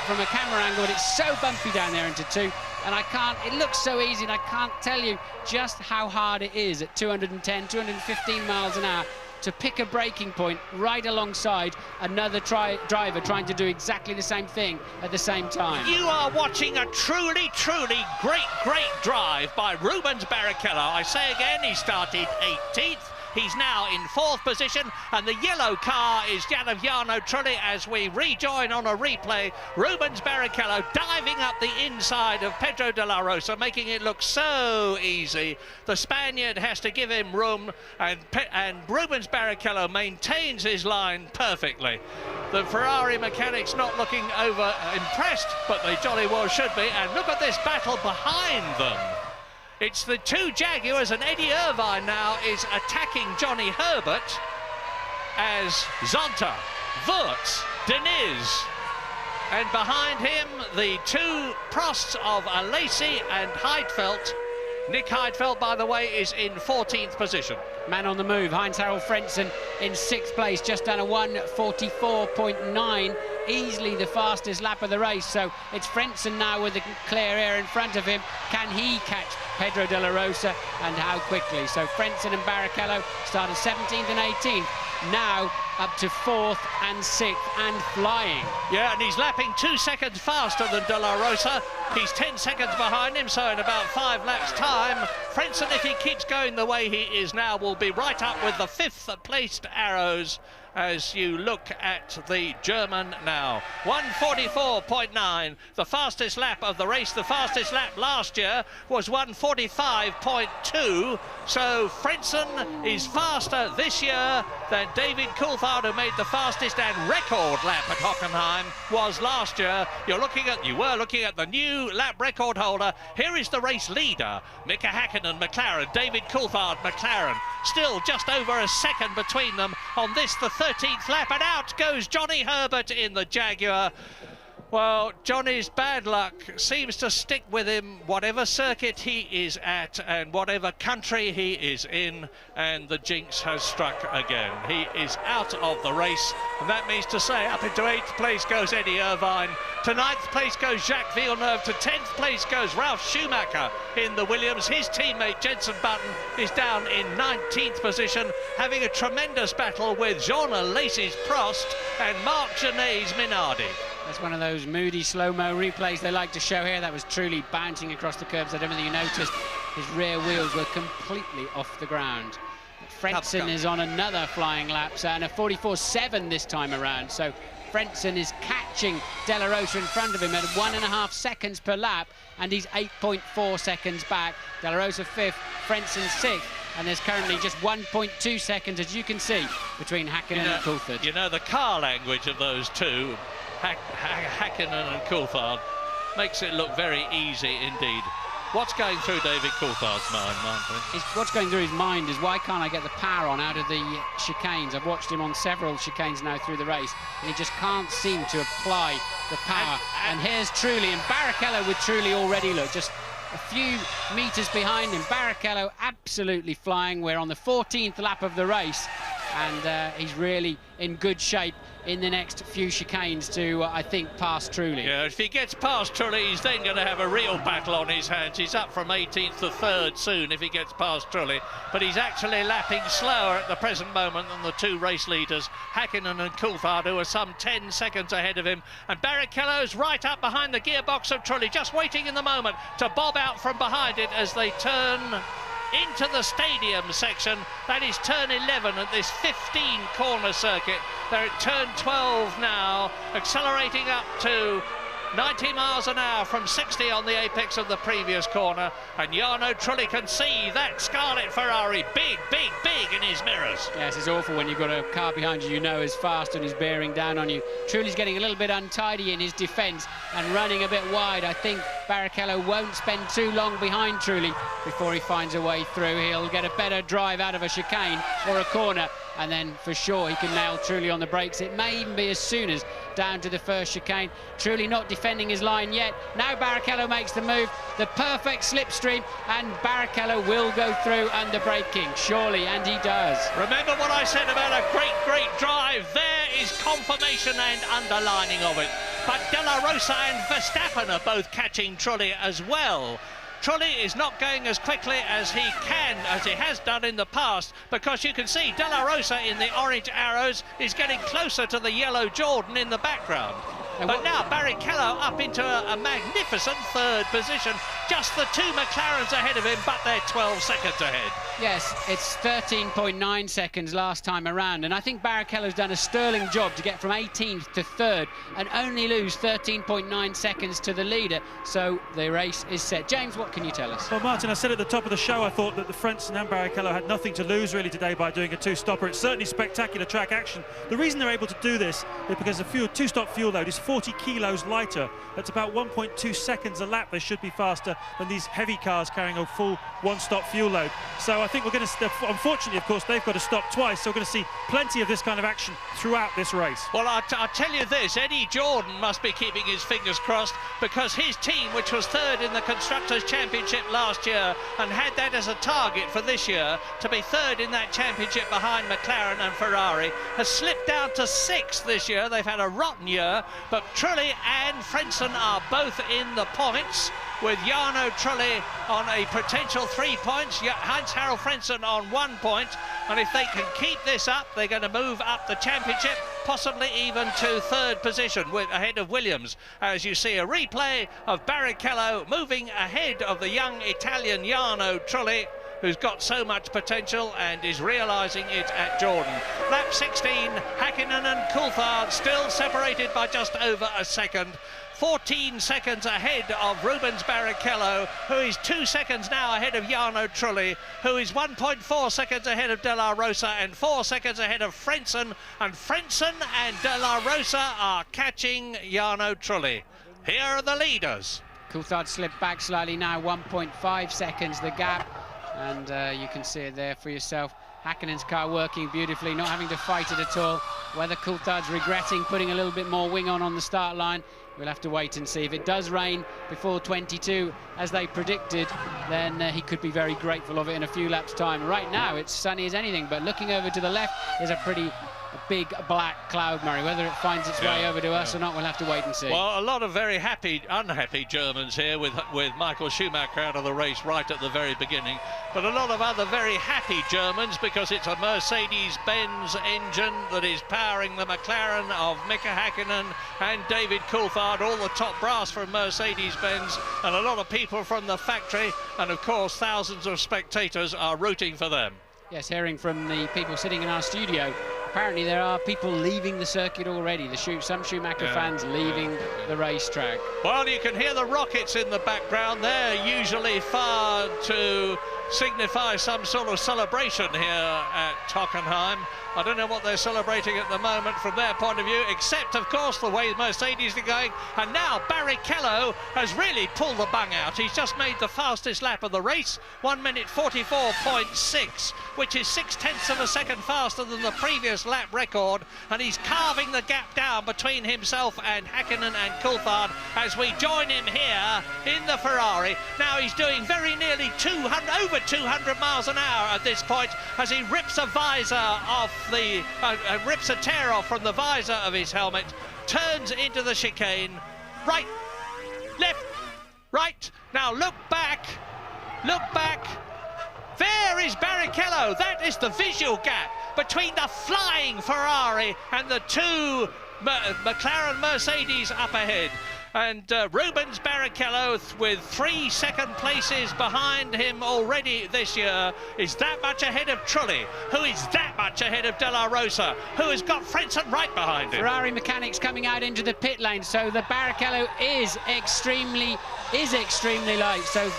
from a camera angle, but it's so bumpy down there into 2. And it looks so easy, and I can't tell you just how hard it is at 210, 215 miles an hour to pick a braking point right alongside another driver trying to do exactly the same thing at the same time. You are watching a truly, truly great drive by Rubens Barrichello. I say again, he started 18th. He's now in 4th position, and the yellow car is that of Jarno Trulli as we rejoin on a replay. Rubens Barrichello diving up the inside of Pedro de la Rosa, making it look so easy. The Spaniard has to give him room, and Rubens Barrichello maintains his line perfectly. The Ferrari mechanics not looking over impressed, but they jolly well should be. And look at this battle behind them. It's the 2 Jaguars, and Eddie Irvine now is attacking Johnny Herbert as Zonta, Wurz, Diniz, and behind him the 2 Prosts of Alesi and Heidfeld. Nick Heidfeld, by the way, is in 14th position. Man on the move, Heinz-Harald Frentzen in 6th place, just done a 1:44.9 easily the fastest lap of the race. So it's Frentzen now with the clear air in front of him. Can he catch Pedro de la Rosa, and how quickly? So Frentzen and Barrichello started 17th and 18th. Now up to 4th and 6th and flying. Yeah, and he's lapping 2 seconds faster than De La Rosa. He's 10 seconds behind him, so in about 5 laps' time, Frentzen, if he keeps going the way he is now, will be right up with the 5th placed Arrows as you look at the German now. 1:44.9, the fastest lap of the race. The fastest lap last year was 1:45.2, so Frentzen is faster this year than David Coulthard, who made the fastest and record lap at Hockenheim was last year. You were looking at the new lap record holder. Here is the race leader, Mika Häkkinen, McLaren, David Coulthard, McLaren. Still just over a second between them on this, the 13th lap, and out goes Johnny Herbert in the Jaguar. Well, Johnny's bad luck seems to stick with him, whatever circuit he is at and whatever country he is in, and the jinx has struck again. He is out of the race, and that means to say up into 8th place goes Eddie Irvine, to 9th place goes Jacques Villeneuve, to 10th place goes Ralf Schumacher in the Williams. His teammate Jenson Button is down in 19th position, having a tremendous battle with Jean Alesi's Prost and Marc Gené's Minardi. That's one of those moody slow-mo replays they like to show here. That was truly bouncing across the curbs. I don't know whether you noticed his rear wheels were completely off the ground. Frentzen is on another flying lap, and a 44.7 this time around. So Frentzen is catching De La Rosa in front of him at 1.5 seconds per lap, and he's 8.4 seconds back. De La Rosa 5th, Frentzen 6th. And there's currently just 1.2 seconds, as you can see, between Häkkinen and Coulthard. You know, the car language of those two, Häkkinen and Coulthard, makes it look very easy indeed. What's going through David Coulthard's mind, Martin? What's going through his mind is, why can't I get the power on out of the chicanes? I've watched him on several chicanes now through the race, and he just can't seem to apply the power. And here's Trulli, and Barrichello with Trulli already, look, just a few meters behind him. Barrichello absolutely flying. We're on the 14th lap of the race, and he's really in good shape in the next few chicanes to, I think, pass Trulli. Yeah, if he gets past Trulli, he's then going to have a real battle on his hands. He's up from 18th to 3rd soon if he gets past Trulli, but he's actually lapping slower at the present moment than the two race leaders, Häkkinen and Coulthard, who are some 10 seconds ahead of him. And Barrichello's right up behind the gearbox of Trulli, just waiting in the moment to bob out from behind it as they turn into the stadium section. That is turn 11 at this 15-corner circuit. They're at turn 12 now, accelerating up to 90 miles an hour from 60 on the apex of the previous corner, and Jarno Trulli can see that Scarlet Ferrari big in his mirrors. Yes, it's awful when you've got a car behind you know is fast and is bearing down on you. Trulli's getting a little bit untidy in his defence and running a bit wide. I think Barrichello won't spend too long behind Trulli before he finds a way through. He'll get a better drive out of a chicane or a corner, and then for sure he can nail Trulli on the brakes. It may even be as soon as down to the first chicane. Trulli not defending his line yet. Now Barrichello makes the move, the perfect slipstream, and Barrichello will go through under braking, surely, and he does. Remember what I said about a great drive? There is confirmation and underlining of it. But De La Rosa and Verstappen are both catching Trulli as well. Trulli is not going as quickly as he can, as he has done in the past, because you can see De La Rosa in the orange arrows is getting closer to the yellow Jordan in the background. But now Barrichello up into a magnificent 3rd position. Just the two McLarens ahead of him, but they're 12 seconds ahead. Yes, it's 13.9 seconds last time around, and I think Barrichello's done a sterling job to get from 18th to 3rd and only lose 13.9 seconds to the leader, so the race is set. James, what can you tell us? Well, Martin, I said at the top of the show I thought that the Frentzen and Barrichello had nothing to lose really today by doing a two-stopper. It's certainly spectacular track action. The reason they're able to do this is because the two-stop fuel load is 40 kilos lighter. That's about 1.2 seconds a lap. They should be faster faster than these heavy cars carrying a full one-stop fuel load. So I think we're going to, unfortunately, of course, they've got to stop twice, so we're going to see plenty of this kind of action throughout this race. Well, I'll tell you this, Eddie Jordan must be keeping his fingers crossed, because his team, which was third in the Constructors' Championship last year and had that as a target for this year, to be third in that championship behind McLaren and Ferrari, has slipped down to 6th this year. They've had a rotten year, but Trulli and Frentzen are both in the points, with Jarno Trulli on a potential 3 points, Heinz-Harald Frentzen on 1 point, and if they can keep this up, they're going to move up the championship, possibly even to 3rd position, ahead of Williams, as you see a replay of Barrichello moving ahead of the young Italian Jarno Trulli, who's got so much potential and is realising it at Jordan. Lap 16, Häkkinen and Coulthard still separated by just over a second. 14 seconds ahead of Rubens Barrichello, who is 2 seconds now ahead of Jarno Trulli, who is 1.4 seconds ahead of De La Rosa and 4 seconds ahead of Frentzen. And Frentzen and De La Rosa are catching Jarno Trulli. Here are the leaders. Coulthard slipped back slightly now, 1.5 seconds the gap, and you can see it there for yourself. Häkkinen's car working beautifully, not having to fight it at all. Whether Coulthard's regretting putting a little bit more wing on the start line, we'll have to wait and see. If it does rain before 22, as they predicted, then he could be very grateful of it in a few laps' time. Right now, it's sunny as anything, but looking over to the left, there's a pretty big black cloud, Murray. Whether it finds its way over to us or not, we'll have to wait and see. Well, a lot of very unhappy Germans here with Michael Schumacher out of the race right at the very beginning, but a lot of other very happy Germans, because it's a Mercedes-Benz engine that is powering the McLaren of Mika Häkkinen and David Coulthard, all the top brass from Mercedes-Benz, and a lot of people from the factory, and of course thousands of spectators are rooting for them. Yes, hearing from the people sitting in our studio, apparently there are people leaving the circuit already. Some Schumacher fans leaving the racetrack. Well, you can hear the rockets in the background. They're usually far to signify some sort of celebration here at Hockenheim. I don't know what they're celebrating at the moment from their point of view, except, of course, the way Mercedes are going. And now Barrichello has really pulled the bung out. He's just made the fastest lap of the race, 1 minute 44.6, which is 0.6 of a second faster than the previous lap record. And he's carving the gap down between himself and Häkkinen and Coulthard as we join him here in the Ferrari. Now he's doing very nearly over 200 miles an hour at this point, as he rips a visor off rips a tear off from the visor of his helmet, turns into the chicane, right, left, right. Now look back, there is Barrichello. That is the visual gap between the flying Ferrari and the two McLaren Mercedes up ahead. And Rubens Barrichello, with 3 second places behind him already this year, is that much ahead of Trulli, who is that much ahead of De La Rosa, who has got Frentzen right behind him. Ferrari mechanics coming out into the pit lane, so the Barrichello is extremely light. So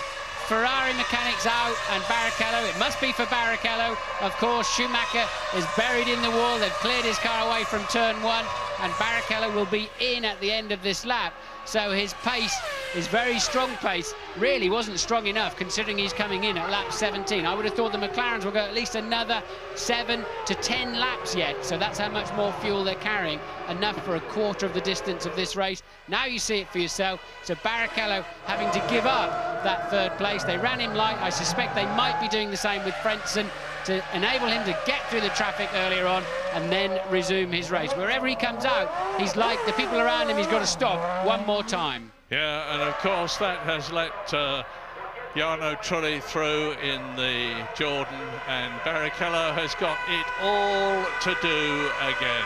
Ferrari mechanics out, and Barrichello, it must be for Barrichello. Of course, Schumacher is buried in the wall. They've cleared his car away from turn 1, and Barrichello will be in at the end of this lap. So his pace, his very strong pace, really wasn't strong enough considering he's coming in at lap 17. I would have thought the McLarens will go at least another 7 to 10 laps yet. So that's how much more fuel they're carrying, enough for a quarter of the distance of this race. Now you see it for yourself. So Barrichello having to give up that 3rd place. They ran him light. I suspect they might be doing the same with Frentzen to enable him to get through the traffic earlier on and then resume his race. Wherever he comes out, he's like the people around him, he's got to stop one more time. Yeah, and of course that has let Jarno Trulli through in the Jordan, and Barrichello has got it all to do again.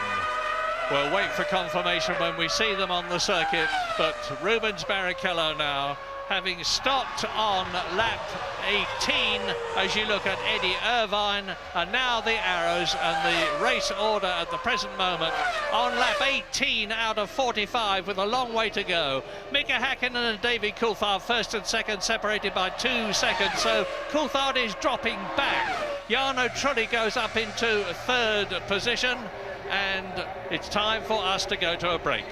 We'll wait for confirmation when we see them on the circuit, but Rubens Barrichello now, having stopped on lap 18, as you look at Eddie Irvine, and now the arrows and the race order at the present moment on lap 18 out of 45 with a long way to go. Mika Häkkinen and David Coulthard first and second, separated by 2 seconds, so Coulthard is dropping back. Jarno Trulli goes up into 3rd position, and it's time for us to go to a break.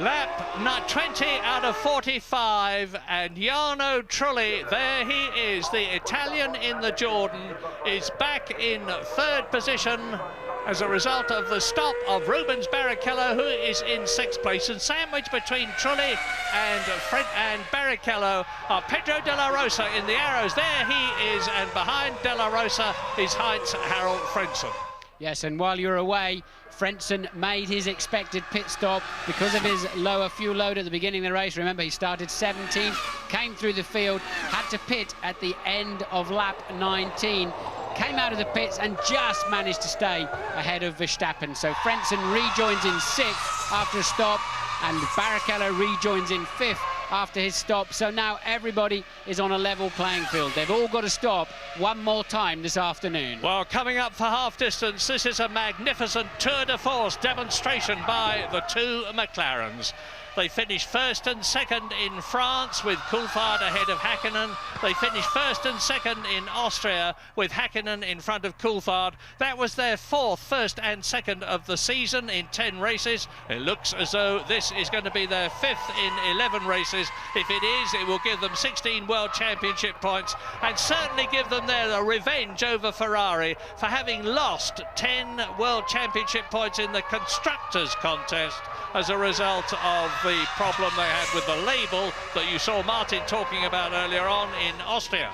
Lap 20 out of 45, and Jarno Trulli, there he is, the Italian in the Jordan, is back in third position as a result of the stop of Rubens Barrichello, who is in sixth place. And sandwiched between Trulli and Barrichello are Pedro de la Rosa in the arrows. There he is, and behind de la Rosa is Heinz-Harald Frentzen. Yes, and while you're away, Frentzen made his expected pit stop because of his lower fuel load at the beginning of the race. Remember, he started 17th, came through the field, had to pit at the end of lap 19, came out of the pits and just managed to stay ahead of Verstappen. So Frentzen rejoins in 6th after a stop, and Barrichello rejoins in 5th after his stop. So now everybody is on a level playing field. They've all got to stop one more time this afternoon. Well, coming up for half distance, this is a magnificent tour de force demonstration by the two McLarens. They finished first and second in France with Coulthard ahead of Häkkinen. They finished first and second in Austria with Häkkinen in front of Coulthard. That was their fourth first and second of the season in 10 races. It looks as though this is going to be their 5th in 11 races. If it is, it will give them 16 World Championship points and certainly give them their revenge over Ferrari for having lost 10 World Championship points in the Constructors' contest as a result of the problem they had with the label that you saw Martin talking about earlier on in Austria.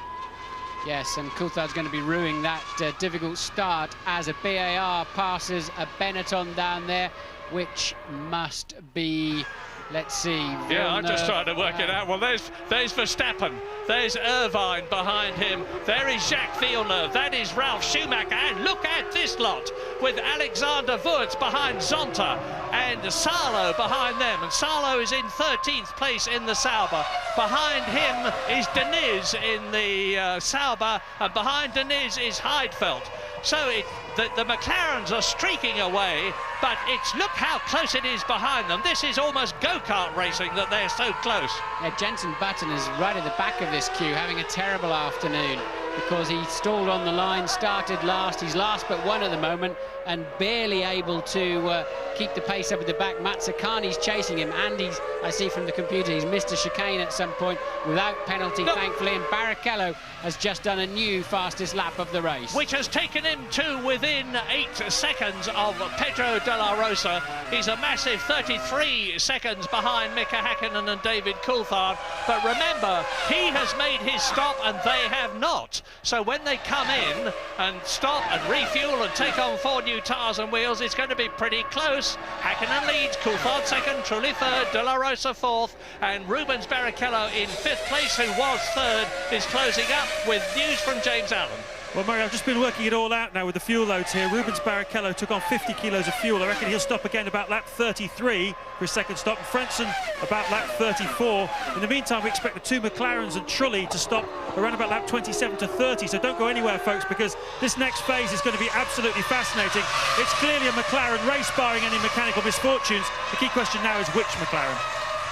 Yes, and Coulthard's going to be ruining that difficult start as a BAR passes a Benetton down there, which must be, let's see, Villeneuve. Yeah, I'm just trying to work it out. Well, there's Verstappen, there's Irvine behind him, there is Jacques Villeneuve, that is Ralf Schumacher, and look at this lot with Alexander Wurz behind Zonta and Salo behind them, and Salo is in 13th place in the Sauber. Behind him is Deniz in the Sauber, and behind Deniz is Heidfeld. So the McLarens are streaking away, but look how close it is behind them. This is almost go-kart racing that they're so close. Yeah, Jenson Button is right at the back of this queue, having a terrible afternoon because he stalled on the line, started last. He's last but one at the moment and barely able to keep the pace up at the back. Mazzacani's chasing him, and I see from the computer, he's missed a chicane at some point without penalty, thankfully, and Barrichello has just done a new fastest lap of the race. Which has taken him to within 8 seconds of Pedro de la Rosa. He's a massive 33 seconds behind Mika Häkkinen and David Coulthard. But remember, he has made his stop and they have not. So when they come in and stop and refuel and take on 4 new tyres and wheels, it's going to be pretty close. Häkkinen leads, Coulthard second, Trulli third, de la Rosa fourth, and Rubens Barrichello in 5th place, who was third, is closing up with news from James Allen. Well, Murray, I've just been working it all out now with the fuel loads here. Rubens Barrichello took on 50 kilos of fuel. I reckon he'll stop again about lap 33 for his second stop. Frentzen about lap 34. In the meantime, we expect the two McLarens and Trulli to stop around about lap 27 to 30. So don't go anywhere, folks, because this next phase is going to be absolutely fascinating. It's clearly a McLaren race, barring any mechanical misfortunes. The key question now is which McLaren?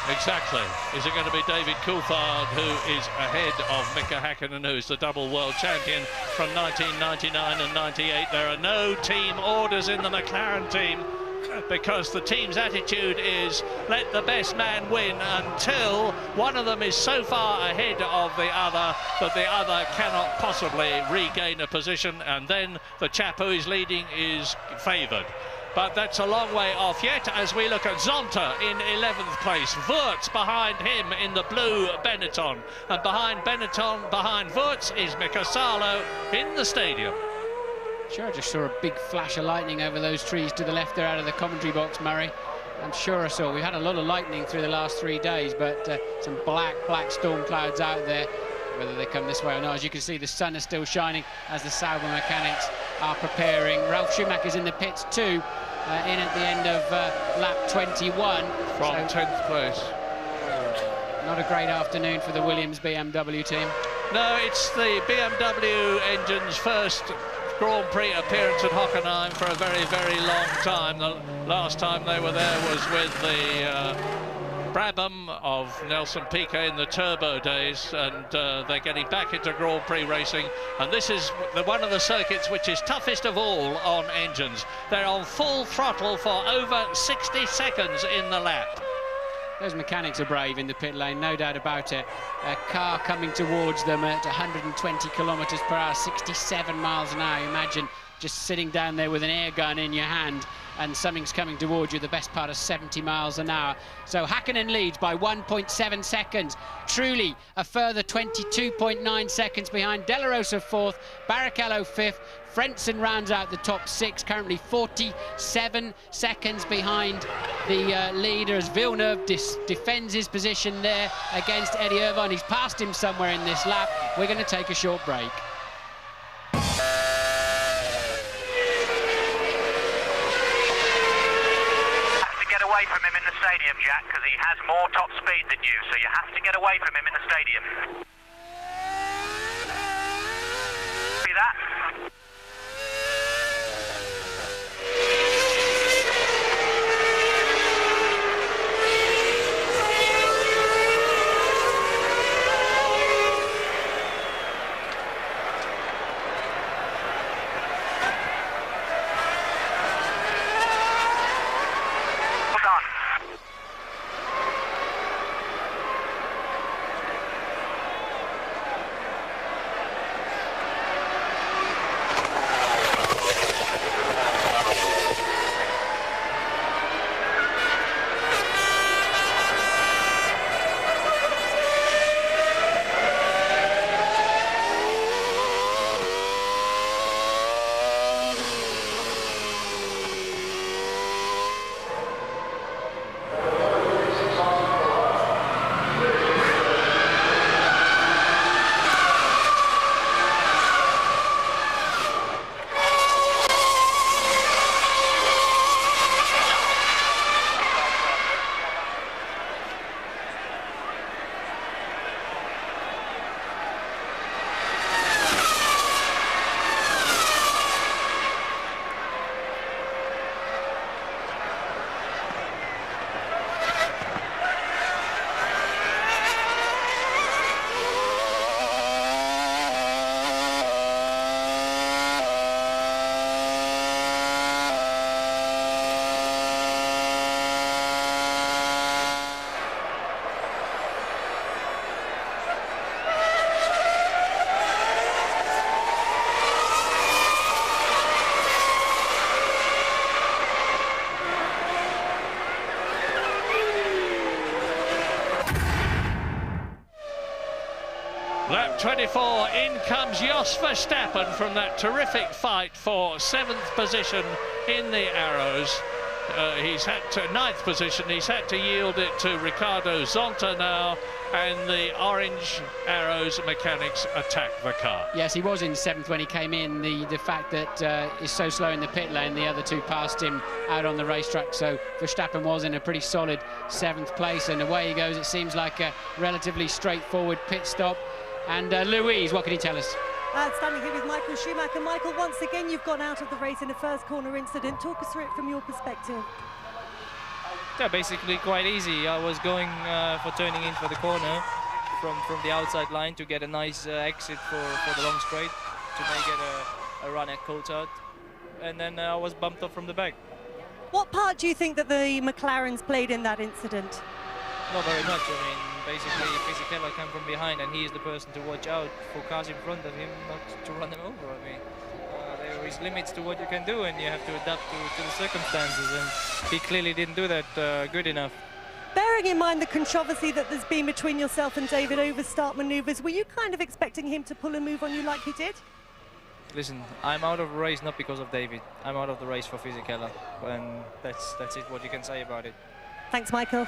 Exactly. Is it going to be David Coulthard, who is ahead of Mika Häkkinen, who is the double world champion from 1999 and 98? There are no team orders in the McLaren team because the team's attitude is let the best man win until one of them is so far ahead of the other that the other cannot possibly regain a position, and then the chap who is leading is favoured. But that's a long way off yet as we look at Zonta in 11th place. Wurz behind him in the blue Benetton. And behind Benetton, behind Wurz, is Mika Salo in the stadium. Sure, I just saw a big flash of lightning over those trees to the left there out of the commentary box, Murray. I'm sure I saw. We've had a lot of lightning through the last 3 days, but some black storm clouds out there. Whether they come this way or not, as you can see, the sun is still shining as the Sauber mechanics are preparing. Ralf Schumacher's in the pits too, in at the end of lap 21. From 10th place. Not a great afternoon for the Williams BMW team. No, it's the BMW engine's first Grand Prix appearance at Hockenheim for a very, very long time. The last time they were there was with the Brabham of Nelson Piquet in the turbo days, and they're getting back into Grand Prix racing, and this is one of the circuits which is toughest of all on engines. They're on full throttle for over 60 seconds in the lap. Those mechanics are brave in the pit lane, no doubt about it. A car coming towards them at 120 kilometres per hour, 67 miles an hour. Imagine just sitting down there with an air gun in your hand and something's coming towards you the best part of 70 miles an hour. So Häkkinen leads by 1.7 seconds. Trulli a further 22.9 seconds behind. De La Rosa fourth, Barrichello fifth. Frentzen rounds out the top six, currently 47 seconds behind the leader as Villeneuve defends his position there against Eddie Irvine. He's passed him somewhere in this lap. We're going to take a short break. Away from him in the stadium, Jack, because he has more top speed than you, so you have to get away from him in the stadium. See that? Lap 24, in comes Jos Verstappen from that terrific fight for 7th position in the Arrows. He's had to 9th position, he's had to yield it to Ricardo Zonta now, and the orange Arrows mechanics attack the car. Yes, he was in 7th when he came in. The fact that he's so slow in the pit lane, the other two passed him out on the racetrack, so Verstappen was in a pretty solid 7th place, and away he goes. It seems like a relatively straightforward pit stop. And Louise, what can you tell us? Standing here with Michael Schumacher. Michael, once again you've gone out of the race in a first corner incident. Talk us through it from your perspective. Yeah, basically quite easy. I was going for turning in for the corner from the outside line to get a nice exit for the long straight to make it a run at Coulthard, and then I was bumped off from the back. What part do you think that the McLarens played in that incident? Not very much. I mean, basically Fisichella came from behind and he is the person to watch out for cars in front of him, not to run them over. I mean, there is limits to what you can do and you have to adapt to the circumstances, and he clearly didn't do that good enough. Bearing in mind the controversy that there's been between yourself and David over start manoeuvres, were you kind of expecting him to pull a move on you like he did? Listen, I'm out of the race not because of David. I'm out of the race for Fisichella, and that's it, what you can say about it. Thanks, Michael.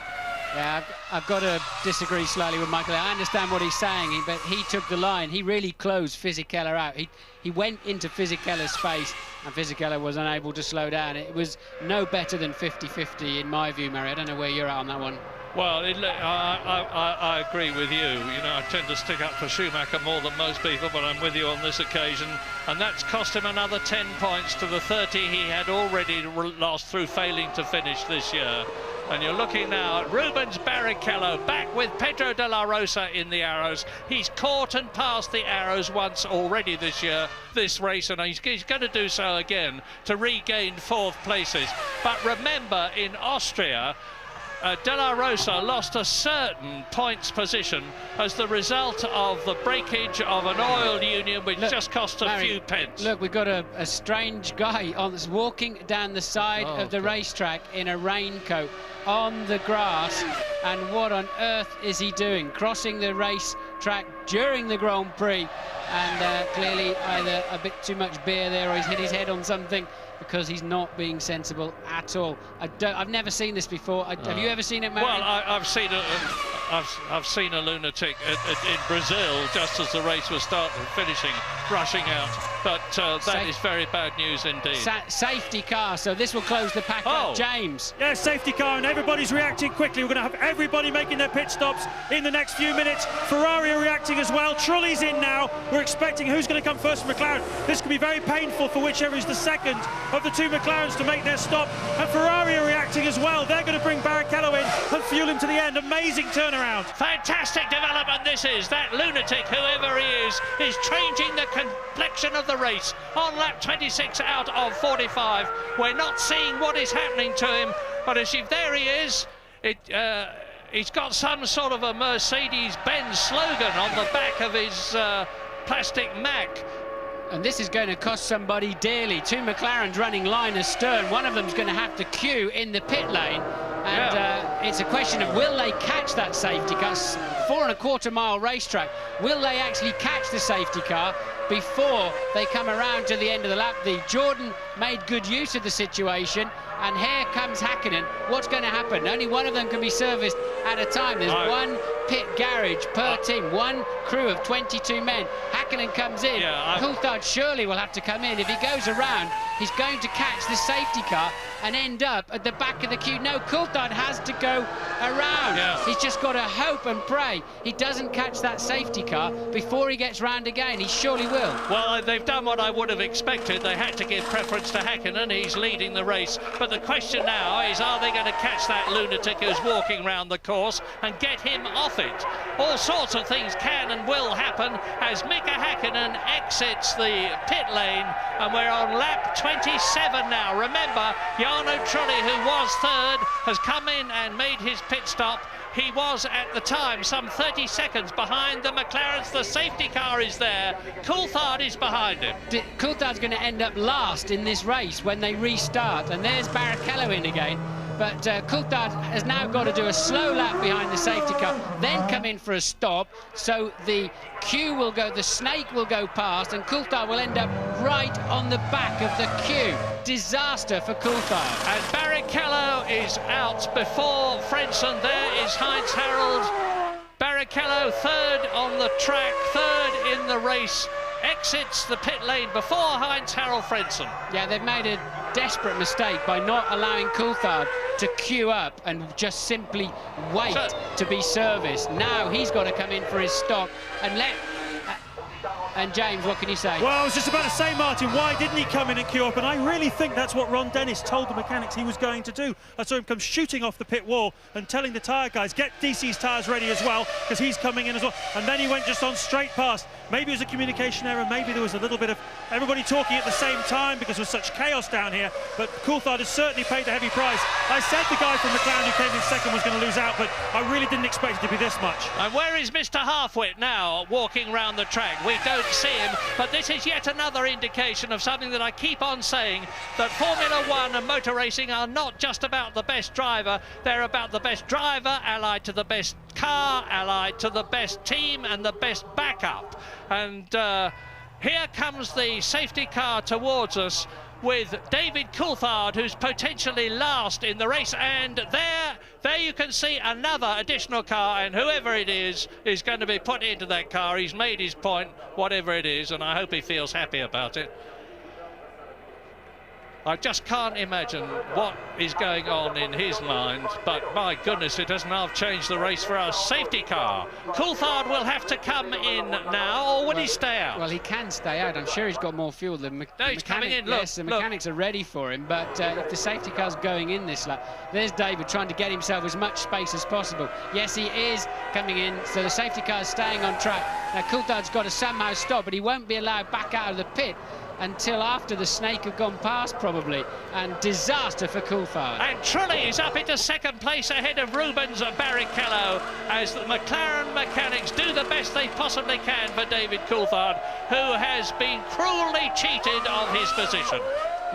Yeah, I've got to disagree slightly with Michael. I understand what he's saying, but he took the line. He really closed Fisichella out. He went into Fisichella's face, and Fisichella was unable to slow down. It was no better than 50-50 in my view, Murray. I don't know where you're at on that one. Well, I agree with you. You know, I tend to stick up for Schumacher more than most people, but I'm with you on this occasion. And that's cost him another 10 points to the 30 he had already lost through failing to finish this year. And you're looking now at Rubens Barrichello back with Pedro de la Rosa in the Arrows. He's caught and passed the Arrows once already this year, this race, and he's going to do so again to regain 4th places. But remember, in Austria, De La Rosa lost a certain points position as the result of the breakage of an oil union which just cost a few pence. Look, we've got a strange guy that's walking down the side of the racetrack in a raincoat on the grass, and what on earth is he doing? Crossing the racetrack during the Grand Prix, and clearly either a bit too much beer there or he's hit his head on something, because he's not being sensible at all. I've never seen this before. Have you ever seen it, Mary? Well, I've seen a lunatic in Brazil just as the race was finishing, rushing out. But that is very bad news indeed. Safety car, so this will close the pack up. James. Yeah, safety car, and everybody's reacting quickly. We're going to have everybody making their pit stops in the next few minutes. Ferrari are reacting as well. Trulli's in now. We're expecting who's going to come first from McLaren. This could be very painful for whichever is the second of the two McLarens to make their stop. And Ferrari are reacting as well. They're going to bring Barrichello in and fuel him to the end. Amazing turnaround. Fantastic development this is. That lunatic, whoever he is changing the complexion of the race on lap 26 out of 45. We're not seeing what is happening to him, but as if there he is, he's got some sort of a Mercedes-Benz slogan on the back of his plastic Mac. And this is going to cost somebody dearly. Two McLarens running line astern. One of them's going to have to queue in the pit lane. And it's a question of, will they catch that safety car? 4.25 mile racetrack. Will they actually catch the safety car before they come around to the end of the lap? The Jordan made good use of the situation, and here comes Häkkinen. What's going to happen? Only one of them can be serviced at a time. There's one pit garage per team, one crew of 22 men. Häkkinen comes in. Coulthard surely will have to come in. If he goes around, he's going to catch the safety car and end up at the back of the queue. No, Coulthard has to go around. He's just got to hope and pray he doesn't catch that safety car before he gets round again. He surely will. Well, they've done what I would have expected. They had to give preference to Häkkinen. He's leading the race. But the question now is, are they going to catch that lunatic who's walking around the course and get him off it? All sorts of things can and will happen as Mika Häkkinen exits the pit lane, and we're on lap 27 now. Remember, Jarno Trulli, who was third, has come in and made his pit stop. He was, at the time, some 30 seconds behind the McLarens. The safety car is there. Coulthard is behind him. Coulthard's going to end up last in this race when they restart. And there's Barrichello in again. But Coulthard has now got to do a slow lap behind the safety car, then come in for a stop. So the queue will go, the snake will go past, and Coulthard will end up right on the back of the queue. Disaster for Coulthard. And Barrichello is out before Frentzen. There is Heinz Harald. Barrichello third on the track, third in the race. Exits the pit lane before Heinz Harald Frentzen. Yeah, they've made a desperate mistake by not allowing Coulthard to queue up and just simply wait to be serviced. Now he's got to come in for his stop and let... And James, what can you say? Well, I was just about to say, Martin, why didn't he come in and queue up? And I really think that's what Ron Dennis told the mechanics he was going to do. I saw him come shooting off the pit wall and telling the tyre guys, get DC's tyres ready as well, because he's coming in as well. And then he went just on straight past. Maybe it was a communication error, maybe there was a little bit of everybody talking at the same time because there was such chaos down here. But Coulthard has certainly paid a heavy price. I said the guy from McLaren who came in second was going to lose out, but I really didn't expect it to be this much. And where is Mr. Halfwit now walking around the track? We don't see him, but this is yet another indication of something that I keep on saying, that Formula One and motor racing are not just about the best driver, they're about the best driver allied to the best car, allied to the best team and the best backup. And here comes the safety car towards us with David Coulthard, who's potentially last in the race, and there you can see another additional car, and whoever it is going to be put into that car. He's made his point, whatever it is, and I hope he feels happy about it. I just can't imagine what is going on in his mind, but my goodness, it hasn't half changed the race for us. Safety car. Coulthard will have to come in now, or will he stay out? Well, he can stay out. I'm sure he's got more fuel. The he's coming in. Look, yes, the mechanics are ready for him, but if the safety car's going in this lap, there's David trying to get himself as much space as possible. Yes, he is coming in, so the safety car's staying on track. Now, Coulthard's got to somehow stop, but he won't be allowed back out of the pit until after the snake had gone past, probably, and disaster for Coulthard. And Trulli is up into second place ahead of Rubens Barrichello as the McLaren mechanics do the best they possibly can for David Coulthard, who has been cruelly cheated of his position.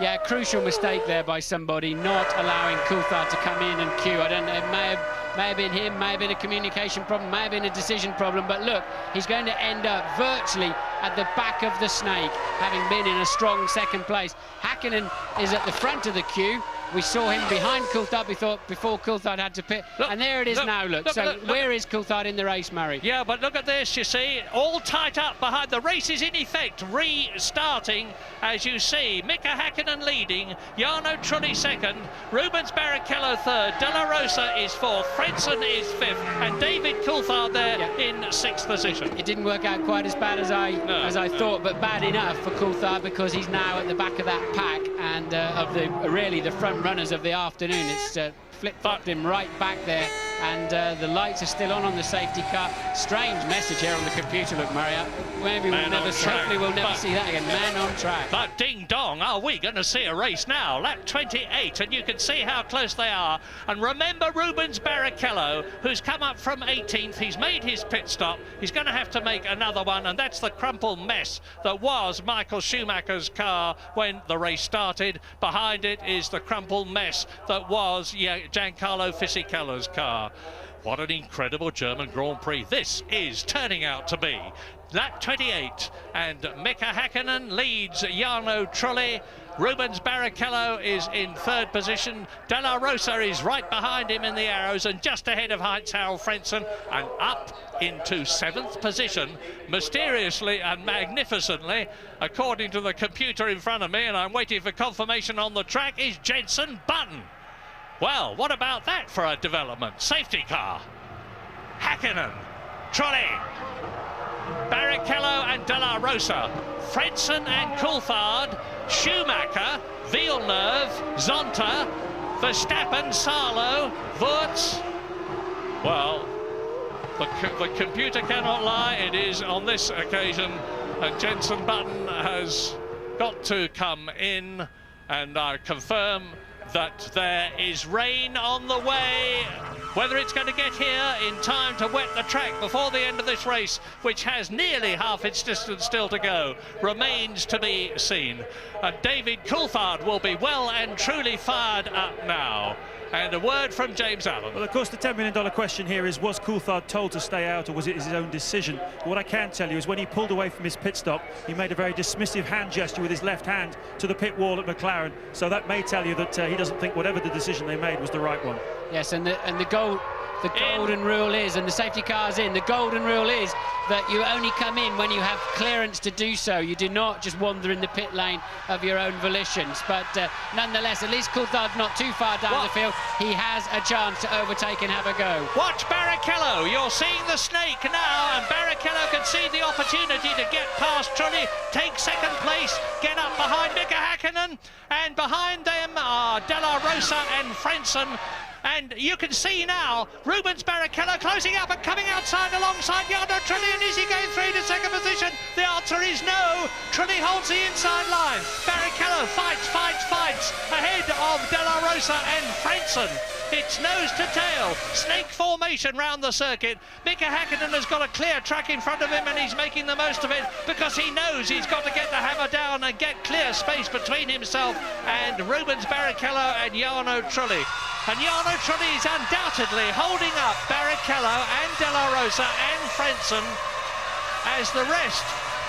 Yeah, crucial mistake there by somebody, not allowing Coulthard to come in and queue. I don't know, it may have been him, may have been a communication problem, may have been a decision problem, but look, he's going to end up virtually at the back of the snake, having been in a strong second place. Hakkinen is at the front of the queue. We saw him behind Coulthard before Coulthard had to pit. Look, and there it is now, look. So where is Coulthard in the race, Murray? Yeah, but look at this, you see, all tight up behind. The race is in effect restarting, as you see. Mika Hakkinen leading, Jarno Trulli second, Rubens Barrichello third, De La Rosa is fourth, Frentzen is fifth, and David Coulthard there in sixth position. It didn't work out quite as bad as I thought, but bad enough for Coulthard because he's now at the back of that pack and of the front runners of the afternoon. It's flip-flopped him right back there, and the lights are still on the safety car. Strange message here on the computer, look, Murray. Maybe hopefully we'll never see that again. Man on track. But ding dong, are we going to see a race now? Lap 28, and you can see how close they are. And remember Rubens Barrichello, who's come up from 18th. He's made his pit stop. He's going to have to make another one, and that's the crumpled mess that was Michael Schumacher's car when the race started. Behind it is the crumpled mess that was Giancarlo Fisichella's car. What an incredible German Grand Prix this is turning out to be. Lap 28, and Mika Hakkinen leads Jarno Trulli. Rubens Barrichello is in third position. De La Rosa is right behind him in the arrows and just ahead of Heinz-Harald Frentzen, and up into seventh position, mysteriously and magnificently, according to the computer in front of me, and I'm waiting for confirmation on the track, is Jenson Button. Well, what about that for a development? Safety car. Hakkinen, Trulli, Barrichello and De La Rosa, Frentzen and Coulthard, Schumacher, Villeneuve, Zonta, Verstappen, Salo, Wurz. Well, the computer cannot lie. It is on this occasion, and Jenson Button has got to come in, and I confirm that there is rain on the way. Whether it's going to get here in time to wet the track before the end of this race, which has nearly half its distance still to go, remains to be seen. And David Coulthard will be well and truly fired up now. And a word from James Allen. Well, of course, the $10 million question here is, was Coulthard told to stay out, or was it his own decision? What I can tell you is when he pulled away from his pit stop, he made a very dismissive hand gesture with his left hand to the pit wall at McLaren. So that may tell you that he doesn't think whatever the decision they made was the right one. Yes, and the golden rule is, and the safety car's in, the golden rule is that you only come in when you have clearance to do so. You do not just wander in the pit lane of your own volitions. But nonetheless, at least Coulthard's not too far down the field. He has a chance to overtake and have a go. Watch Barrichello. You're seeing the snake now, and Barrichello can see the opportunity to get past Trulli, take second place, get up behind Mika Hakkinen, and behind them are De La Rosa and Frentzen. And you can see now Rubens Barrichello closing up and coming outside alongside Jarno Trulli, and is he going through to second position? The answer is no. Trulli holds the inside line. Barrichello fights ahead of De La Rosa and Frentzen. It's nose to tail, snake formation round the circuit. Mika Hakkinen has got a clear track in front of him, and he's making the most of it because he knows he's got to get the hammer down and get clear space between himself and Rubens Barrichello and Jarno Trulli. And Jarno Trulli is undoubtedly holding up Barrichello and De La Rosa and Frentzen as the rest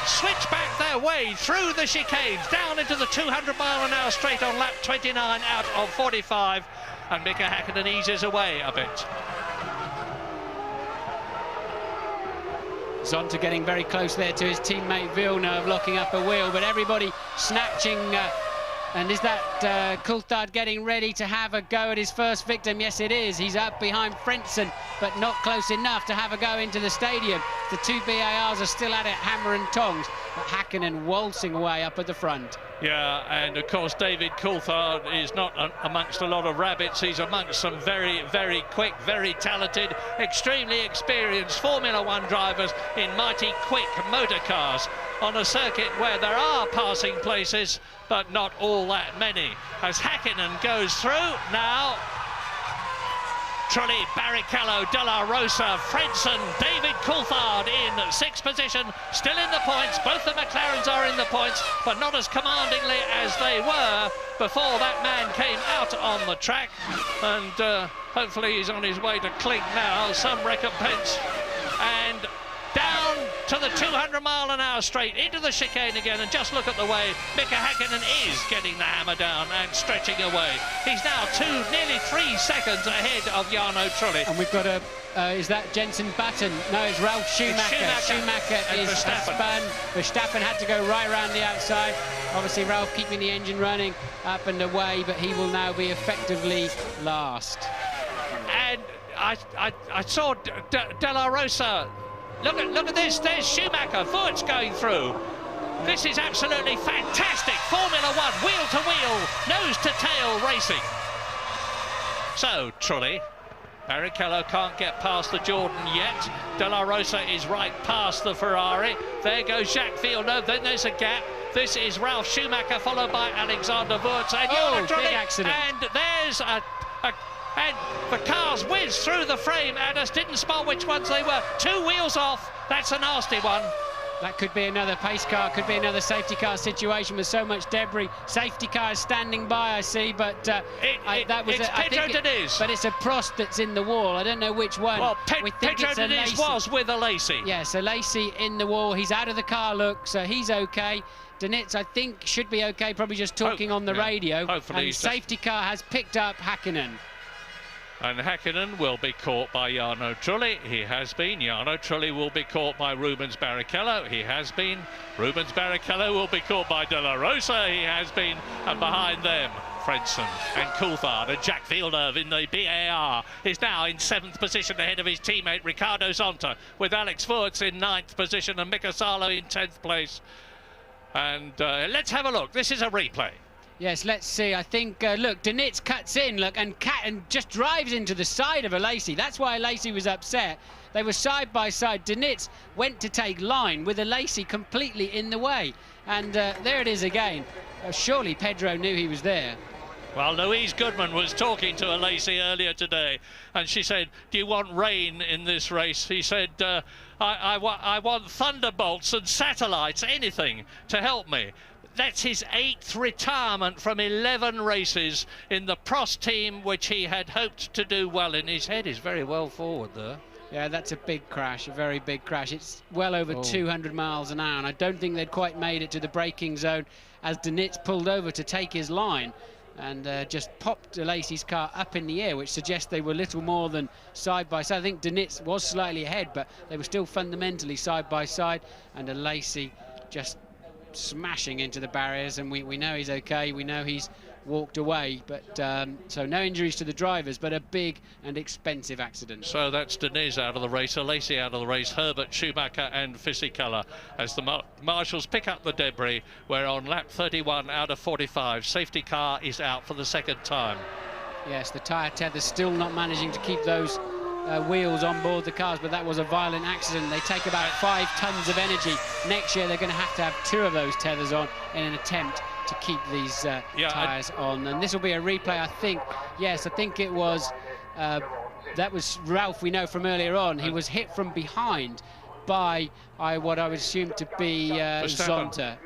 switch back their way through the chicanes down into the 200-mile-an-hour straight on lap 29 out of 45. And Mika Hakkinen eases away a bit. Zonta getting very close there to his teammate Villeneuve, locking up a wheel, but everybody snatching. And is that Coulthard getting ready to have a go at his first victim? Yes, it is. He's up behind Frentzen, but not close enough to have a go into the stadium. The two BARs are still at it, hammer and tongs. but Hakkinen waltzing away up at the front. Yeah, and of course David Coulthard is not amongst a lot of rabbits. He's amongst some very, very quick, very talented, extremely experienced Formula One drivers in mighty quick motor cars on a circuit where there are passing places, but not all that many. As Hakkinen goes through now, Trulli, Barrichello, De La Rosa, Fredson, David Coulthard in 6th position, still in the points. Both the McLarens are in the points, but not as commandingly as they were before that man came out on the track. And hopefully he's on his way to clink now, some recompense. And down to the 200-mile-an-hour straight, into the chicane again, and just look at the way Mika Hakkinen is getting the hammer down and stretching away. He's now nearly 3 seconds ahead of Jarno Trulli. And we've got a, is that Jenson Button? No, it's Ralf Schumacher. Schumacher is spun. Verstappen had to go right around the outside. Obviously, Ralf keeping the engine running up and away, but he will now be effectively last. And I saw De La Rosa. Look at this, there's Schumacher, Wurz going through. This is absolutely fantastic. Formula One, wheel to wheel, nose to tail racing. So, Trulli, Barrichello can't get past the Jordan yet. De La Rosa is right past the Ferrari. There goes Jacques Villeneuve, then there's a gap. This is Ralf Schumacher, followed by Alexander Wurz. And Jarno Trulli, big accident. And there's and the cars whizzed through the frame and us didn't spot which ones they were. 2 wheels off, that's a nasty one. That could be another pace car, could be another safety car situation with so much debris. Safety car is standing by, I see, but that was Pedro Diniz. But it's a Prost that's in the wall. I don't know which one. Well, Pedro Diniz was with a Lacey. Yeah, so Lacey in the wall. He's out of the car, look, so he's okay. Diniz, I think, should be okay, probably just talking on the radio. Hopefully. And safety car has picked up Hakkinen. And Hakkinen will be caught by Jarno Trulli. He has been. Jarno Trulli will be caught by Rubens Barrichello. He has been. Rubens Barrichello will be caught by De La Rosa. He has been. And behind them, Fredson and Coulthard and Jacques Villeneuve in the BAR is now in 7th position ahead of his teammate Ricardo Zonta, with Alex Wurz in 9th position and Mika Salo in 10th place. And let's have a look. This is a replay. Yes, let's see. I think, look, Diniz cuts in, look, and just drives into the side of a Lacey. That's why Lacey was upset. They were side by side. Diniz went to take line with a Lacey completely in the way. And there it is again. Surely Pedro knew he was there. Well, Louise Goodman was talking to a Lacey earlier today, and she said, do you want rain in this race? He said, I want thunderbolts and satellites, anything to help me. That's his 8th retirement from 11 races in the Prost team, which he had hoped to do well in. His head is very well forward there. Yeah, that's a big crash, a very big crash. It's well over 200 miles an hour, and I don't think they'd quite made it to the braking zone as Diniz pulled over to take his line and just popped Lacey's car up in the air, which suggests they were little more than side by side. I think Diniz was slightly ahead, but they were still fundamentally side by side, and a Lacey just smashing into the barriers, and we know he's okay, we know he's walked away, but so no injuries to the drivers, but a big and expensive accident. So that's Diniz out of the race, Lacey out of the race, Herbert, Schumacher and Fisichella as the marshals pick up the debris. We're on lap 31 out of 45. Safety car is out for the 2nd time. Yes, the tyre tether's still not managing to keep those wheels on board the cars, but that was a violent accident. They take about 5 tons of energy. Next year they're going to have 2 of those tethers on in an attempt to keep these tyres on. And this will be a replay, I think. Yes, I think it was that was Ralf, we know from earlier on. He was hit from behind by what I would assume to be Zonta.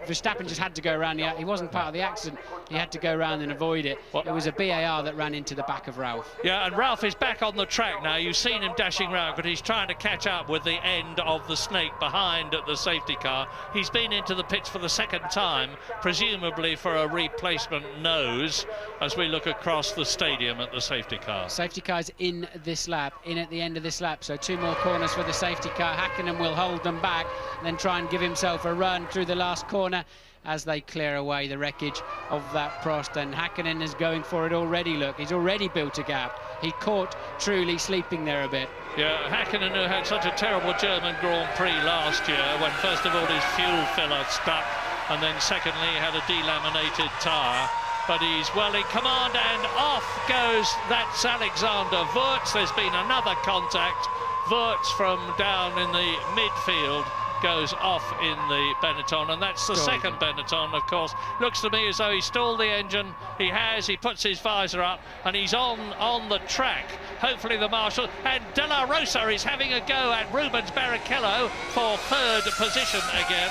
Verstappen just had to go around. He wasn't part of the accident. He had to go around and avoid it. It was a BAR that ran into the back of Ralf. Yeah, and Ralf is back on the track now. You've seen him dashing around, but he's trying to catch up with the end of the snake behind at the safety car. He's been into the pits for the 2nd time, presumably for a replacement nose, as we look across the stadium at the safety car. Safety car's in this lap, in at the end of this lap, so 2 more corners for the safety car. Hakkinen will hold them back and then try and give himself a run through the last corner as they clear away the wreckage of that Prost. And Hakkinen is going for it already. Look, he's already built a gap. He caught Trulli sleeping there a bit. Yeah, Hakkinen, who had such a terrible German Grand Prix last year, when first of all his fuel filler stuck, and then secondly he had a delaminated tyre. But he's well in command, and off goes, that's Alexander Wurz. There's been another contact. Wurz from down in the midfield goes off in the Benetton, and that's the second Benetton, of course. Looks to me as though he stalled the engine. He has, he puts his visor up, and he's on the track. Hopefully the marshal, and De La Rosa is having a go at Rubens Barrichello for third position again.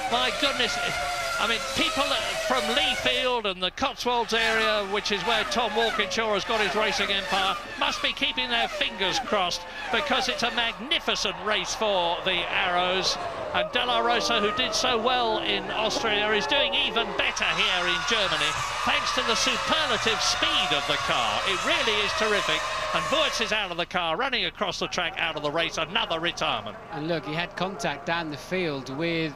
My goodness, I mean, people from Leafield and the Cotswolds area, which is where Tom Walkinshaw has got his racing empire, must be keeping their fingers crossed, because it's a magnificent race for the Arrows. And De La Rosa, who did so well in Austria, is doing even better here in Germany, thanks to the superlative speed of the car. It really is terrific. And Wurz is out of the car, running across the track, out of the race, another retirement. And look, he had contact down the field with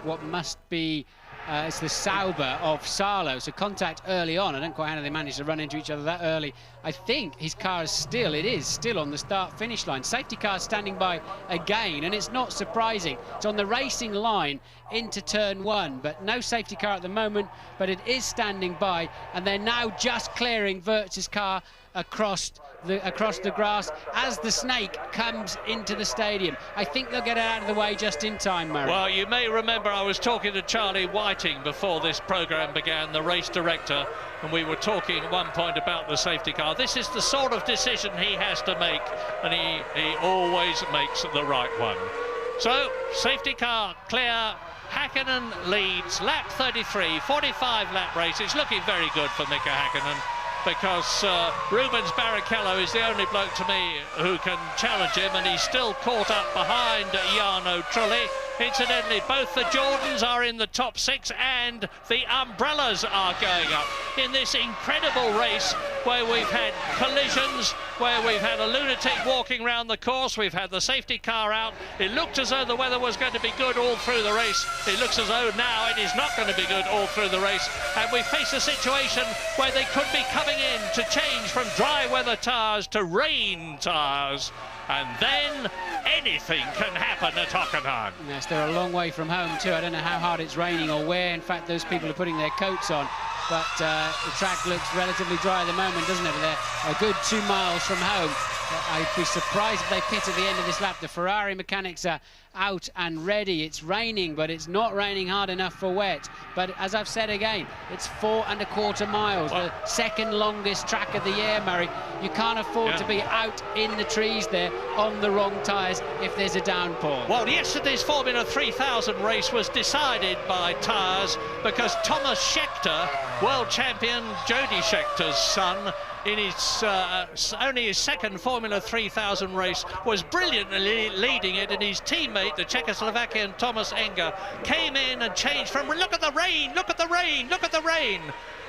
what must be it's the Sauber of Salo, so contact early on. I don't quite know how they managed to run into each other that early. I think his car is still on the start-finish line. Safety car standing by again, and it's not surprising. It's on the racing line into turn 1, but no safety car at the moment, but it is standing by, and they're now just clearing Wurz's car across the grass as the snake comes into the stadium. I think they'll get it out of the way just in time, Murray. Well, you may remember I was talking to Charlie Whiting before this programme began, the race director, and we were talking at one point about the safety car. This is the sort of decision he has to make, and he always makes the right one. So, safety car clear. Hakkinen leads, lap 33, 45 lap race. It's looking very good for Mika Hakkinen, because Rubens Barrichello is the only bloke to me who can challenge him, and he's still caught up behind Jarno Trulli. Incidentally, both the Jordans are in the top 6 and the Umbrellas are going up in this incredible race where we've had collisions, where we've had a lunatic walking around the course, we've had the safety car out. It looked as though the weather was going to be good all through the race. It looks as though now it is not going to be good all through the race, and we face a situation where they could be coming in to change from dry weather tyres to rain tyres. And then anything can happen at Hockenheim. Yes, they're a long way from home too. I don't know how hard it's raining or where, in fact, those people are putting their coats on. But the track looks relatively dry at the moment, doesn't it? They're a good 2 miles from home. I'd be surprised if they pit at the end of this lap. The Ferrari mechanics are out and ready. It's raining, but it's not raining hard enough for wet. But as I've said again, it's 4¼ miles, the second longest track of the year, Murray. You can't afford to be out in the trees there on the wrong tyres if there's a downpour. Well, yesterday's Formula 3000 race was decided by tyres because Thomas Scheckter, world champion Jody Scheckter's son, in his only his second Formula 3000 race, was brilliantly leading it, and his teammate, the Czechoslovakian Thomas Enger, came in and changed from look at the rain, look at the rain, look at the rain.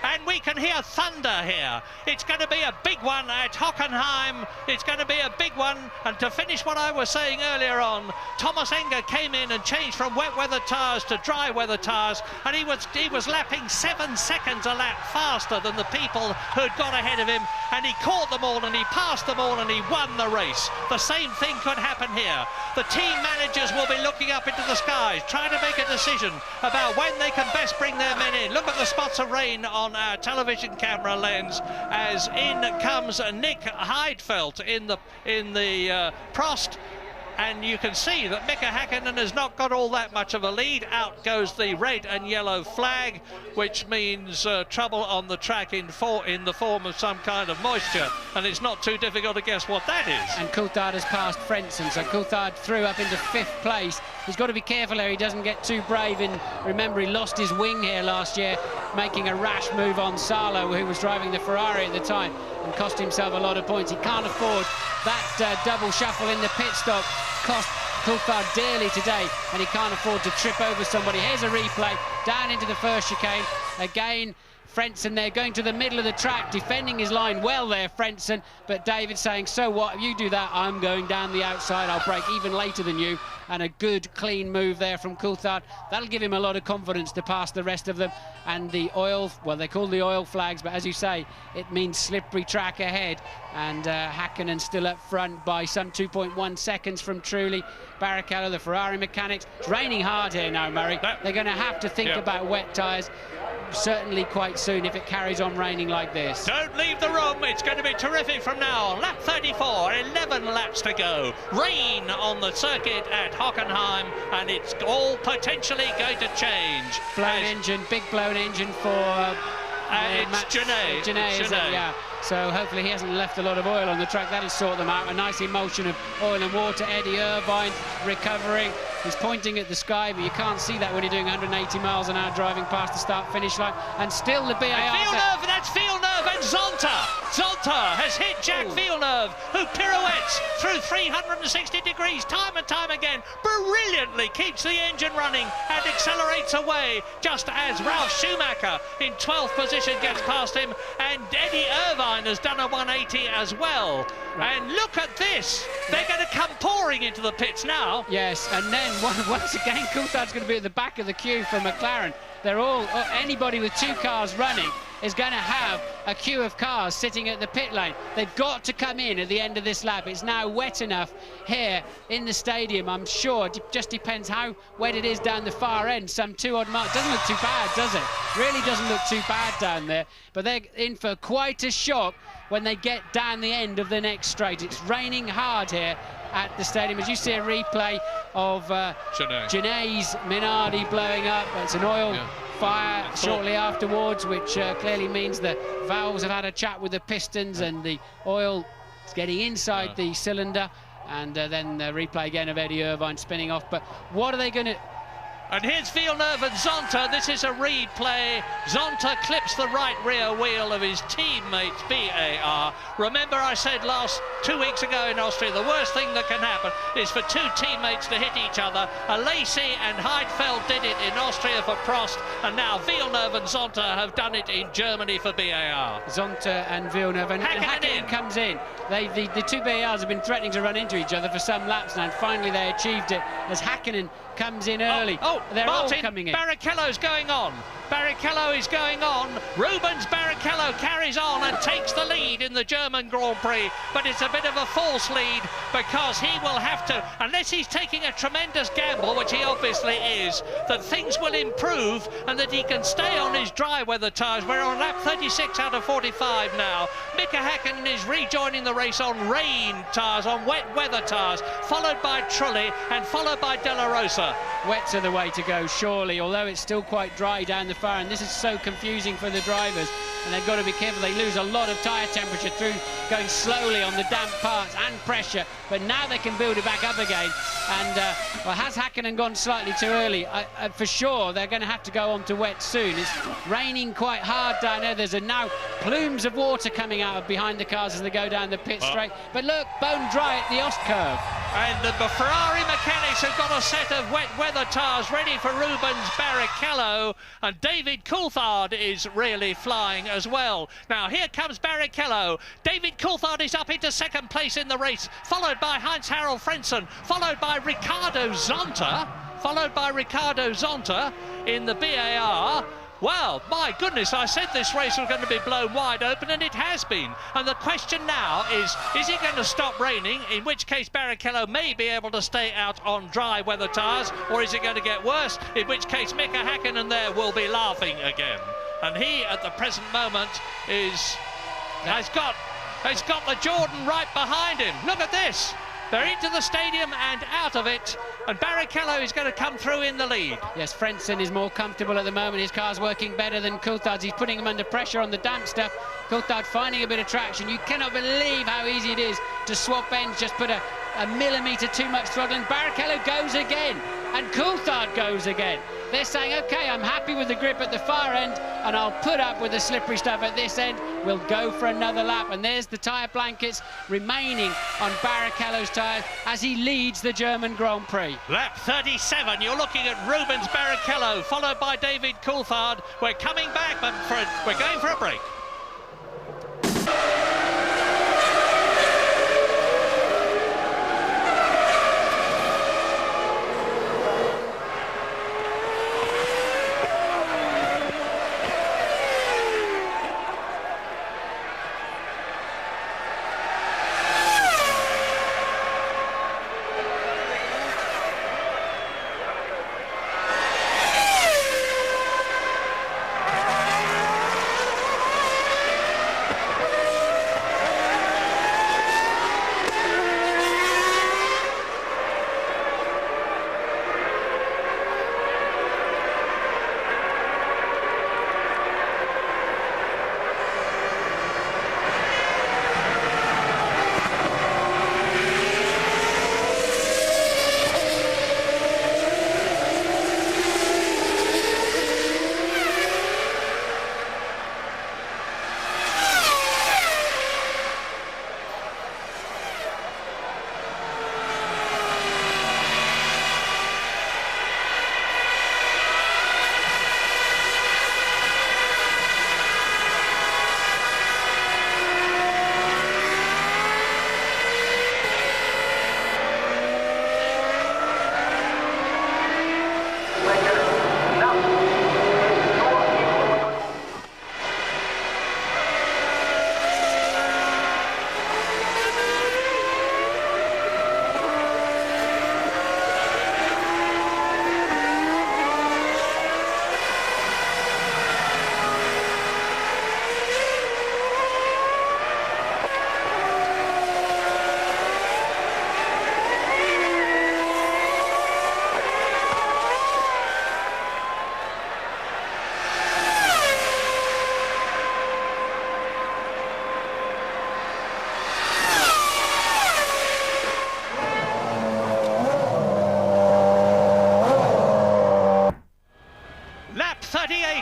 And we can hear thunder here. It's going to be a big one at Hockenheim. It's going to be a big one. And to finish what I was saying earlier on, Thomas Enger came in and changed from wet weather tyres to dry weather tyres, and he was lapping 7 seconds a lap faster than the people who'd got ahead of him, and he caught them all and he passed them all and he won the race. The same thing could happen here. The team managers will be looking up into the skies, trying to make a decision about when they can best bring their men in. Look at the spots of rain on our television camera lens as in comes Nick Heidfeld in the Prost, and you can see that Mika Hakkinen has not got all that much of a lead. Out goes the red and yellow flag, which means trouble on the track in the form of some kind of moisture, and it's not too difficult to guess what that is. And Coulthard has passed Frentzen, so Coulthard through up into 5th place. He's got to be careful here he doesn't get too brave, and remember he lost his wing here last year, making a rash move on Salo, who was driving the Ferrari at the time, and cost himself a lot of points. He can't afford that double shuffle in the pit stop. Cost Coulthard dearly today, and he can't afford to trip over somebody. Here's a replay, down into the first chicane. Again, Frentzen there going to the middle of the track, defending his line well there, Frentzen, but David saying, so what, if you do that, I'm going down the outside, I'll break even later than you. And a good, clean move there from Coulthard. That'll give him a lot of confidence to pass the rest of them. And the oil, well, they're called the oil flags, but as you say, it means slippery track ahead. And Häkkinen still up front by some 2.1 seconds from Trulli. Barrichello, the Ferrari mechanics. It's raining hard here now, Murray. They're going to have to think about wet tyres, certainly quite soon if it carries on raining like this. Don't leave the room, it's going to be terrific from now on. Lap 34, 11 laps to go. Rain on the circuit at Hockenheim, and it's all potentially going to change. Blown engine, big blown engine for it's Genet. Genet, isn't it? Yeah. So hopefully he hasn't left a lot of oil on the track. That'll sort them out. A nice emulsion of oil and water. Eddie Irvine recovering. He's pointing at the sky, but you can't see that when you're doing 180 miles an hour driving past the start-finish line. And still the BAR... Villeneuve, that's Villeneuve and Zonta. Zonta has hit Jacques Villeneuve, who pirouettes through 360 degrees time and time again, brilliantly keeps the engine running and accelerates away, just as Ralf Schumacher in 12th position gets past him, and Eddie Irvine has done a 180 as well. Right. And look at this. They're going to come pouring into the pits now. Yes, and then once again, Coulthard's going to be at the back of the queue for McLaren. They're all, anybody with two cars running is going to have a queue of cars sitting at the pit lane. They've got to come in at the end of this lap. It's now wet enough here in the stadium, I'm sure. It just depends how wet it is down the far end. Some 2 odd miles. Doesn't look too bad, does it? Really doesn't look too bad down there. But they're in for quite a shock when they get down the end of the next straight. It's raining hard here at the stadium. As you see a replay of Genet's Minardi blowing up. It's an oil fire shortly afterwards, which clearly means the valves have had a chat with the pistons and the oil is getting inside the cylinder. And then the replay again of Eddie Irvine spinning off. But what are they going to... And here's Villeneuve and Zonta. This is a replay. Zonta clips the right rear wheel of his teammate BAR. Remember, I said 2 weeks ago in Austria, the worst thing that can happen is for two teammates to hit each other. Alesi and Heidfeld did it in Austria for Prost, and now Villeneuve and Zonta have done it in Germany for BAR. Zonta and Villeneuve, and Häkkinen comes in. The two BARs have been threatening to run into each other for some laps now, and finally they achieved it as Häkkinen comes in early. They're Martin, all coming in. Barrichello's going on. Barrichello is going on. Rubens Barrichello carries on and takes the lead in the German Grand Prix, but it's a bit of a false lead because he will have to, unless he's taking a tremendous gamble, which he obviously is, that things will improve and that he can stay on his dry weather tyres. We're on lap 36 out of 45 now. Mika Häkkinen is rejoining the race on rain tyres, on wet weather tyres, followed by Trulli and followed by De La Rosa. Wets are the way to go, surely, although it's still quite dry down the far, and this is so confusing for the drivers, and they've got to be careful. They lose a lot of tyre temperature through going slowly on the damp parts and pressure, but now they can build it back up again. And well, has Häkkinen gone slightly too early? For sure, they're going to have to go on to wet soon. It's raining quite hard down there. There's now plumes of water coming out of behind the cars as they go down the pit straight. But look, bone dry at the Ost curve. And the Ferrari mechanics have got a set of wet weather tyres ready for Rubens Barrichello, and David Coulthard is really flying as well. Now here comes Barrichello. David Coulthard is up into second place in the race, followed by Heinz-Harald Frentzen, followed by Ricardo Zonta, in the BAR. Well, my goodness, I said this race was going to be blown wide open, and it has been. And the question now is it going to stop raining, in which case Barrichello may be able to stay out on dry weather tyres, or is it going to get worse, in which case Mika Häkkinen there will be laughing again. And he, at the present moment, has got the Jordan right behind him. Look at this. They're into the stadium and out of it, and Barrichello is going to come through in the lead. Yes, Frentzen is more comfortable at the moment. His car's working better than Coulthard's. He's putting him under pressure on the damp stuff. Coulthard finding a bit of traction. You cannot believe how easy it is to swap ends, just put a millimetre too much throttle, and Barrichello goes again, and Coulthard goes again. They're saying, OK, I'm happy with the grip at the far end, and I'll put up with the slippery stuff at this end. We'll go for another lap. And there's the tyre blankets remaining on Barrichello's tyres as he leads the German Grand Prix. Lap 37, you're looking at Rubens Barrichello, followed by David Coulthard. We're coming back, but we're going for a break.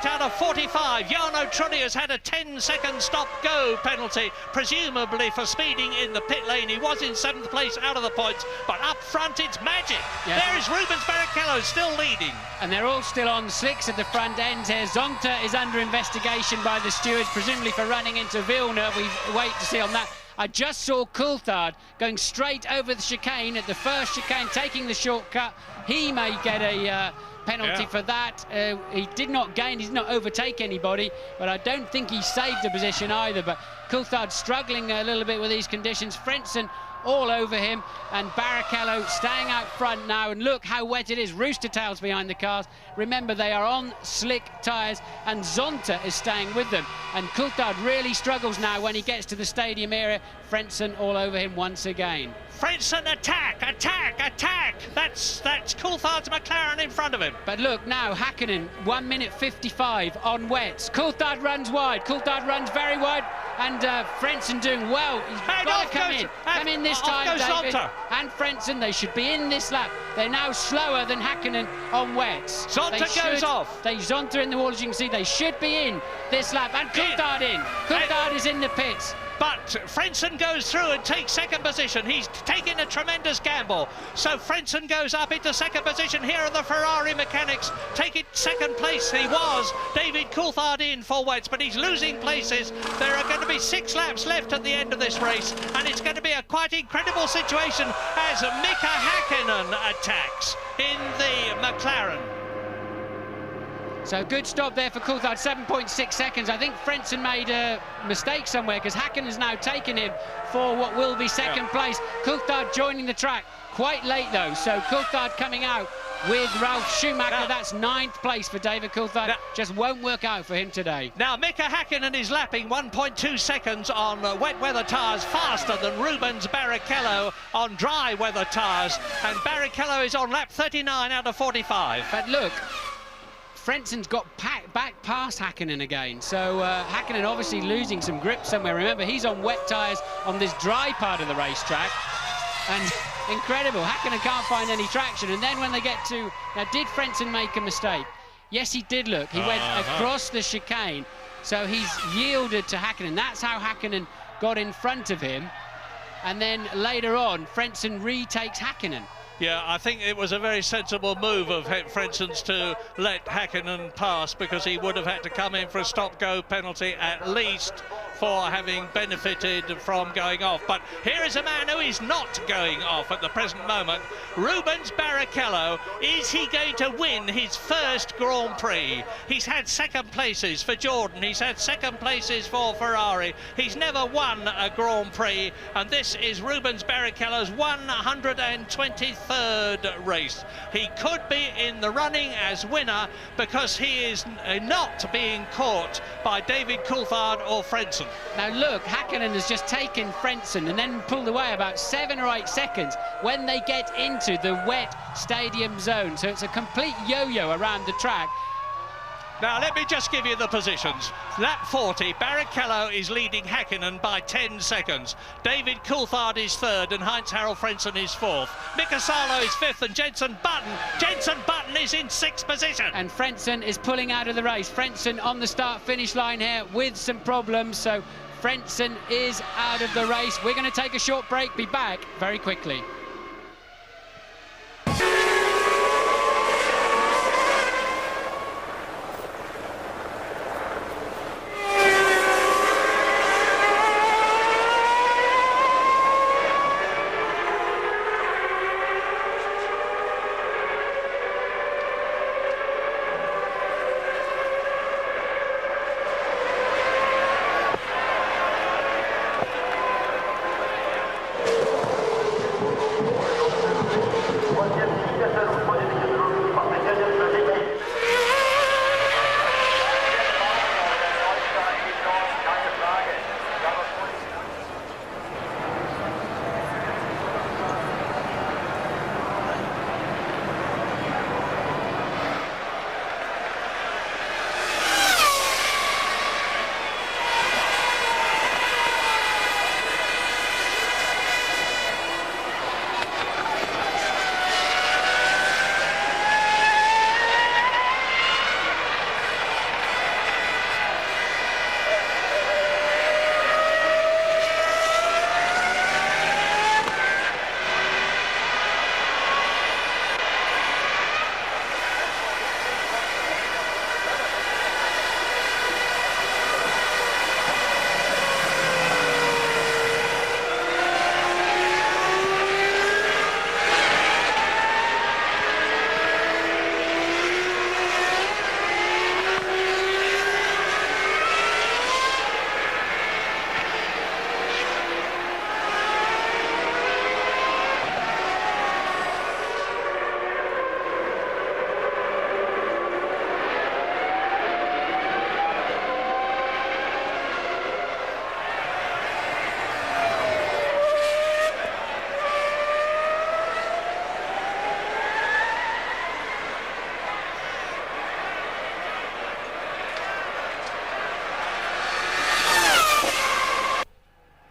Out of 45, Jarno Trulli has had a 10-second stop-go penalty, presumably for speeding in the pit lane. He was in 7th place out of the points, but up front it's magic. Yes. There is Rubens Barrichello still leading. And they're all still on slicks at the front end here. Zonta is under investigation by the stewards, presumably for running into Villeneuve. We wait to see on that. I just saw Coulthard going straight over the chicane at the first chicane, taking the shortcut. He may get a penalty for that. He did not gain, he did not overtake anybody, but I don't think he saved a position either. But Coulthard struggling a little bit with these conditions. Frentzen all over him, and Barrichello staying out front now, and look how wet it is. Rooster tails behind the cars. Remember, they are on slick tyres, and Zonta is staying with them. And Coulthard really struggles now when he gets to the stadium area. Frentzen all over him once again. Frentzen, attack, attack, attack! That's Coulthard's McLaren in front of him. But look now, Hakkinen, 1 minute 55 on wets. Coulthard runs wide, Coulthard runs very wide, and Frentzen doing well. He's got to come in this time, David. And Frentzen, they should be in this lap. They're now slower than Hakkinen on wets. Zonta goes off. Zonta in the wall, as you can see, they should be in this lap. And Coulthard in. Coulthard is in the pits. But Frentzen goes through and takes second position. He's taking a tremendous gamble. So Frentzen goes up into second position here in the Ferrari mechanics. Taking second place, he was David Coulthard in for wets, but he's losing places. There are going to be 6 laps left at the end of this race, and it's going to be a quite incredible situation as Mika Hakkinen attacks in the McLaren. So good stop there for Coulthard, 7.6 seconds. I think Frentzen made a mistake somewhere, because Hakkinen has now taken him for what will be second place. Coulthard joining the track quite late though, so Coulthard coming out with Ralf Schumacher. That's 9th place for David Coulthard. Just won't work out for him today. Now Mika Hakkinen is lapping 1.2 seconds on wet weather tyres, faster than Rubens Barrichello on dry weather tyres, and Barrichello is on lap 39 out of 45. But look, Frentzen's got back past Hakkinen again, so Hakkinen obviously losing some grip somewhere. Remember, he's on wet tyres on this dry part of the racetrack, and incredible, Hakkinen can't find any traction. And then when they get to, now did Frentzen make a mistake? Yes, he did look. He went across the chicane, so he's yielded to Häkkinen. That's how Häkkinen got in front of him. And then later on, Frentzen retakes Häkkinen. Yeah, I think it was a very sensible move of Frentzen's to let Häkkinen pass, because he would have had to come in for a stop-go penalty at least for having benefited from going off. But here is a man who is not going off at the present moment. Rubens Barrichello. Is he going to win his first Grand Prix? He's had second places for Jordan. He's had second places for Ferrari. He's never won a Grand Prix, and this is Rubens Barrichello's 123rd race. He could be in the running as winner, because he is not being caught by David Coulthard or Frentzen. Now look, Häkkinen has just taken Frentzen and then pulled away about 7 or 8 seconds when they get into the wet stadium zone. So it's a complete yo-yo around the track. Now, let me just give you the positions. Lap 40, Barrichello is leading Häkkinen by 10 seconds. David Coulthard is third and Heinz-Harald Frentzen is fourth. Mika Salo is fifth and Jenson Button is in 6th position. And Frentzen is pulling out of the race. Frentzen on the start-finish line here with some problems, so Frentzen is out of the race. We're going to take a short break, be back very quickly.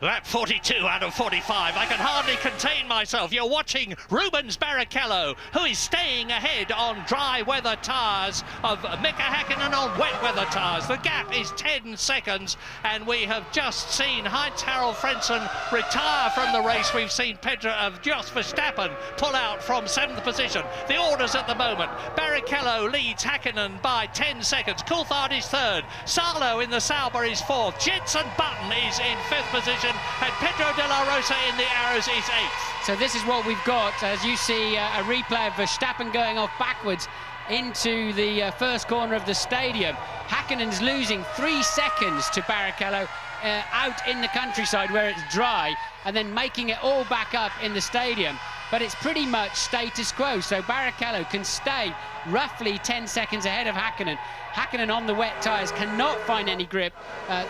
Lap 42 out of 45. I can hardly contain myself. You're watching Rubens Barrichello, who is staying ahead on dry weather tyres of Mika Häkkinen on wet weather tyres. The gap is 10 seconds, and we have just seen Heinz-Harald Frentzen retire from the race. We've seen Jos Verstappen pull out from 7th position. The orders at the moment: Barrichello leads Häkkinen by 10 seconds. Coulthard is third. Salo in the Sauber is fourth. Jenson Button is in 5th position. And Pedro de la Rosa in the Arrows is 8th. So this is what we've got, as you see a replay of Verstappen going off backwards into the first corner of the stadium. Häkkinen's losing 3 seconds to Barrichello out in the countryside where it's dry, and then making it all back up in the stadium. But it's pretty much status quo, so Barrichello can stay roughly 10 seconds ahead of Häkkinen. Häkkinen on the wet tyres cannot find any grip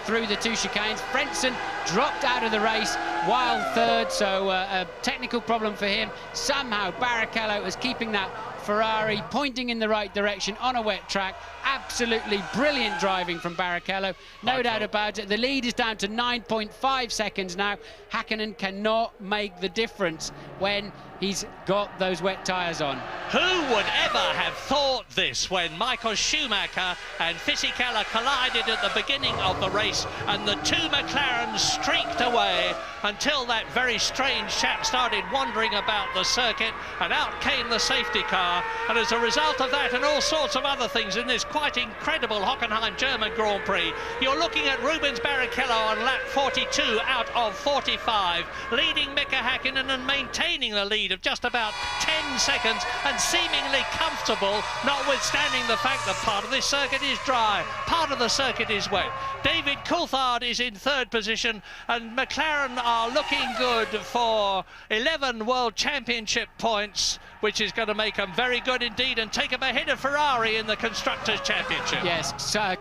through the 2 chicanes. Frentzen dropped out of the race while third, so a technical problem for him. Somehow Barrichello is keeping that Ferrari pointing in the right direction on a wet track. Absolutely brilliant driving from Barrichello, no doubt about it. The lead is down to 9.5 seconds now. Häkkinen cannot make the difference when he's got those wet tyres on. Who would ever have thought this when Michael Schumacher and Fisichella collided at the beginning of the race, and the two McLarens streaked away until that very strange chap started wandering about the circuit, and out came the safety car. And as a result of that and all sorts of other things in this quite incredible Hockenheim German Grand Prix, you're looking at Rubens Barrichello on lap 42 out of 45, leading Mika Häkkinen and maintaining the lead of just about 10 seconds and seemingly comfortable, notwithstanding the fact that part of this circuit is dry, part of the circuit is wet. David Coulthard is in third position, and McLaren are looking good for 11 World Championship points, which is going to make them very good indeed and take them ahead of Ferrari in the Constructors' Championship. Yes,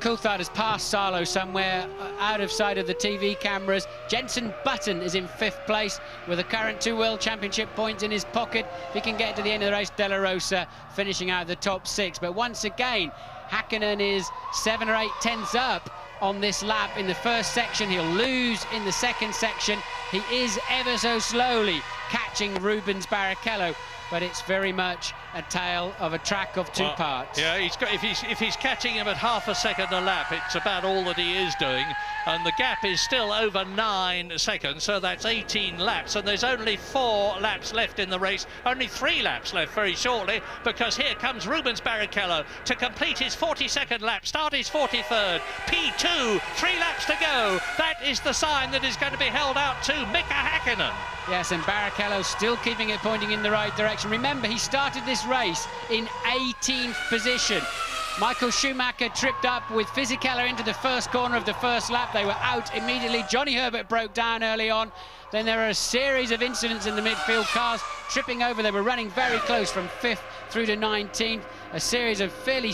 Coulthard has passed Salo somewhere out of sight of the TV cameras. Jenson Button is in 5th place with the current 2 World Championship points in his pocket. If he can get to the end of the race, De La Rosa finishing out the top 6. But once again, Häkkinen is 7 or 8 tenths up on this lap in the first section. He'll lose in the second section. He is ever so slowly catching Rubens Barrichello, but it's very much a tale of a track of two parts. Yeah, if he's catching him at half a second a lap, it's about all that he is doing, and the gap is still over 9 seconds, so that's 18 laps, and there's only 4 laps left in the race, only 3 laps left very shortly, because here comes Rubens Barrichello to complete his 42nd lap, start his 43rd, P2, 3 laps to go. That is the sign that is going to be held out to Mika Häkkinen. Yes, and Barrichello still keeping it pointing in the right direction. Remember, he started this race in 18th position. Michael Schumacher tripped up with Fisichella into the first corner of the first lap. They were out immediately. Johnny Herbert broke down early on. Then there are a series of incidents in the midfield, cars tripping over. They were running very close from 5th through to 19th. A series of fairly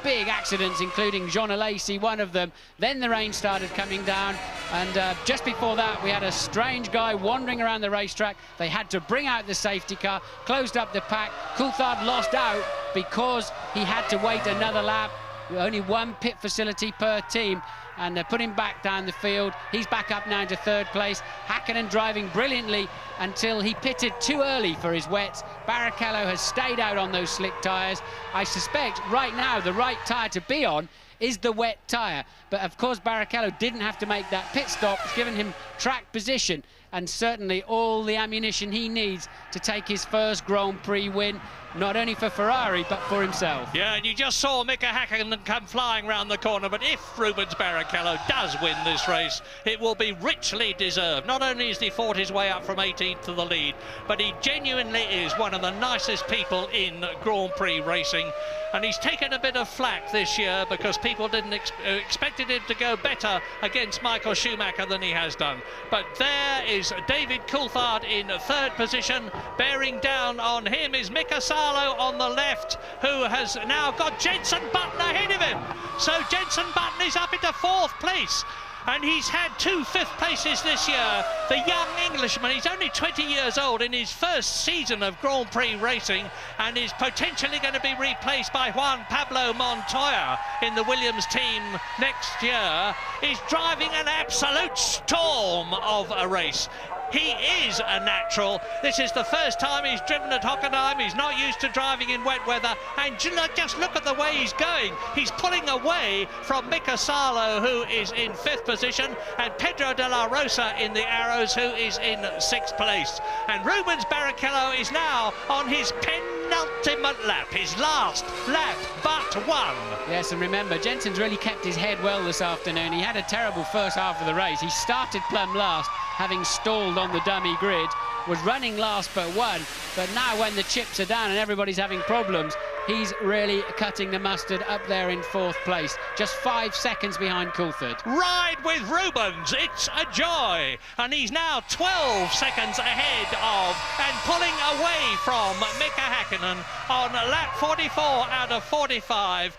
big accidents, including Jean Alesi, one of them. Then the rain started coming down, and just before that we had a strange guy wandering around the racetrack. They had to bring out the safety car, closed up the pack. Coulthard lost out because he had to wait another lap. Only 1 pit facility per team, and they're putting him back down the field. He's back up now to 3rd place. Häkkinen driving brilliantly until he pitted too early for his wets. Barrichello has stayed out on those slick tyres. I suspect right now the right tyre to be on is the wet tyre, but of course Barrichello didn't have to make that pit stop. It's given him track position and certainly all the ammunition he needs to take his first Grand Prix win, not only for Ferrari but for himself. Yeah, and you just saw Mika Häkkinen come flying round the corner, but if Rubens Barrichello does win this race, it will be richly deserved. Not only has he fought his way up from 18th to the lead, but he genuinely is one of the nicest people in Grand Prix racing, and he's taken a bit of flack this year because people didn't expected him to go better against Michael Schumacher than he has done. But there is David Coulthard in 3rd position. Bearing down on him is Mika Salo on the left, who has now got Jenson Button ahead of him. So Jenson Button is up into 4th place, and he's had 2 5th places this year. The young Englishman, he's only 20 years old in his first season of Grand Prix racing, and is potentially going to be replaced by Juan Pablo Montoya in the Williams team next year. He's driving an absolute storm of a race. He is a natural. This is the first time he's driven at Hockenheim. He's not used to driving in wet weather, and just look at the way he's going. He's pulling away from Mika Salo, who is in 5th position, and Pedro de la Rosa in the Arrows, who is in 6th place. And Rubens Barrichello is now on his penultimate lap, his last lap but one. Yes, and remember, Jenson's really kept his head well this afternoon. He had a terrible first half of the race. He started plumb last, having stalled on the dummy grid, was running last but one, but now when the chips are down and everybody's having problems, he's really cutting the mustard up there in 4th place, just 5 seconds behind Coulthard. Ride with Rubens, it's a joy, and he's now 12 seconds ahead of and pulling away from Mika Häkkinen on lap 44 out of 45.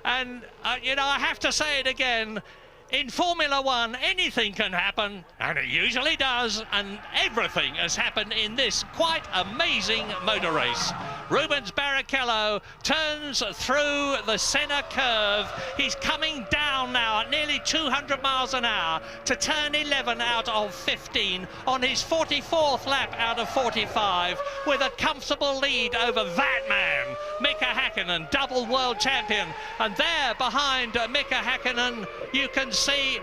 And you know, I have to say it again, in Formula One, anything can happen, and it usually does, and everything has happened in this quite amazing motor race. Rubens Barrichello turns through the Senna curve. He's coming down down now at nearly 200 miles an hour to turn 11 out of 15 on his 44th lap out of 45, with a comfortable lead over that man, Mika Häkkinen, double world champion. And there behind Mika Häkkinen, you can see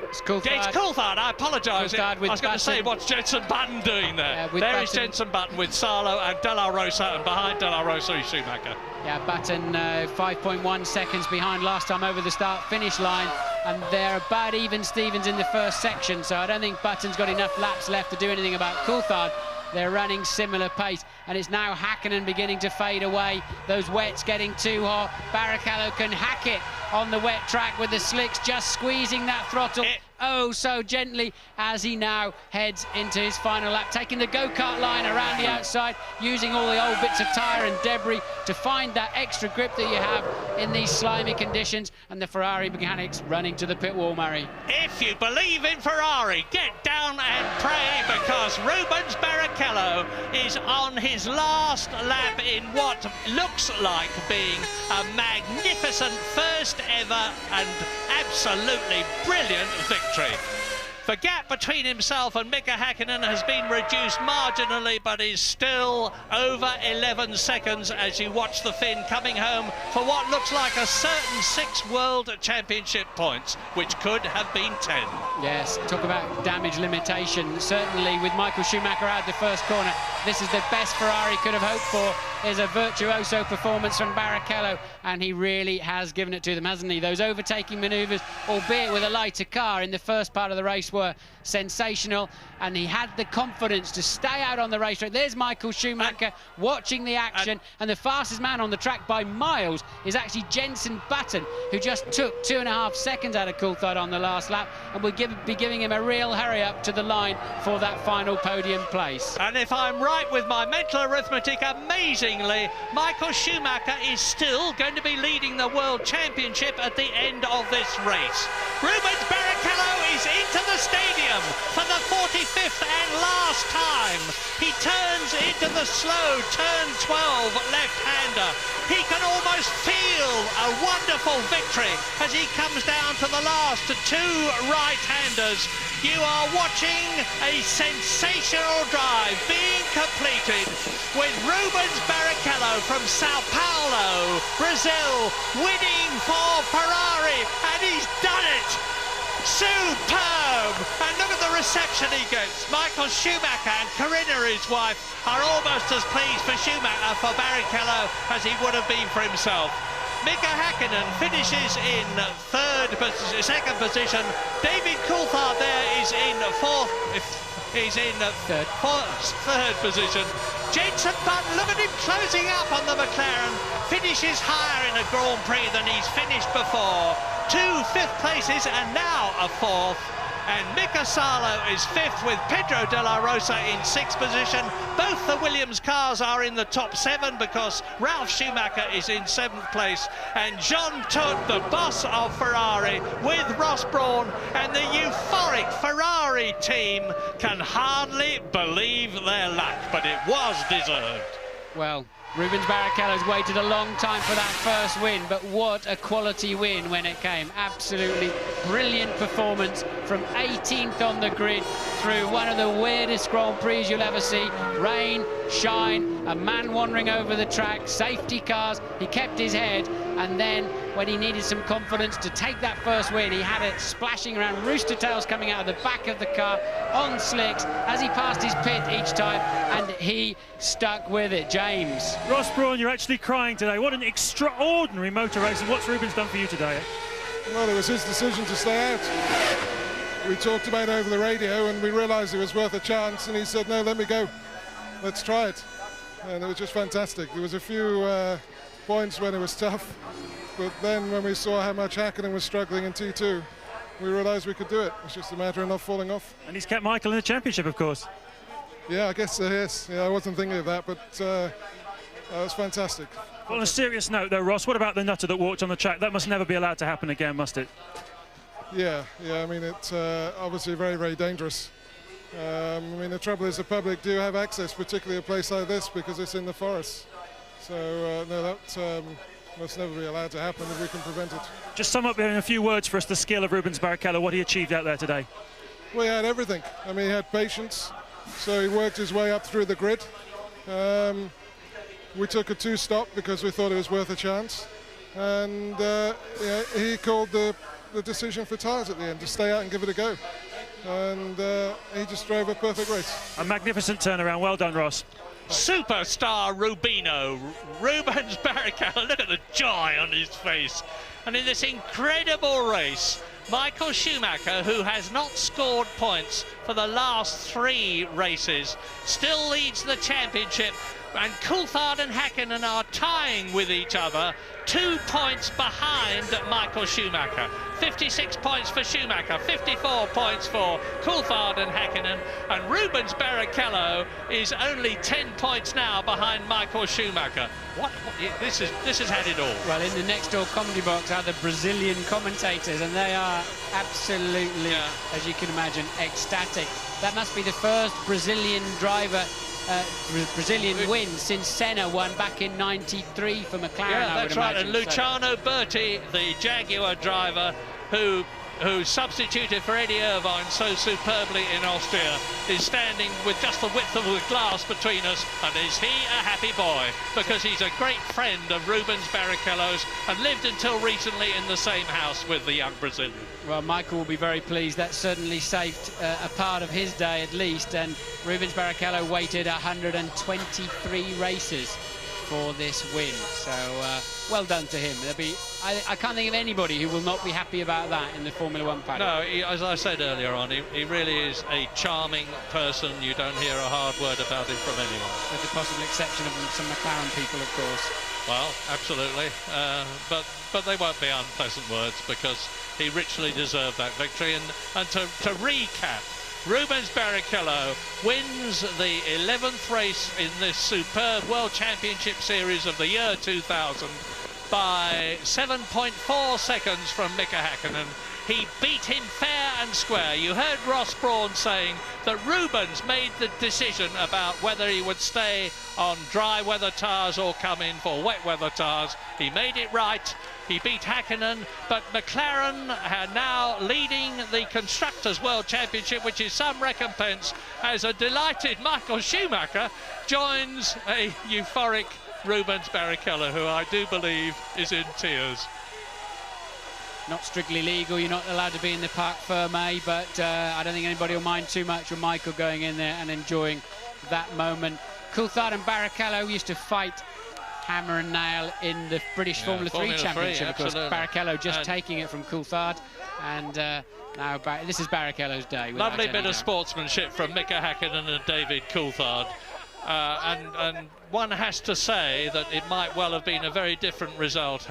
it's Coulthard. It's Coulthard, I apologise. I was going to say, what's Jenson Button doing there? There is Jenson Button with Salo and De La Rosa, and behind De La Rosa is Schumacher. Yeah, Button 5.1 seconds behind last time over the start-finish line, and they're about even Stevens in the first section, so I don't think Button's got enough laps left to do anything about Coulthard. They're running similar pace, and it's now Häkkinen beginning to fade away. Those wets getting too hot. Barrichello can hack it on the wet track with the slicks, just squeezing that throttle oh so gently as he now heads into his final lap, taking the go-kart line around the outside, using all the old bits of tyre and debris to find that extra grip that you have in these slimy conditions, and the Ferrari mechanics running to the pit wall, Murray. If you believe in Ferrari, get down and pray, because Rubens Barrichello is on his last lap in what looks like being a magnificent first ever and absolutely brilliant victory. The gap between himself and Mika Häkkinen has been reduced marginally, but is still over 11 seconds as you watch the Finn coming home for what looks like a certain 6 World Championship points, which could have been 10. Yes, talk about damage limitation. Certainly with Michael Schumacher out the first corner, this is the best Ferrari could have hoped for, is a virtuoso performance from Barrichello, and he really has given it to them, hasn't he? Those overtaking manoeuvres, albeit with a lighter car in the first part of the race, were sensational, and he had the confidence to stay out on the racetrack. There's Michael Schumacher watching the action, and the fastest man on the track by miles is actually Jenson Button, who just took 2.5 seconds out of Coulthard on the last lap, and will be giving him a real hurry up to the line for that final podium place. And if I'm right with my mental arithmetic, amazingly, Michael Schumacher is still going to be leading the World Championship at the end of this race. Rubens Barrichello is into the stadium for the 45th and last time. He turns into the slow turn 12 left-hander. He can almost feel a wonderful victory as he comes down to the last 2 right-handers. You are watching a sensational drive being completed with Rubens Barrichello from Sao Paulo, Brazil, winning for Ferrari, and he's done it! Superb! And look at the reception he gets. Michael Schumacher and Corinna, his wife, are almost as pleased for Schumacher for Barrichello as he would have been for himself. Mika Häkkinen finishes in second position. David Coulthard there is in third position. Jenson Button, look at him closing up on the McLaren, finishes higher in a Grand Prix than he's finished before. 2 fifth places and now a 4th. And Mika Salo is 5th with Pedro de la Rosa in 6th position. Both the Williams cars are in the top 7 because Ralf Schumacher is in 7th place. And Jean Todt, the boss of Ferrari, with Ross Brawn and the euphoric Ferrari team, can hardly believe their luck, but it was deserved. Well, Rubens Barrichello's waited a long time for that first win, but what a quality win when it came. Absolutely brilliant performance from 18th on the grid through one of the weirdest Grand Prix you'll ever see. Rain, shine, a man wandering over the track, safety cars, he kept his head, and then when he needed some confidence to take that first win, he had it splashing around, rooster tails coming out of the back of the car on slicks as he passed his pit each time, and he stuck with it. James. Ross Brawn, you're actually crying today. What an extraordinary motor race, and what's Rubens done for you today? Well, it was his decision to stay out. We talked about it over the radio, and we realised it was worth a chance, and he said, no, let me go. Let's try it. And it was just fantastic. There was a few points when it was tough, but then when we saw how much Häkkinen was struggling in T2, we realised we could do it. It's just a matter of not falling off. And he's kept Michael in the championship, of course. Yeah, I guess yes. Yeah, I wasn't thinking of that, but that was fantastic. Well, on a serious note, though, Ross, what about the nutter that walked on the track? That must never be allowed to happen again, must it? Yeah, I mean, it's obviously very, very dangerous. I mean, the trouble is the public do have access, particularly a place like this, because it's in the forest. So, no, must never be allowed to happen if we can prevent it. Just sum up in a few words for us the skill of Rubens Barrichello, what he achieved out there today. We had everything. I mean, he had patience, so he worked his way up through the grid. We took a 2-stop because we thought it was worth a chance, and yeah, he called the decision for tyres at the end to stay out and give it a go, and he just drove a perfect race. A magnificent turnaround. Well done, Ross. Superstar Rubino, Rubens Barrichello, look at the joy on his face. And in this incredible race, Michael Schumacher, who has not scored points for the last 3 races, still leads the championship, and Coulthard and Häkkinen are tying with each other, 2 points behind Michael Schumacher. 56 points for Schumacher, 54 points for Coulthard and Häkkinen, and Rubens Barrichello is only 10 points now behind Michael Schumacher. This has had it all. Well, in the next door comedy box are the Brazilian commentators, and they are absolutely, as you can imagine, ecstatic. That must be the first Brazilian driver, Brazilian win since Senna won back in '93 for McLaren. Yeah, that's right. Imagine. And Luciano Berti, the Jaguar driver, who substituted for Eddie Irvine so superbly in Austria, is standing with just the width of the glass between us, and is he a happy boy? Because he's a great friend of Rubens Barrichello's and lived until recently in the same house with the young Brazilian. Well, Michael will be very pleased. That certainly saved a part of his day at least, and Rubens Barrichello waited 123 races for this win, so well done to him. I can't think of anybody who will not be happy about that in the Formula One paddock. No, as I said earlier on, he really is a charming person. You don't hear a hard word about him from anyone. With the possible exception of some McLaren people, of course. Well, absolutely, but they won't be unpleasant words, because he richly deserved that victory. And to recap, Rubens Barrichello wins the 11th race in this superb World Championship Series of the year 2000 by 7.4 seconds from Mika Häkkinen. He beat him fair and square. You heard Ross Brawn saying that Rubens made the decision about whether he would stay on dry weather tyres or come in for wet weather tyres. He made it right. He beat Häkkinen, but McLaren are now leading the Constructors' World Championship, which is some recompense, as a delighted Michael Schumacher joins a euphoric Rubens Barrichello, who I do believe is in tears. Not strictly legal, you're not allowed to be in the Parc Fermé, but I don't think anybody will mind too much with Michael going in there and enjoying that moment. Coulthard and Barrichello used to fight hammer and nail in the British Formula 3 Championship, of course. Barrichello just taking it from Coulthard, and now this is Barrichello's day. Lovely bit of sportsmanship from Mika Häkkinen and David Coulthard. And one has to say that it might well have been a very different result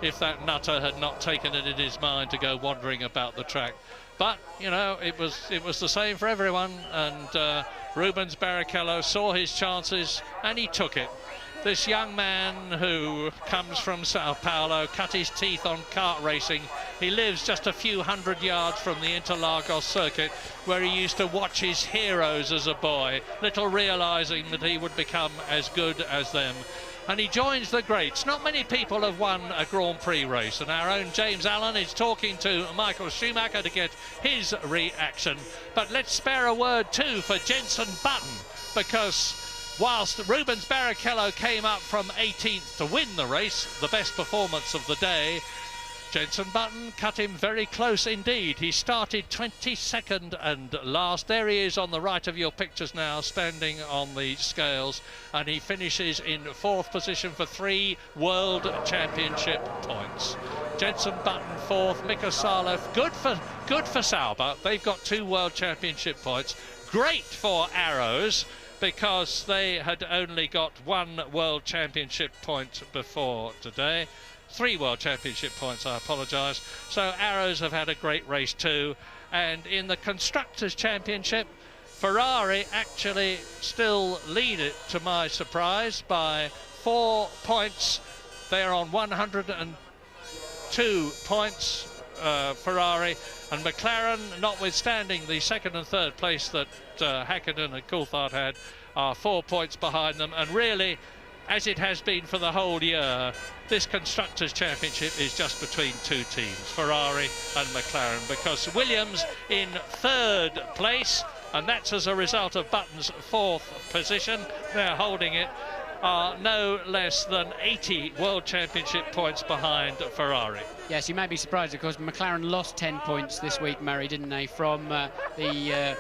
if that nutter had not taken it in his mind to go wandering about the track. But, you know, it was the same for everyone, and Rubens Barrichello saw his chances and he took it. This young man who comes from Sao Paulo, cut his teeth on kart racing. He lives just a few hundred yards from the Interlagos circuit, where he used to watch his heroes as a boy, little realising that he would become as good as them. And he joins the greats. Not many people have won a Grand Prix race, and our own James Allen is talking to Michael Schumacher to get his reaction. But let's spare a word too for Jenson Button, because whilst Rubens Barrichello came up from 18th to win the race, the best performance of the day, Jenson Button cut him very close indeed. He started 22nd and last. There he is on the right of your pictures now, standing on the scales, and he finishes in 4th position for 3 World Championship points. Jenson Button 4th, Mika Saloh, good for Sauber. They've got 2 World Championship points. Great for Arrows, because they had only got 1 World Championship point before today. 3 World Championship points, I apologise. So Arrows have had a great race too. And in the Constructors' Championship, Ferrari actually still lead it, to my surprise, by 4 points. They're on 102 points, Ferrari, and McLaren, notwithstanding the 2nd and 3rd place that Häkkinen and Coulthard had, are 4 points behind them. And really, as it has been for the whole year, this Constructors' Championship is just between two teams, Ferrari and McLaren, because Williams in 3rd place, and that's as a result of Button's 4th position. They're holding it, are no less than 80 World Championship points behind Ferrari. Yes, you may be surprised, because McLaren lost 10 points this week, Murray, didn't they, from the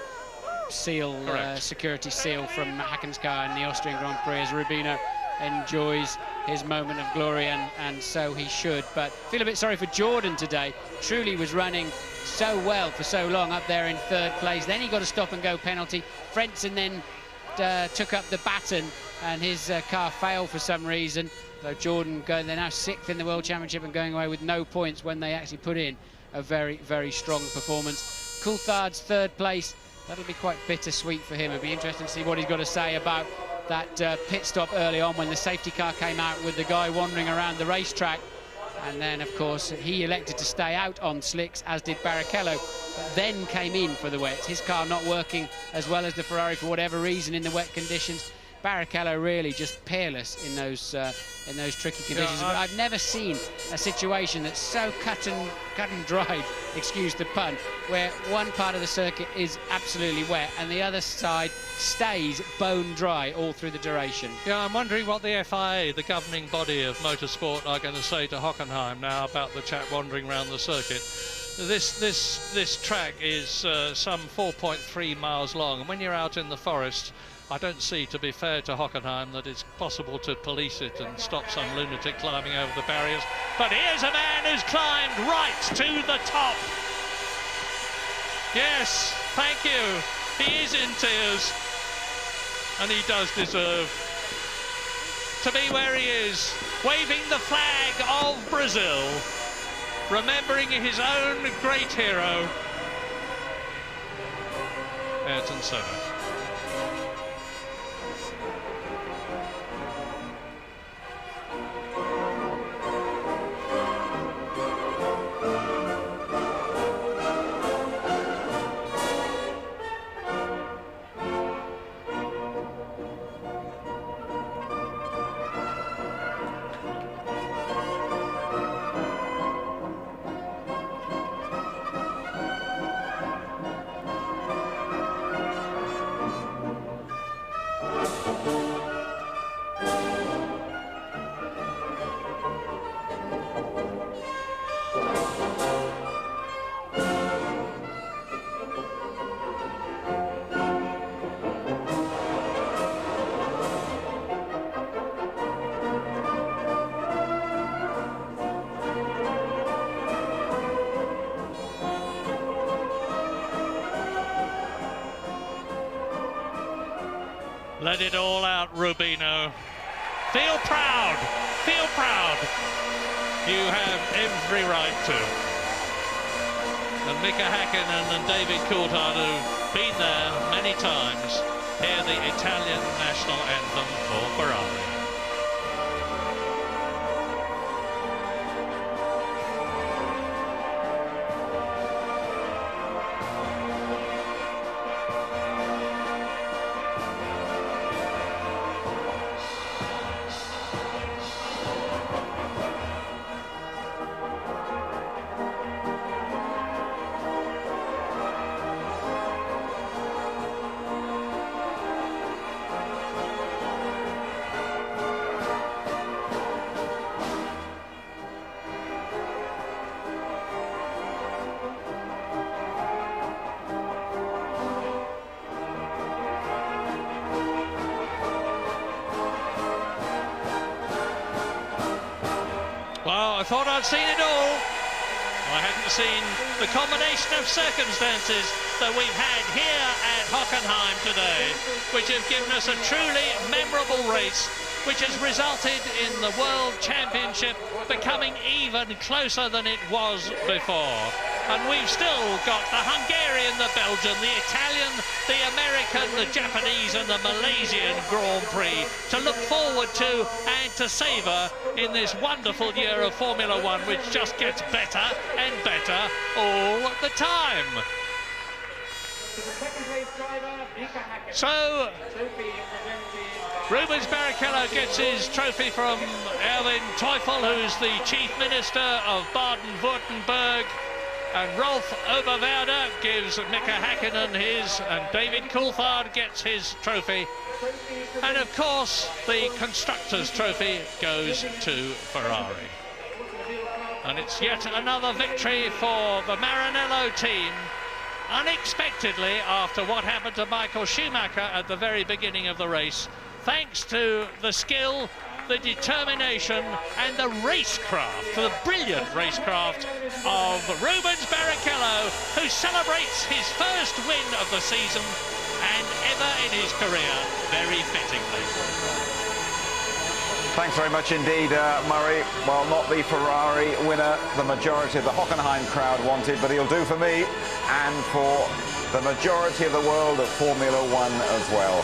security seal from Hakkenskaa in the Austrian Grand Prix, as Rubino enjoys his moment of glory, and so he should. But I feel a bit sorry for Jordan today. Truly was running so well for so long up there in 3rd place. Then he got a stop-and-go penalty. Frentzen then took up the baton, and his car failed for some reason. So Jordan they're now 6th in the World Championship and going away with no points when they actually put in a very, very strong performance. Coulthard's 3rd place. That'll be quite bittersweet for him. It'll be interesting to see what he's got to say about that pit stop early on when the safety car came out with the guy wandering around the racetrack. And then, of course, he elected to stay out on slicks, as did Barrichello, but then came in for the wets. His car not working as well as the Ferrari for whatever reason in the wet conditions. Barrichello really just peerless in those tricky conditions. Yeah, but I've never seen a situation that's so cut and dried, excuse the pun, where one part of the circuit is absolutely wet and the other side stays bone dry all through the duration. Yeah, I'm wondering what the FIA, the governing body of motorsport, are going to say to Hockenheim now about the chap wandering around the circuit. This track is some 4.3 miles long, and when you're out in the forest, I don't see, to be fair to Hockenheim, that it's possible to police it and stop some lunatic climbing over the barriers. But here's a man who's climbed right to the top. Yes, thank you. He is in tears, and he does deserve to be where he is, waving the flag of Brazil, remembering his own great hero, Ayrton Senna. Let it all out, Rubino. Feel proud. Feel proud. You have every right to. And Mika Häkkinen and David Coulthard, who've been there many times, hear the Italian national anthem for Ferrari. I thought I'd seen it all. I hadn't seen the combination of circumstances that we've had here at Hockenheim today, which have given us a truly memorable race, which has resulted in the World Championship becoming even closer than it was before. And we've still got the Hungarian, the Belgian, the Italian, the American, the Japanese and the Malaysian Grand Prix to look forward to and to savour in this wonderful year of Formula One, which just gets better and better all the time. So, Rubens Barrichello gets his trophy from Erwin Teufel, who's the Chief Minister of Baden-Württemberg. And Rolf Oberwerder gives Mika Häkkinen his, and David Coulthard gets his trophy. And of course, the Constructors' Trophy goes to Ferrari. And it's yet another victory for the Maranello team, unexpectedly after what happened to Michael Schumacher at the very beginning of the race, thanks to the skill, the determination and the racecraft, the brilliant racecraft of Rubens Barrichello, who celebrates his first win of the season and ever in his career, very fittingly. Thanks very much indeed, Murray. Well, not the Ferrari winner the majority of the Hockenheim crowd wanted, but he'll do for me and for the majority of the world of Formula One as well.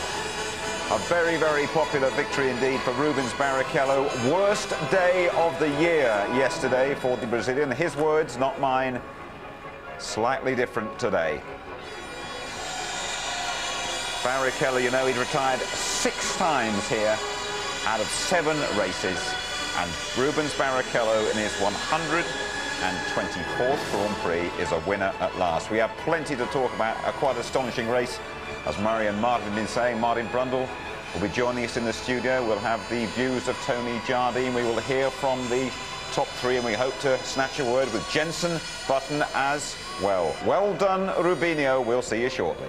A very, very popular victory indeed for Rubens Barrichello. Worst day of the year yesterday for the Brazilian. His words, not mine. Slightly different today. Barrichello, you know, he'd retired 6 times here out of 7 races. And Rubens Barrichello in his 124th Grand Prix is a winner at last. We have plenty to talk about. A quite astonishing race. As Murray and Martin have been saying, Martin Brundle will be joining us in the studio. We'll have the views of Tony Jardine. We will hear from the top 3, and we hope to snatch a word with Jenson Button as well. Well done, Rubinho. We'll see you shortly.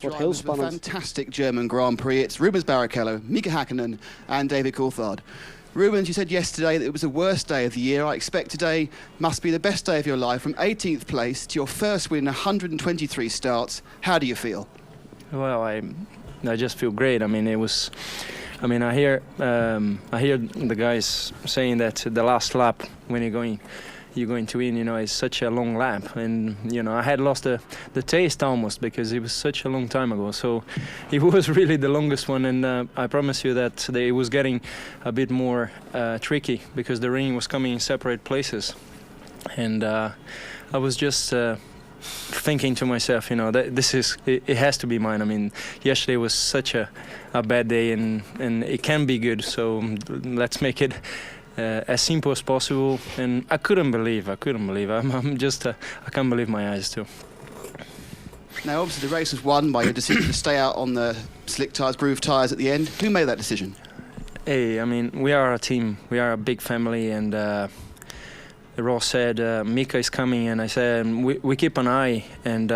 Drivers of a fantastic German Grand Prix. It's Rubens Barrichello, Mika Häkkinen and David Coulthard. Rubens, you said yesterday that it was the worst day of the year. I expect today must be the best day of your life. From 18th place to your first win in 123 starts. How do you feel? Well, I just feel great. I mean, it was. I mean, I hear the guys saying that the last lap when you're going, you're going to win. You know, it's such a long lap, and you know, I had lost the taste almost because it was such a long time ago. So it was really the longest one, and I promise you that it was getting a bit more tricky because the rain was coming in separate places, and I was just thinking to myself, you know, that it has to be mine. I mean, yesterday was such a bad day, and it can be good. So let's make it as simple as possible. And I couldn't believe. I'm just I can't believe my eyes too. Now, obviously, the race was won by your decision to stay out on the slick tyres, groove tyres at the end. Who made that decision? Hey, I mean, we are a team. We are a big family, and Ross said Mika is coming, and I said we keep an eye, and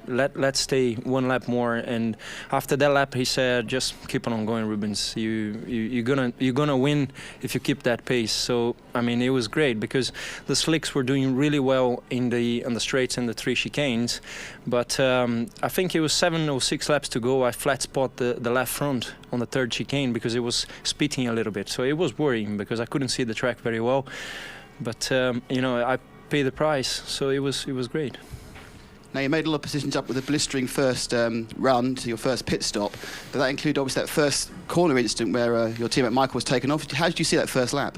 let's stay one lap more. And after that lap, he said, just keep on going, Rubens. You're gonna win if you keep that pace. So I mean, it was great because the slicks were doing really well on the straights and the 3 chicanes, but I think it was 7 or 6 laps to go. I flat spot the left front on the 3rd chicane because it was spitting a little bit. So it was worrying because I couldn't see the track very well. But you know, I paid the price, so it was great. Now, you made a lot of positions up with a blistering first run to your first pit stop, but that included obviously that first corner incident where your teammate Michael was taken off. How did you see that first lap?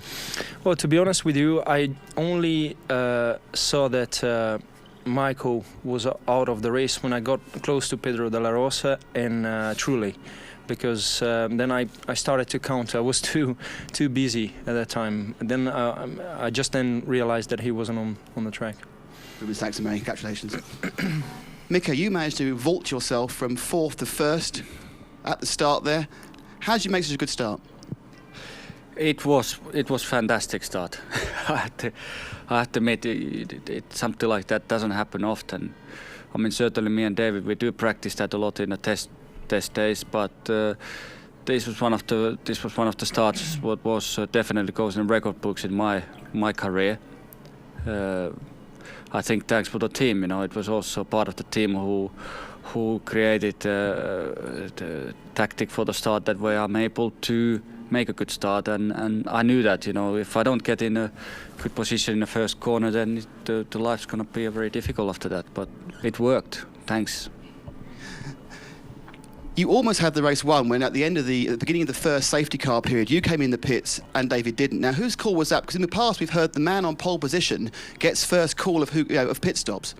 Well, to be honest with you, I only saw that Michael was out of the race when I got close to Pedro de la Rosa and Trulli. Because then I started to count. I was too busy at that time. And then I just then realized that he wasn't on the track. Rubens, thanks so many. Congratulations. Mika, you managed to vault yourself from 4th to 1st at the start there. How did you make such a good start? It was fantastic start. I have to admit, something like that doesn't happen often. I mean, certainly me and David, we do practice that a lot in the test days, but this was one of the starts what was definitely goes in record books in my career. I think thanks for the team. You know, it was also part of the team who created the tactic for the start that way I'm able to make a good start, and I knew that, you know, if I don't get in a good position in the first corner, then the life's going to be very difficult after that. But it worked. Thanks. You almost had the race won when at the beginning of the first safety car period, you came in the pits and David didn't. Now, whose call was that? Because in the past we've heard the man on pole position gets first call of pit stops.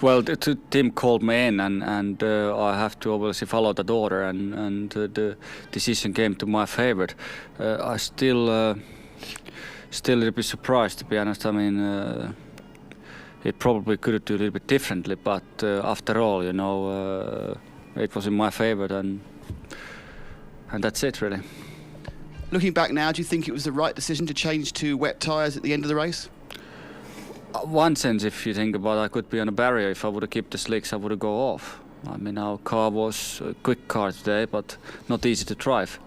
Well, the team called me in, and I have to obviously follow that order, and the decision came to my favour. I still a little bit surprised, to be honest. I mean, it probably could do a little bit differently, but after all, you know, it was in my favour, and that's it, really. Looking back now, do you think it was the right decision to change to wet tyres at the end of the race? One sense, if you think about it, I could be on a barrier. If I would have kept the slicks, I would have go off. I mean, our car was a quick car today, but not easy to drive.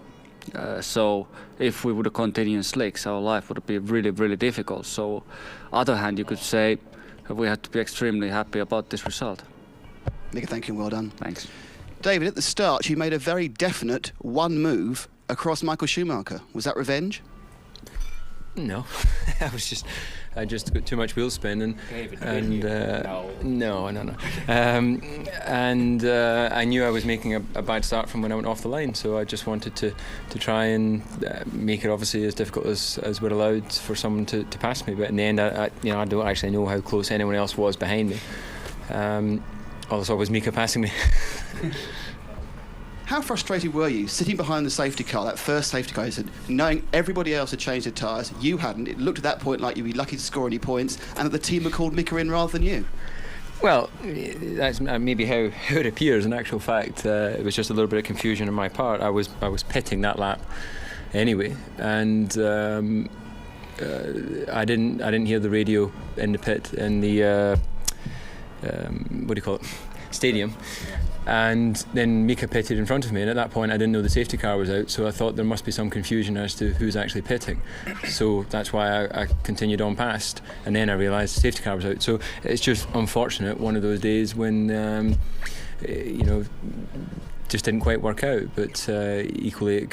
So if we would have continued in slicks, our life would have been really, really difficult. So, other hand, you could say we had to be extremely happy about this result. Mika, thank you and well done. Thanks. David, at the start, you made a very definite one move across Michael Schumacher. Was that revenge? No, I just got too much wheel spin and no. And I knew I was making a bad start from when I went off the line, so I just wanted to try and make it obviously as difficult as we're allowed for someone to pass me. But in the end, I don't actually know how close anyone else was behind me. Also, was Mika passing me. How frustrated were you sitting behind the safety car, that first safety car, knowing everybody else had changed their tyres, you hadn't? It looked at that point like you'd be lucky to score any points, and that the team had called Mika in rather than you. Well, that's maybe how it appears. In actual fact, it was just a little bit of confusion on my part. I was pitting that lap anyway, and I didn't hear the radio in the pit in the stadium. And then Mika pitted in front of me, and at that point I didn't know the safety car was out, so I thought there must be some confusion as to who's actually pitting. So that's why I continued on past, and then I realised the safety car was out. So it's just unfortunate, one of those days when just didn't quite work out. But equally, that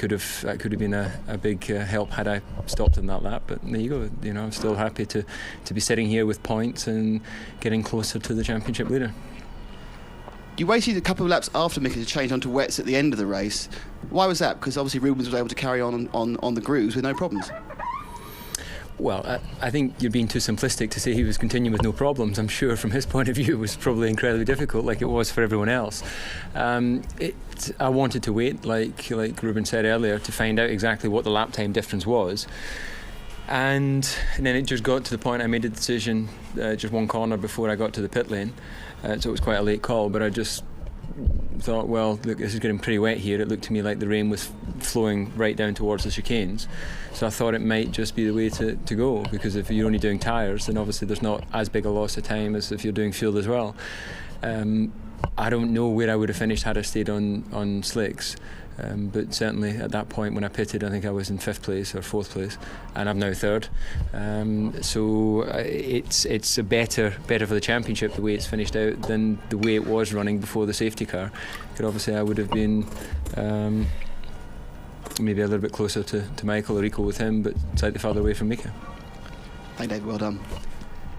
could have been a big help had I stopped in that lap. But there you go. You know, I'm still happy to be sitting here with points and getting closer to the championship leader. You waited a couple of laps after Mika to change onto wets at the end of the race. Why was that? Because obviously Rubens was able to carry on the grooves with no problems. Well, I think you're being too simplistic to say he was continuing with no problems. I'm sure from his point of view it was probably incredibly difficult, like it was for everyone else. I wanted to wait, like Ruben said earlier, to find out exactly what the lap time difference was. And then it just got to the point I made a decision just one corner before I got to the pit lane. So it was quite a late call, but I just thought, well, look, this is getting pretty wet here. It looked to me like the rain was flowing right down towards the chicanes. So I thought it might just be the way to go, because if you're only doing tyres, then obviously there's not as big a loss of time as if you're doing field as well. I don't know where I would have finished had I stayed on slicks. But certainly at that point when I pitted, I think I was in 5th place or 4th place, and I'm now 3rd. So it's a better for the championship the way it's finished out than the way it was running before the safety car. Because obviously I would have been maybe a little bit closer to Michael or equal with him, but slightly farther away from Mika. Thank you, David. Well done.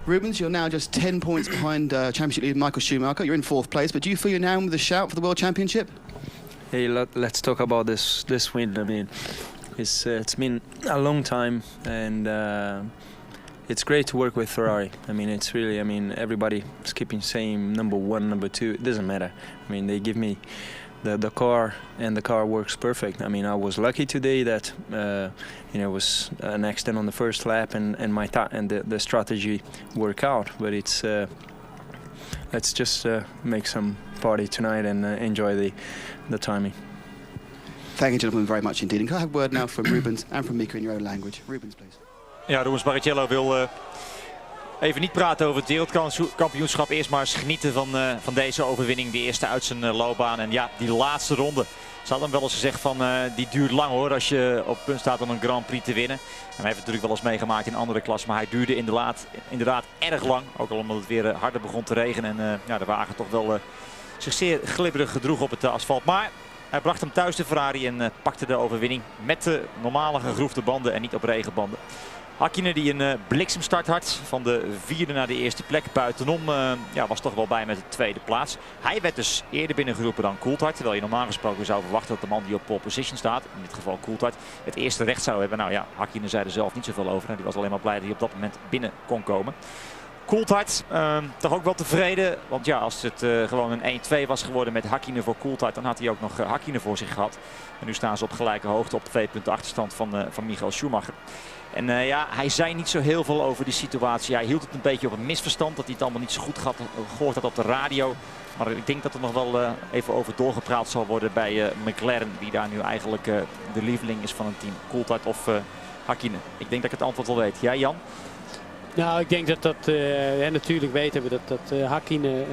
Rubens, you're now just 10 points behind championship leader Michael Schumacher. You're in 4th place, but do you feel you're now with a shout for the World Championship? Hey, let's talk about this win. I mean, it's been a long time, and it's great to work with Ferrari. I mean, it's really, I mean, everybody is keeping saying number 1, number 2. It doesn't matter. I mean, they give me the car, and the car works perfect. I mean, I was lucky today that it was an accident on the first lap, and the strategy worked out. But it's let's just make some party tonight and enjoy the timing. Thank you, gentlemen, very much indeed. And can I have a word now from Rubens and from Mika in your own language? Rubens, please. Ja, Rubens Barrichello wil even niet praten over het wereldkampioenschap. Eerst maar eens genieten van deze overwinning. De eerste uit zijn loopbaan. En ja, die laatste ronde. Ze hadden hem wel eens gezegd van die duurt lang hoor, als je op het punt staat om een Grand Prix te winnen. En hij heeft het natuurlijk wel eens meegemaakt in andere klassen, maar hij duurde inderdaad erg lang. Ook al omdat het weer harder begon te regenen en de wagen toch wel zich zeer glibberig gedroeg op het asfalt. Maar hij bracht hem thuis de Ferrari en pakte de overwinning met de normale gegroefde banden en niet op regenbanden. Hakkinen die een bliksemstart had, van de 4e naar de 1e plek buitenom, was toch wel bij met de 2e plaats. Hij werd dus eerder binnengeroepen dan Coulthard, terwijl je normaal gesproken zou verwachten dat de man die op pole position staat, in dit geval Coulthard, het eerste recht zou hebben. Nou ja, Hakkinen zei er zelf niet zoveel over en die was alleen maar blij dat hij op dat moment binnen kon komen. Coulthard toch ook wel tevreden, want ja, als het gewoon een 1-2 was geworden met Hakkinen voor Coulthard, dan had hij ook nog Hakkinen voor zich gehad. En nu staan ze op gelijke hoogte op 2 punten achterstand van Michael Schumacher. En hij zei niet zo heel veel over die situatie. Hij hield het een beetje op een misverstand, dat hij het allemaal niet zo goed gehoord had op de radio. Maar ik denk dat er nog wel even over doorgepraat zal worden bij McLaren, die daar nu eigenlijk de lieveling is van een team. Coulthard of Hakkinen. Ik denk dat ik het antwoord wel weet. Jij, Jan? Nou, ik denk natuurlijk weten we dat Hakkinen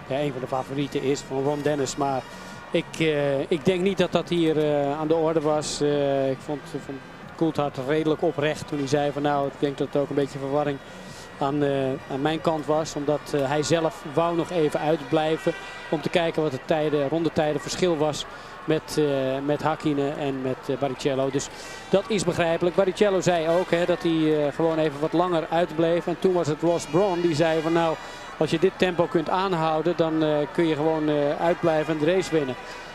een van de favorieten is van Ron Dennis. Maar ik denk niet dat hier aan de orde was. Ik vond Coulthard redelijk oprecht toen hij zei van nou, ik denk dat het ook een beetje verwarring aan mijn kant was. Omdat hij zelf wou nog even uitblijven om te kijken wat het rondetijdenverschil was met Hakkinen en met Barrichello. Dus dat is begrijpelijk. Barrichello zei ook dat hij gewoon even wat langer uitbleef. En toen was het Ross Brawn die zei van nou, als je dit tempo kunt aanhouden, dan kun je gewoon uitblijven en de race winnen.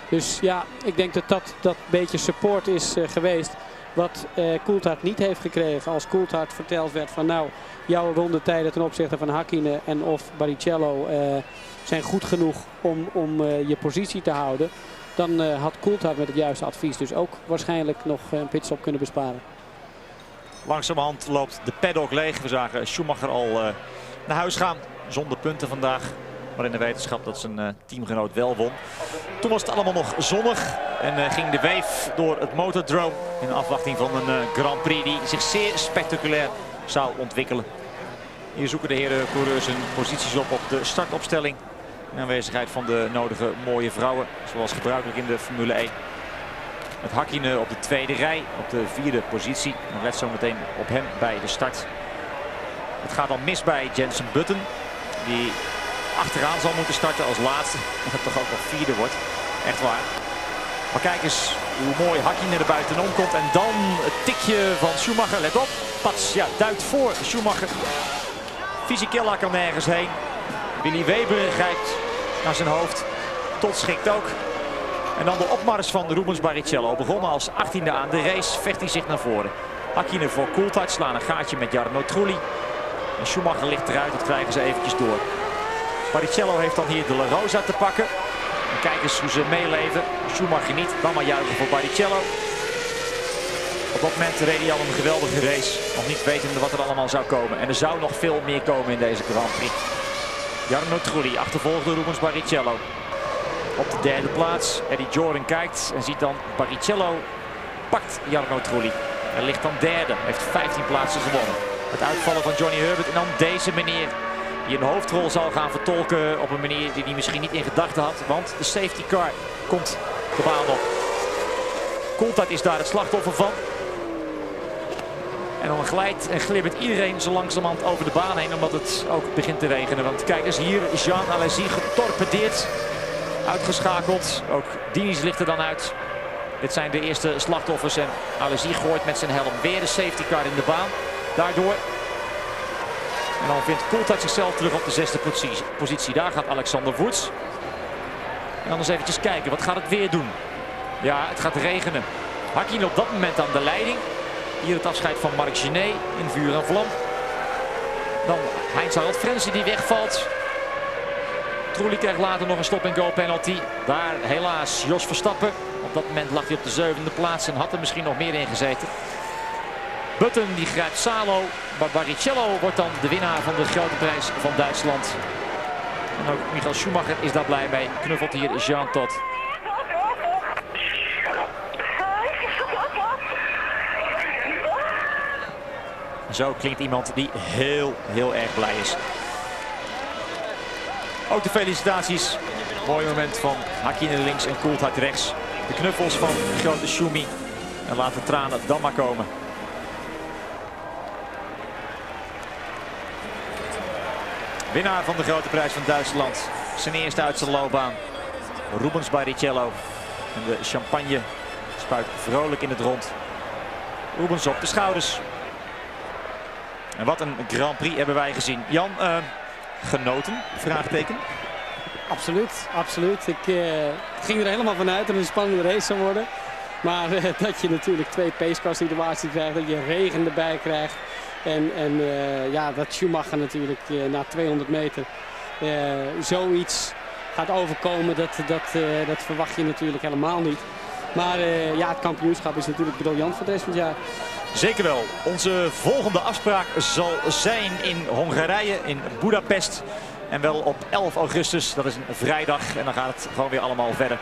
Dus ja, ik denk dat beetje support is geweest. Wat Coulthard niet heeft gekregen. Als Coulthard verteld werd van nou, jouw rondetijden ten opzichte van Hakkinen en of Barrichello zijn goed genoeg om je positie te houden. Dan had Coulthard met het juiste advies dus ook waarschijnlijk nog een pitstop kunnen besparen. Langzamerhand loopt de paddock leeg. We zagen Schumacher al naar huis gaan zonder punten vandaag. Maar in de wetenschap dat zijn teamgenoot wel won. Toen was het allemaal nog zonnig en ging de wave door het Motordrome in afwachting van een Grand Prix die zich zeer spectaculair zou ontwikkelen. Hier zoeken de heren coureurs hun posities op de startopstelling. In aanwezigheid van de nodige mooie vrouwen, zoals gebruikelijk in de Formule 1. Met Hakkinen op de 2e rij, op de 4e positie. En let zo meteen op hem bij de start. Het gaat dan mis bij Jenson Button, die achteraan zal moeten starten als laatste. En dat toch ook nog 4e wordt. Echt waar. Maar kijk eens hoe mooi Hakkinen er buitenom komt. En dan het tikje van Schumacher. Let op. Pats, ja, duikt voor Schumacher. Fisichella kan nergens heen. Willy Weber grijpt naar zijn hoofd. Tot schikt ook. En dan de opmars van Rubens Barrichello. Begonnen als 18e aan de race. Vecht hij zich naar voren. Hakkinen voor Coulthard. Slaan een gaatje met Jarno Trulli. En Schumacher ligt eruit. Dat krijgen ze eventjes door. Barrichello heeft dan hier de La Rosa te pakken. En kijk eens hoe ze meeleven. Schumacher niet. Dan maar juichen voor Barrichello. Op dat moment reed hij al een geweldige race. Nog niet wetende wat er allemaal zou komen. En er zou nog veel meer komen in deze Grand Prix. Jarno Trulli achtervolgde Rubens Barrichello. Op de derde plaats. Eddie Jordan kijkt en ziet dan Barrichello pakt Jarno Trulli. Hij ligt dan derde. Heeft 15 plaatsen gewonnen. Het uitvallen van Johnny Herbert en dan deze meneer. Die een hoofdrol zal gaan vertolken op een manier die hij misschien niet in gedachten had. Want de safety car komt de baan op. Coulthard is daar het slachtoffer van. En dan glijdt en glibbert iedereen zo langzamerhand over de baan heen. Omdat het ook begint te regenen. Want kijk eens hier. Jean Alesi getorpedeerd. Uitgeschakeld. Ook Diniz ligt er dan uit. Dit zijn de eerste slachtoffers. En Alesi gooit met zijn helm weer de safety car in de baan. Daardoor. En dan vindt Coulthard zichzelf terug op de 6e positie. Daar gaat Alexander Wurz. En dan eens eventjes kijken. Wat gaat het weer doen? Ja, het gaat regenen. Hakkinen op dat moment aan de leiding. Hier het afscheid van Marc Gené in vuur en vlam. Dan Heinz-Harald Frenzy die wegvalt. Trulli krijgt later nog een stop-and-go penalty. Daar helaas Jos Verstappen. Op dat moment lag hij op de 7e plaats en had er misschien nog meer in gezeten. Button die grijpt Salo. Maar Barrichello wordt dan de winnaar van de grote prijs van Duitsland. En ook Michael Schumacher is daar blij mee. Knuffelt hier Jean Todt. Zo klinkt iemand die heel erg blij is. Ook de felicitaties. Mooi moment van Hakkinen links en Coulthard rechts. De knuffels van de grote Schumi. En laat de tranen dan maar komen. Winnaar van de grote prijs van Duitsland. Zijn eerste uit zijn loopbaan. Rubens Barrichello. En de champagne spuit vrolijk in het rond. Rubens op de schouders. En wat een Grand Prix hebben wij gezien. Jan, genoten? Vraagteken. Absoluut, absoluut. Ik ging er helemaal vanuit dat het een spannende race zou worden. Maar dat je natuurlijk 2 pacecar situaties krijgt, dat je regen erbij krijgt. En ja, dat Schumacher natuurlijk na 200 meter zoiets gaat overkomen, dat verwacht je natuurlijk helemaal niet. Maar ja, het kampioenschap is natuurlijk briljant voor de rest van het jaar. Zeker wel. Onze volgende afspraak zal zijn in Hongarije, in Budapest. En wel op 11 augustus, dat is een vrijdag. En dan gaat het gewoon weer allemaal verder.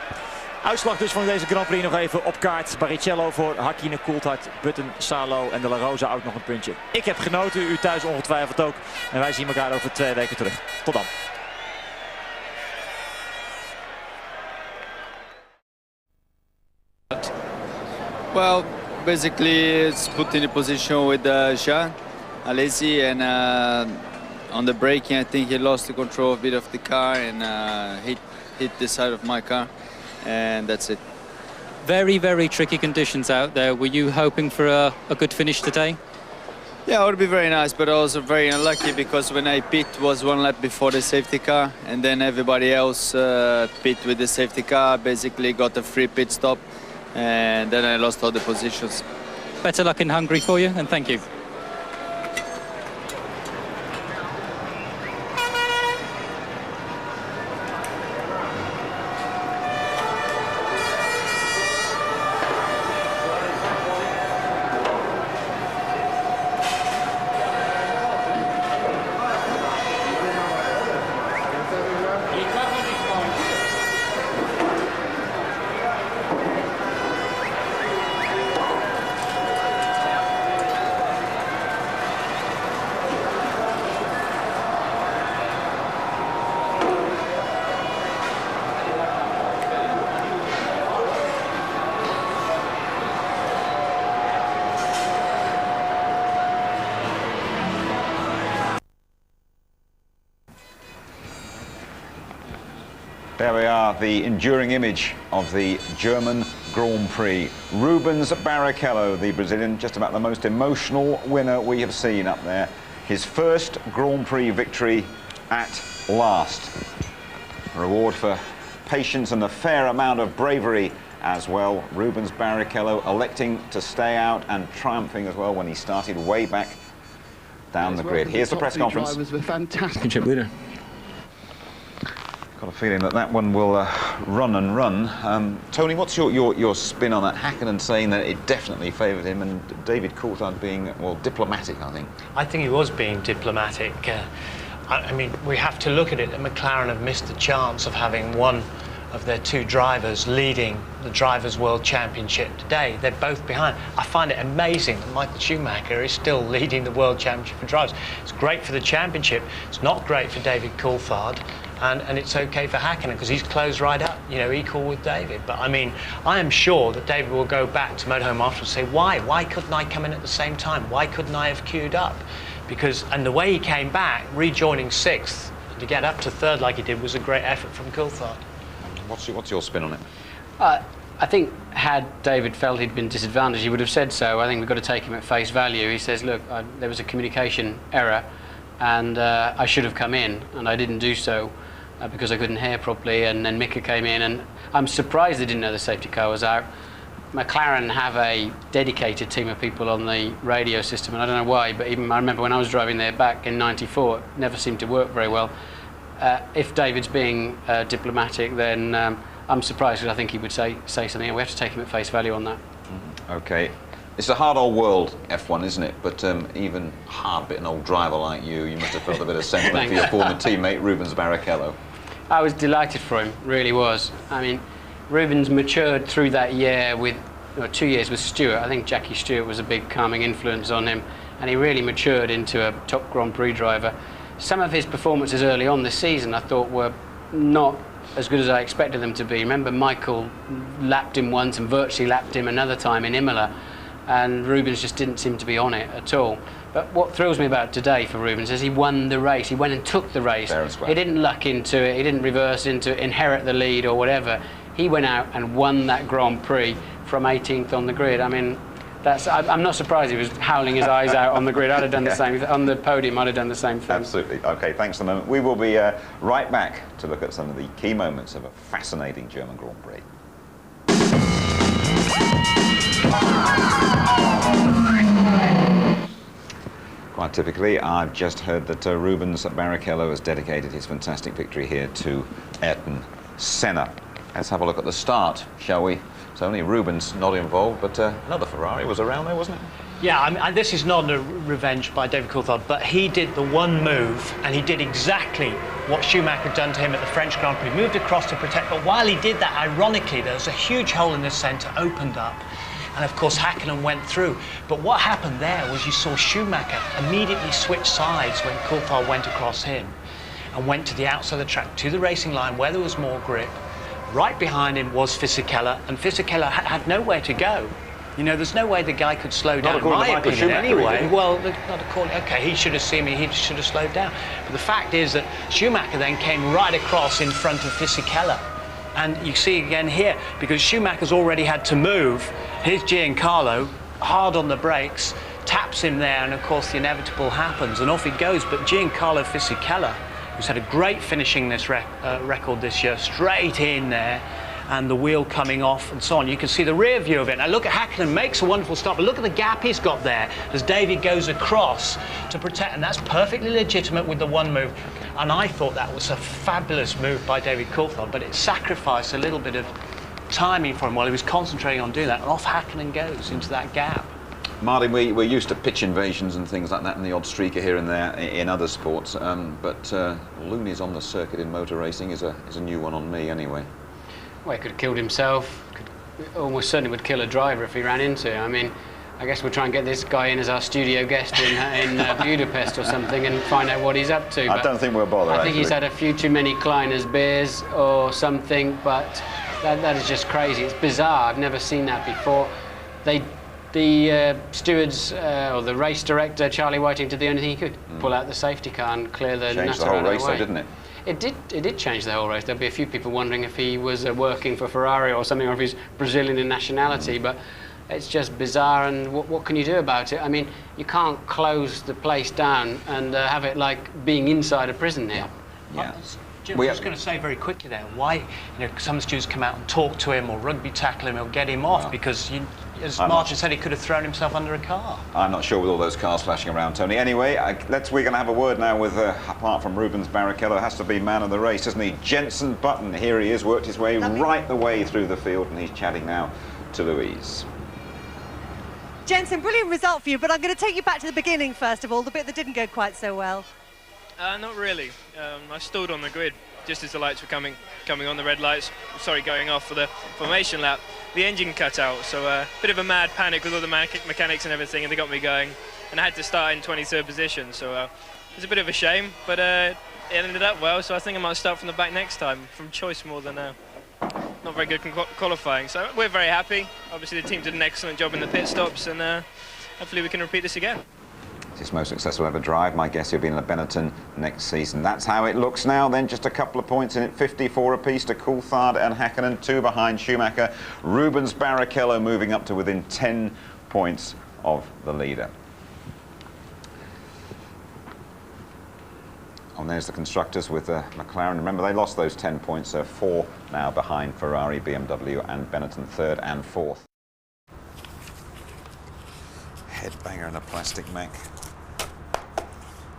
Uitslag dus van deze Grand Prix nog even op kaart. Barrichello voor Hakkinen, Coulthard, Button, Salo en de La Rosa ook nog een puntje. Ik heb genoten, u thuis ongetwijfeld ook. En wij zien elkaar over 2 weken terug. Tot dan. Well, basically it's put in a position with Jean Alesi, and on the braking I think he lost the control a bit of the car and hit the side of my car, and that's it. Very, very tricky conditions out there. Were you hoping for a good finish today? Yeah, it would be very nice, but also very unlucky because when I pit was 1 lap before the safety car, and then everybody else pit with the safety car, basically got a free pit stop, and then I lost all the positions. Better luck in Hungary for you, and thank you. There we are, the enduring image of the German Grand Prix. Rubens Barrichello, the Brazilian, just about the most emotional winner we have seen up there. His first Grand Prix victory at last. A reward for patience and a fair amount of bravery as well. Rubens Barrichello electing to stay out and triumphing as well when he started way back down the grid. Here's the press conference. Drivers were fantastic. Championship leader. Got a feeling that that one will run and run. Tony, what's your spin on that? Hakkinen saying that it definitely favoured him, and David Coulthard being, well, diplomatic, I think. I think he was being diplomatic. I mean, we have to look at it that McLaren have missed the chance of having one of their two drivers leading the Drivers' World Championship today. They're both behind. I find it amazing that Michael Schumacher is still leading the World Championship for drivers. It's great for the championship. It's not great for David Coulthard. And it's okay for Hakkinen because he's closed right up, you know, equal with David. But I mean, I am sure that David will go back to motorhome afterwards and say, why couldn't I come in at the same time? Why couldn't I have queued up? Because, and the way he came back, rejoining sixth, to get up to third like he did was a great effort from Coulthard. What's your spin on it? I think had David felt he'd been disadvantaged, he would have said so. I think we've got to take him at face value. He says, look, there was a communication error and I should have come in and I didn't do so. Because I couldn't hear properly, and then Mika came in, and I'm surprised they didn't know the safety car was out. McLaren have a dedicated team of people on the radio system, and I don't know why, but even I remember when I was driving there back in '94, it never seemed to work very well. If David's being diplomatic, then I'm surprised, because I think he would say something. We have to take him at face value on that. Okay. It's a hard old world, F1, isn't it? But even hard-bitten old driver like you must have felt a bit of sentiment for your former teammate, Rubens Barrichello. I was delighted for him, really was. I mean, Rubens matured through that year with, 2 years with Stewart. I think Jackie Stewart was a big calming influence on him, and he really matured into a top Grand Prix driver. Some of his performances early on this season I thought were not as good as I expected them to be. Remember, Michael lapped him once and virtually lapped him another time in Imola, and Rubens just didn't seem to be on it at all. But what thrills me about today for Rubens is he won the race. He went and took the race. He didn't luck into it. He didn't reverse into it, inherit the lead or whatever. He went out and won that Grand Prix from 18th on the grid. I mean, I'm not surprised he was howling his eyes out on the grid. I'd have done the same. On the podium, I'd have done the same thing. Absolutely. OK, thanks for the moment. We will be right back to look at some of the key moments of a fascinating German Grand Prix. Quite typically, I've just heard that Rubens Barrichello has dedicated his fantastic victory here to Ayrton Senna. Let's have a look at the start, shall we? It's only Rubens not involved, but another Ferrari was around there, wasn't it? Yeah, I mean, this is not a revenge by David Coulthard, but he did the one move, and he did exactly what Schumacher had done to him at the French Grand Prix. Moved across to protect, but while he did that, ironically, there was a huge hole in the centre, opened up. And of course Hakkinen went through. But what happened there was you saw Schumacher immediately switch sides when Coulthard went across him and went to the outside of the track, to the racing line where there was more grip. Right behind him was Fisichella, and Fisichella had nowhere to go. You know, there's no way the guy could slow down, in my opinion, anyway. Well, not according, okay, he should have seen me, he should have slowed down. But the fact is that Schumacher then came right across in front of Fisichella. And you see again here, because Schumacher's already had to move, here's Giancarlo, hard on the brakes, taps him there, and of course the inevitable happens, and off he goes. But Giancarlo Fisichella, who's had a great finishing this record this year, straight in there, and the wheel coming off and so on. You can see the rear view of it. Now look at Hakkinen, makes a wonderful stop, but look at the gap he's got there as David goes across to protect, and that's perfectly legitimate with the one move. And I thought that was a fabulous move by David Coulthard, but it sacrificed a little bit of timing for him while he was concentrating on doing that, and off Hakkinen goes into that gap. Martin, we're used to pitch invasions and things like that, and the odd streaker here and there in other sports, but Looney's on the circuit in motor racing is a new one on me anyway. Well, he could have killed himself, almost certainly would kill a driver if he ran into him. I mean, I guess we'll try and get this guy in as our studio guest in Budapest or something and find out what he's up to. I don't think we'll bother, I think he's had a few too many Kleiners beers or something, but that is just crazy. It's bizarre. I've never seen that before. The stewards or the race director, Charlie Whiting, did the only thing he could, pull out the safety car and clear the nutter out of the way. Changed the whole race, though, didn't it? it did change the whole race. There'll be a few people wondering if he was working for Ferrari or something, or if he's Brazilian in nationality, but it's just bizarre, and what can you do about it? I mean, you can't close the place down and have it like being inside a prison here. Yeah. Jim, I was going to say very quickly there, why some stewards come out and talk to him or rugby tackle him or get him off, because as Martin said, he could have thrown himself under a car. I'm not sure with all those cars flashing around, Tony. Anyway, we're going to have a word now with, apart from Rubens Barrichello, it has to be man of the race, doesn't he? Jenson Button, here he is, worked his way right the way through the field, and he's chatting now to Louise. Jenson, brilliant result for you, but I'm going to take you back to the beginning first of all, the bit that didn't go quite so well. Not really. I stalled on the grid just as the lights were coming on, the red lights, going off for the formation lap. The engine cut out, so a bit of a mad panic with all the mechanics and everything, and they got me going. And I had to start in 23rd position, so it was a bit of a shame, but it ended up well, so I think I might start from the back next time, from choice more than not very good qualifying. So we're very happy. Obviously the team did an excellent job in the pit stops, and hopefully we can repeat this again. It's his most successful ever drive. My guess he'll be in the Benetton next season. That's how it looks now. Then just a couple of points in it, 54 apiece to Coulthard and Häkkinen, 2 behind Schumacher. Rubens Barrichello moving up to within 10 points of the leader. And there's the constructors with McLaren. Remember, they lost those 10 points, so 4 now behind Ferrari, BMW and Benetton, 3rd and 4th. Headbanger and a plastic Mac.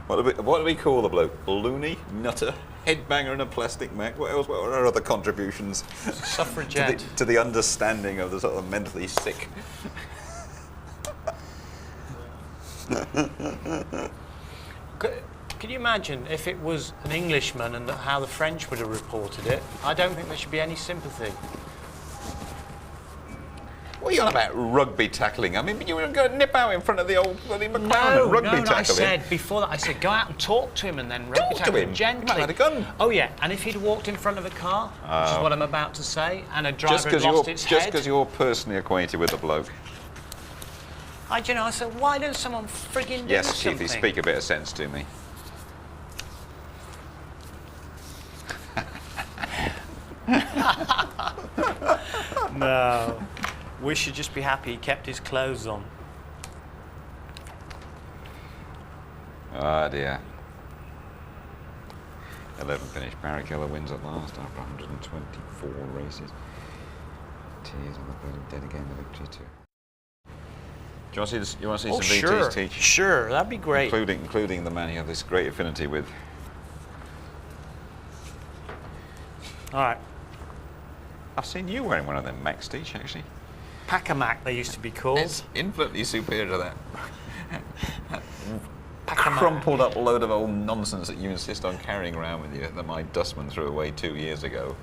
What do we call the bloke? Balloony? Nutter? Headbanger and a plastic Mac? What else? What are our other contributions? Suffragette. to the understanding of the sort of mentally sick. Can you imagine if it was an Englishman and how the French would have reported it? I don't think there should be any sympathy. What are you on about rugby tackling? I mean, you were going to nip out in front of the old bloody McLaren and rugby tackling. I said before that, I said go out and talk to him and then rugby tackle him gently. He might have had a gun. Oh yeah, and if he'd walked in front of a car, which is what I'm about to say, and a driver had lost its head. Just because you're personally acquainted with the bloke. I said, why don't someone frigging do something? Yes, Keithy, speak a bit of sense to me. No. We should just be happy he kept his clothes on. Oh dear. 11 finish. Barrichello wins at last after 124 races. Tears on the bird of dead again, the victory too. Do you want to see some VTs teach? Sure, that'd be great. Including the man you have this great affinity with. All right. I've seen you wearing one of them Macs, Teach, actually. Pack-a-Mac, they used to be called. It's infinitely superior to that crumpled up load of old nonsense that you insist on carrying around with you that my dustman threw away 2 years ago.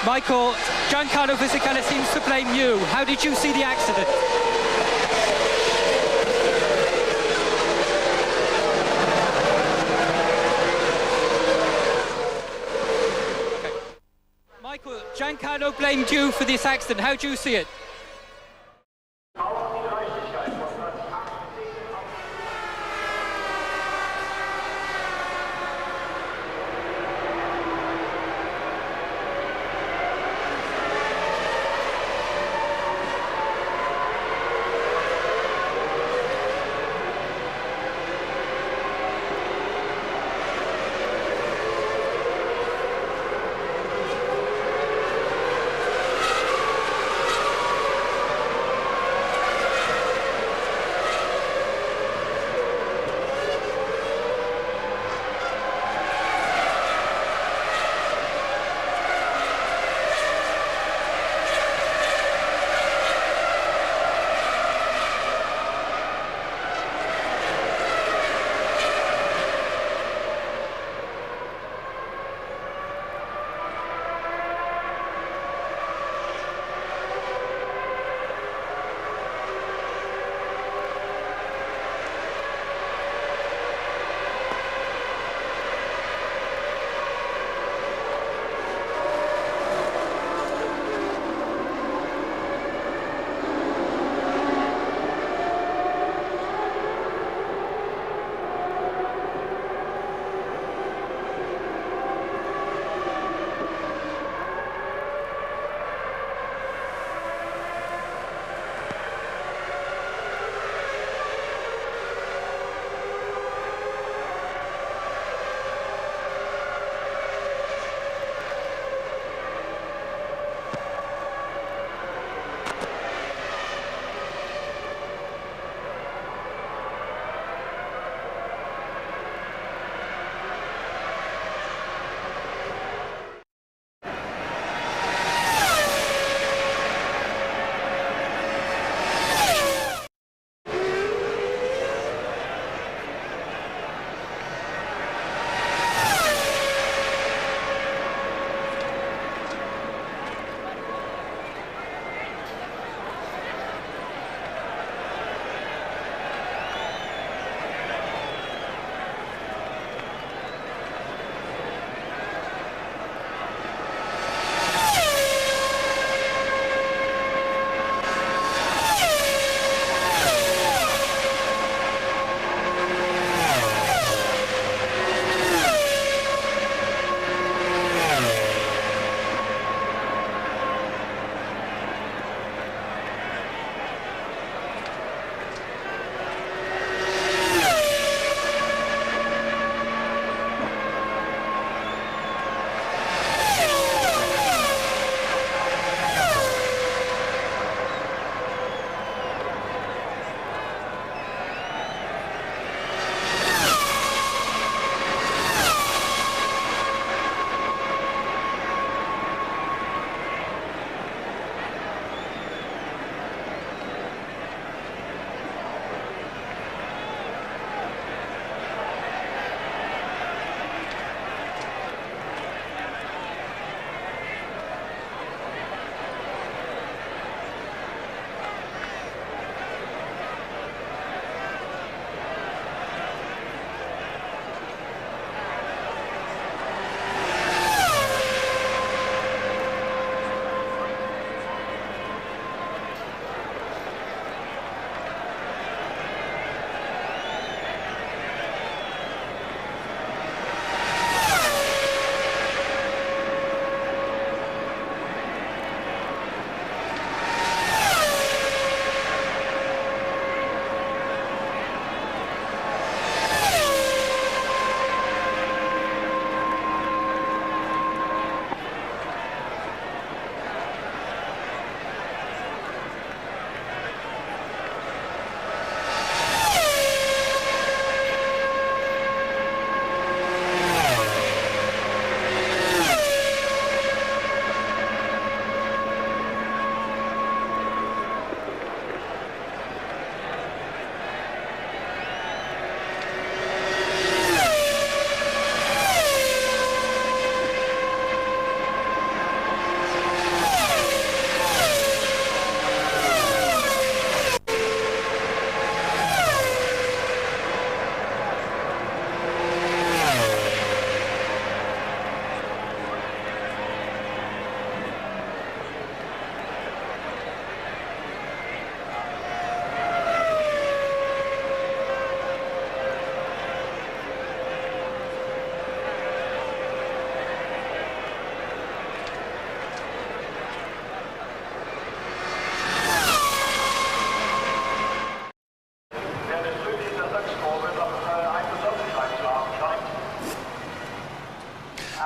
Michael, Giancarlo Fisichella seems to blame you. How did you see the accident? Michael, Giancarlo blamed you for this accident. How do you see it?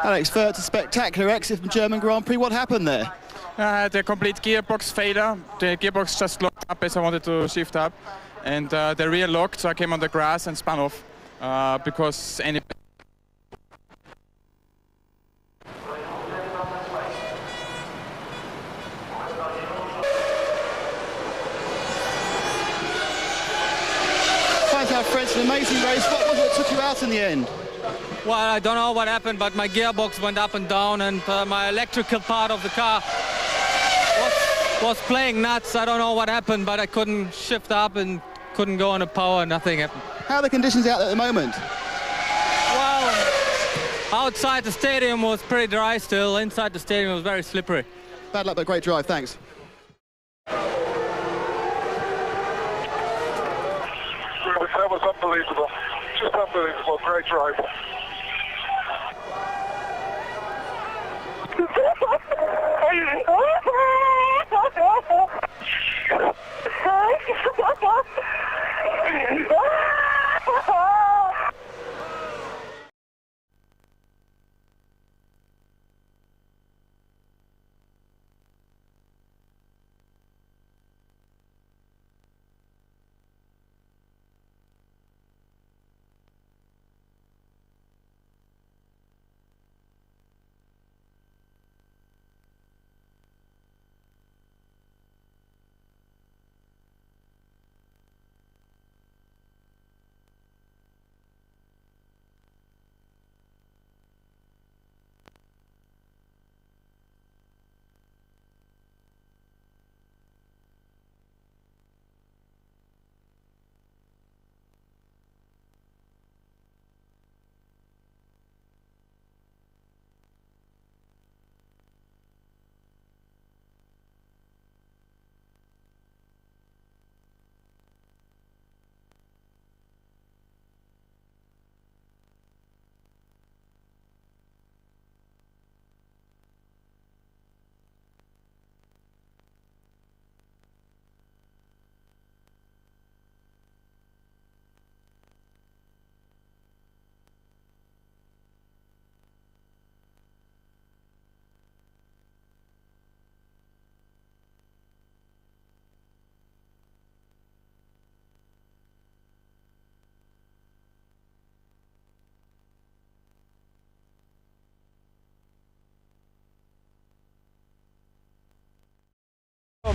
Alex Wurz, a spectacular exit from German Grand Prix. What happened there? I had a complete gearbox failure. The gearbox just locked up as I wanted to shift up. And the rear locked, so I came on the grass and spun off. Because any... French, an amazing race. What was it that took you out in the end? Well, I don't know what happened, but my gearbox went up and down, and my electrical part of the car was playing nuts. I don't know what happened, but I couldn't shift up and couldn't go on the power. Nothing happened. How are the conditions out there at the moment? Well, outside the stadium was pretty dry still. Inside the stadium was very slippery. Bad luck, but great drive. Thanks. That was unbelievable. Just unbelievable. Great drive.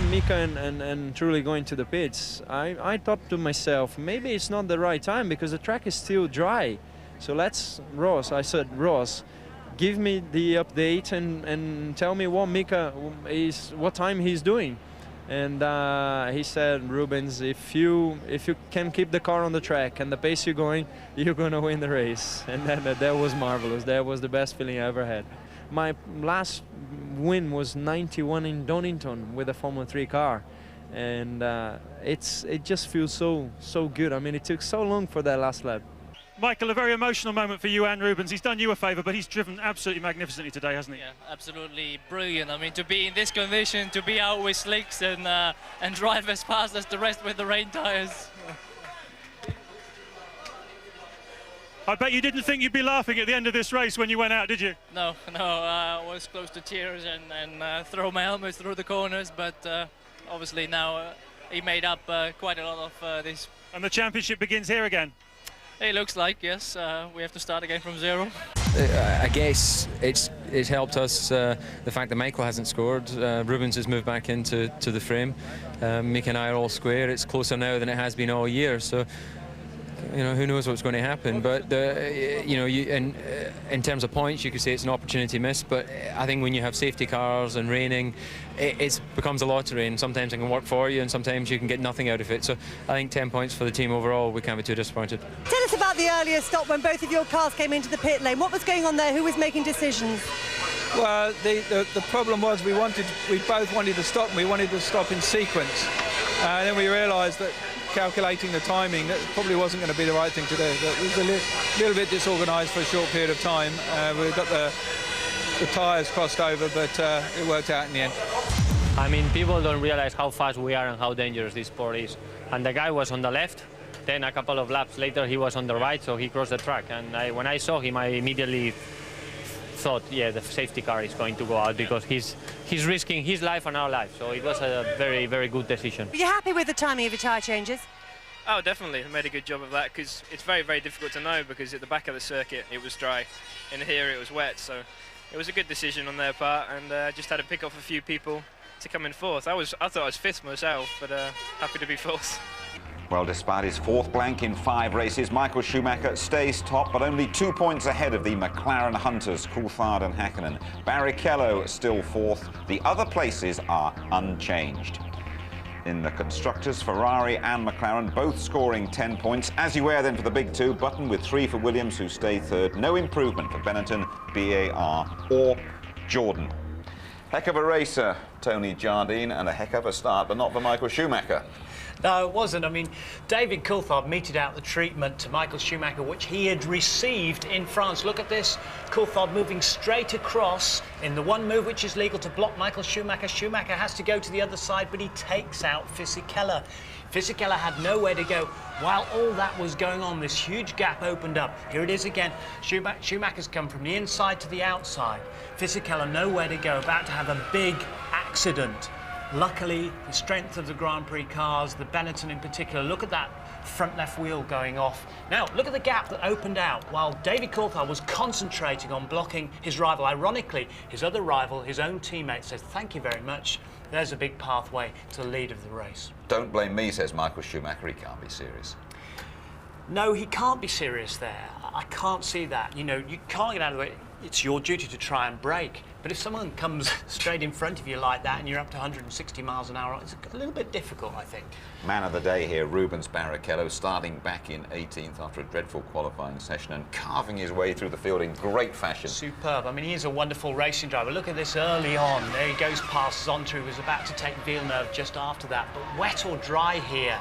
Mika and truly going to the pits, I thought to myself, maybe it's not the right time because the track is still dry. So I said, Ross, give me the update and tell me what Mika what time he's doing. And he said, Rubens, if you can keep the car on the track and the pace you're going, you're going to win the race. And that was marvelous. That was the best feeling I ever had. My last win was 91 in Donington with a Formula 3 car, and it just feels so good. I mean, it took so long for that last lap. Michael, a very emotional moment for you and Rubens. He's done you a favour, but he's driven absolutely magnificently today, hasn't he? Yeah, absolutely brilliant. I mean, to be in this condition, to be out with slicks and drive as fast as the rest with the rain tyres. I bet you didn't think you'd be laughing at the end of this race when you went out, did you? No, I was close to tears and throw my helmet through the corners, but obviously now he made up quite a lot of this. And the championship begins here again? It looks like, yes. We have to start again from zero. I guess it's helped us the fact that Michael hasn't scored. Rubens has moved back into the frame. Mick and I are all square. It's closer now than it has been all year. So, you know, who knows what's going to happen. But in terms of points, you could say it's an opportunity missed. But I think when you have safety cars and raining, it becomes a lottery, and sometimes it can work for you and sometimes you can get nothing out of it. So I think 10 points for the team overall. We can't be too disappointed. Tell us about the earlier stop when both of your cars came into the pit lane. What was going on there? Who was making decisions? Well, the problem was we both wanted to stop, and we wanted to stop in sequence. And then we realised that calculating the timing, that probably wasn't going to be the right thing to do. It was a little bit disorganised for a short period of time. We got the tyres crossed over, but it worked out in the end. I mean, people don't realise how fast we are and how dangerous this sport is. And the guy was on the left, then a couple of laps later he was on the right, so he crossed the track. And when I saw him, I immediately thought, yeah, the safety car is going to go out because he's risking his life and our life. So it was a very, very good decision. Are you happy with the timing of your tyre changes? Oh, definitely. I made a good job of that because it's very, very difficult to know because at the back of the circuit it was dry, and here it was wet. So it was a good decision on their part, and just had to pick off a few people to come in fourth. I thought I was fifth myself, but happy to be fourth. Well, despite his fourth blank in 5 races, Michael Schumacher stays top, but only 2 points ahead of the McLaren hunters, Coulthard and Häkkinen. Barrichello still fourth. The other places are unchanged. In the constructors, Ferrari and McLaren both scoring 10 points. As you were then for the big two, Button with 3 for Williams, who stay third. No improvement for Benetton, BAR or Jordan. Heck of a racer, Tony Jardine, and a heck of a start, but not for Michael Schumacher. No, it wasn't. I mean, David Coulthard meted out the treatment to Michael Schumacher, which he had received in France. Look at this. Coulthard moving straight across in the one move which is legal to block Michael Schumacher. Schumacher has to go to the other side, but he takes out Fisichella. Fisichella had nowhere to go. While all that was going on, this huge gap opened up. Here it is again. Schumacher's come from the inside to the outside. Fisichella nowhere to go, about to have a big accident. Luckily, the strength of the Grand Prix cars, the Benetton in particular, look at that front left wheel going off. Now, look at the gap that opened out while David Coulthard was concentrating on blocking his rival. Ironically, his other rival, his own teammate, says, thank you very much. There's a big pathway to the lead of the race. Don't blame me, says Michael Schumacher. He can't be serious. No, he can't be serious there. I can't see that. You know, you can't get out of the way. It's your duty to try and brake. But if someone comes straight in front of you like that and you're up to 160 miles an hour, it's a little bit difficult, I think. Man of the day here, Rubens Barrichello, starting back in 18th after a dreadful qualifying session and carving his way through the field in great fashion. Superb. I mean, he is a wonderful racing driver. Look at this early on. There he goes past Zonta, who was about to take Villeneuve just after that. But wet or dry here,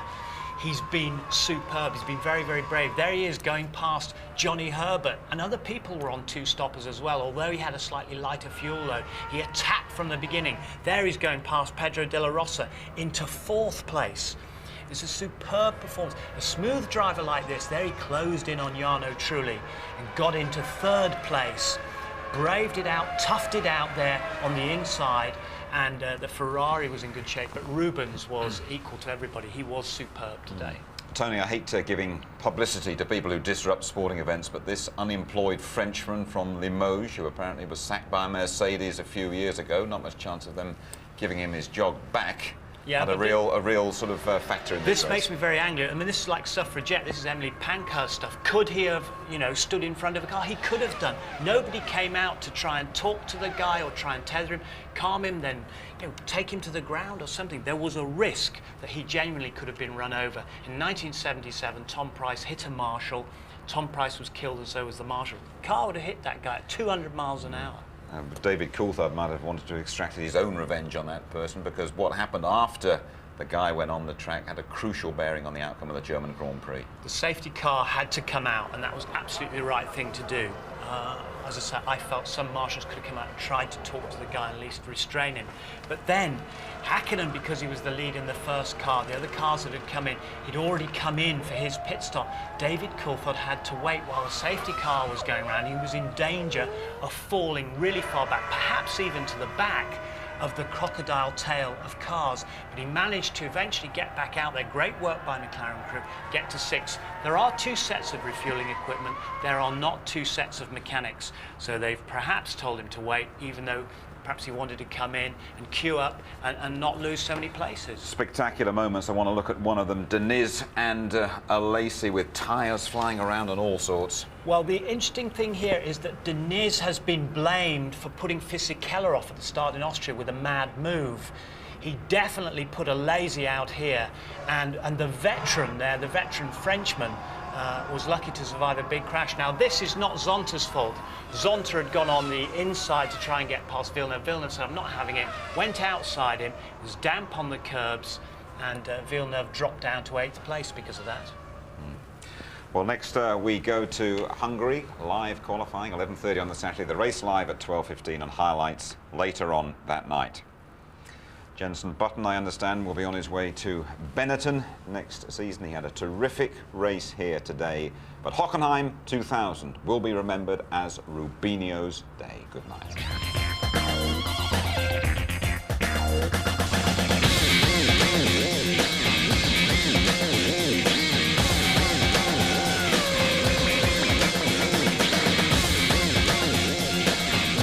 he's been superb. He's been very, very brave. There he is going past Johnny Herbert. And other people were on 2 stoppers as well. Although he had a slightly lighter fuel load, he attacked from the beginning. There he's going past Pedro de la Rosa into 4th place. It's a superb performance. A smooth driver like this, there he closed in on Jarno Trulli and got into 3rd place. Braved it out, toughed it out there on the inside. And the Ferrari was in good shape, but Rubens was equal to everybody. He was superb today. Tony, I hate giving publicity to people who disrupt sporting events, but this unemployed Frenchman from Limoges, who apparently was sacked by Mercedes a few years ago, not much chance of them giving him his job back. Yeah, had a real sort of factor in this race. Makes me very angry. I mean, this is like Suffragette. This is Emily Pankhurst stuff. Could he have, you know, stood in front of a car? He could have done. Nobody came out to try and talk to the guy or try and tether him, calm him, then, you know, take him to the ground or something. There was a risk that he genuinely could have been run over. In 1977, Tom Price hit a marshal. Tom Price was killed, and so was the marshal. The car would have hit that guy at 200 miles an hour. David Coulthard might have wanted to extract his own revenge on that person, because what happened after the guy went on the track had a crucial bearing on the outcome of the German Grand Prix. The safety car had to come out, and that was absolutely the right thing to do. As I said, I felt some marshals could have come out and tried to talk to the guy and at least restrain him. But then, Häkkinen, because he was the lead in the first car, the other cars that had come in, he'd already come in for his pit stop. David Coulthard had to wait while the safety car was going around. He was in danger of falling really far back, perhaps even to the back of the crocodile tail of cars, but he managed to eventually get back out there. Great work by McLaren crew, get to 6th. There are 2 sets of refueling equipment. There are not 2 sets of mechanics, so they've perhaps told him to wait, even though perhaps he wanted to come in and queue up and not lose so many places. Spectacular moments. I want to look at one of them. Deniz and Alesi with tyres flying around and all sorts. Well, the interesting thing here is that Deniz has been blamed for putting Fisichella off at the start in Austria with a mad move. He definitely put Alesi out here, and the veteran there, the veteran Frenchman, was lucky to survive a big crash. Now, this is not Zonta's fault. Zonta had gone on the inside to try and get past Villeneuve. Villeneuve said, I'm not having it. Went outside him, was damp on the curbs, and Villeneuve dropped down to 8th place because of that. Well, next we go to Hungary, live qualifying, 11:30 on the Saturday. The race live at 12:15 and highlights later on that night. Jenson Button, I understand, will be on his way to Benetton next season. He had a terrific race here today, but Hockenheim 2000 will be remembered as Rubinho's day. Good night.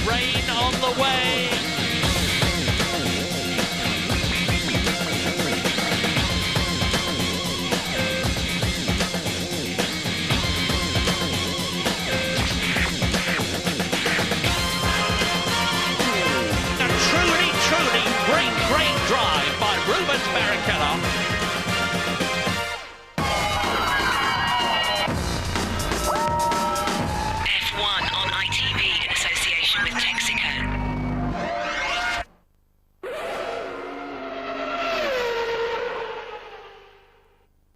Rain on the way. Great drive by Rubens Barrichello. F1 on ITV in association with Texaco.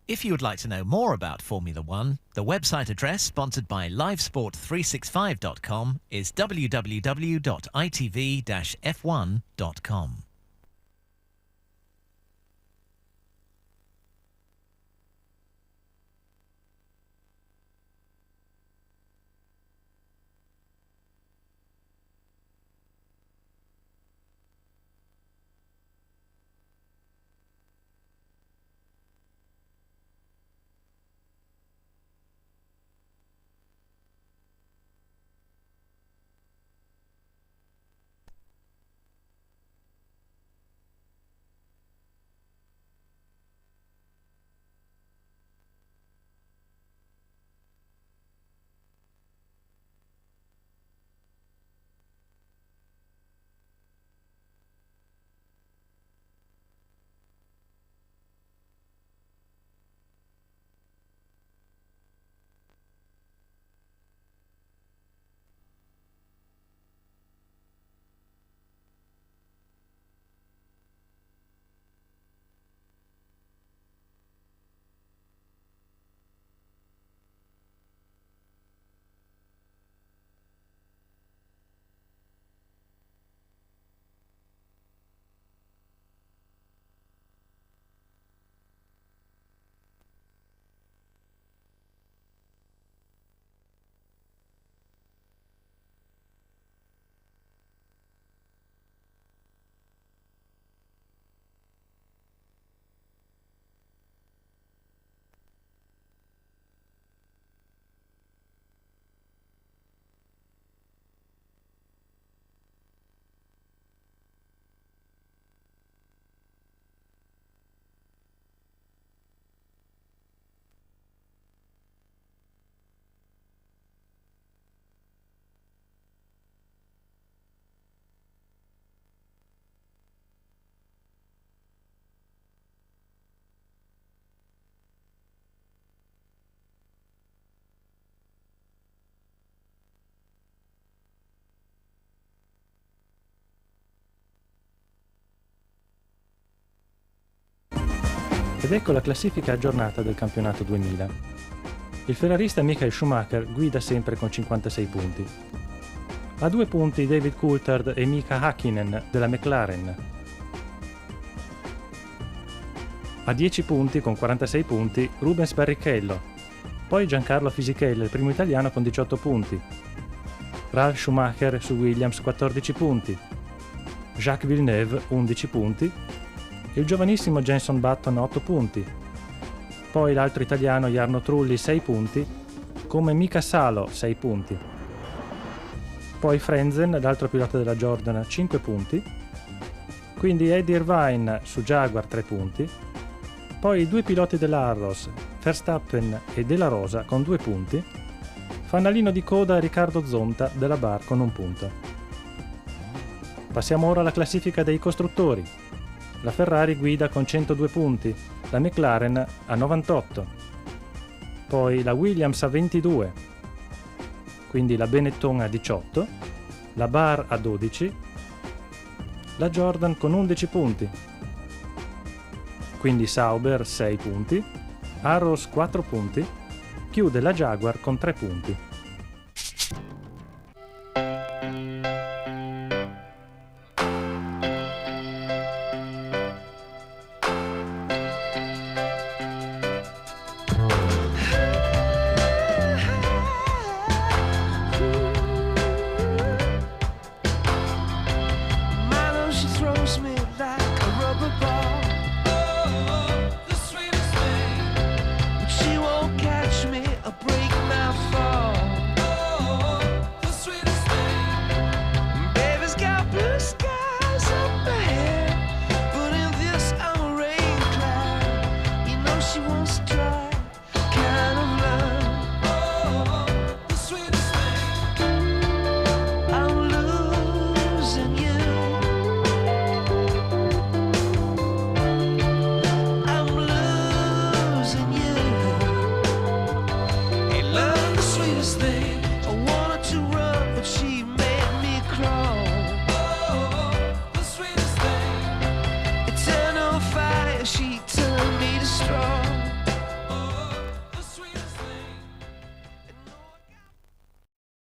If you would like to know more about Formula One, the website address sponsored by livesport365.com is www.itv-f1.com. Ed ecco la classifica aggiornata del campionato 2000. Il ferrarista Michael Schumacher guida sempre con 56 punti. A 2 punti David Coulthard e Mika Häkkinen della McLaren. A 10 punti con 46 punti Rubens Barrichello. Poi Giancarlo Fisichella, il primo italiano con 18 punti. Ralf Schumacher su Williams 14 punti. Jacques Villeneuve 11 punti. Il giovanissimo Jenson Button 8 punti, poi l'altro italiano Jarno Trulli 6 punti, come Mika Salo 6 punti, poi Frenzen, l'altro pilota della Jordan 5 punti, quindi Eddie Irvine su Jaguar 3 punti, poi i due piloti dell'Arros, Verstappen e Della Rosa con 2 punti, fanalino di coda Riccardo Zonta della Bar con 1 punto. Passiamo ora alla classifica dei costruttori. La Ferrari guida con 102 punti, la McLaren a 98, poi la Williams a 22, quindi la Benetton a 18, la Bar a 12, la Jordan con 11 punti, quindi Sauber 6 punti, Arrows 4 punti, chiude la Jaguar con 3 punti. thing. I wanted to run, but she made me crawl. The sweetest thing. Eternal fire, she turned me to straw.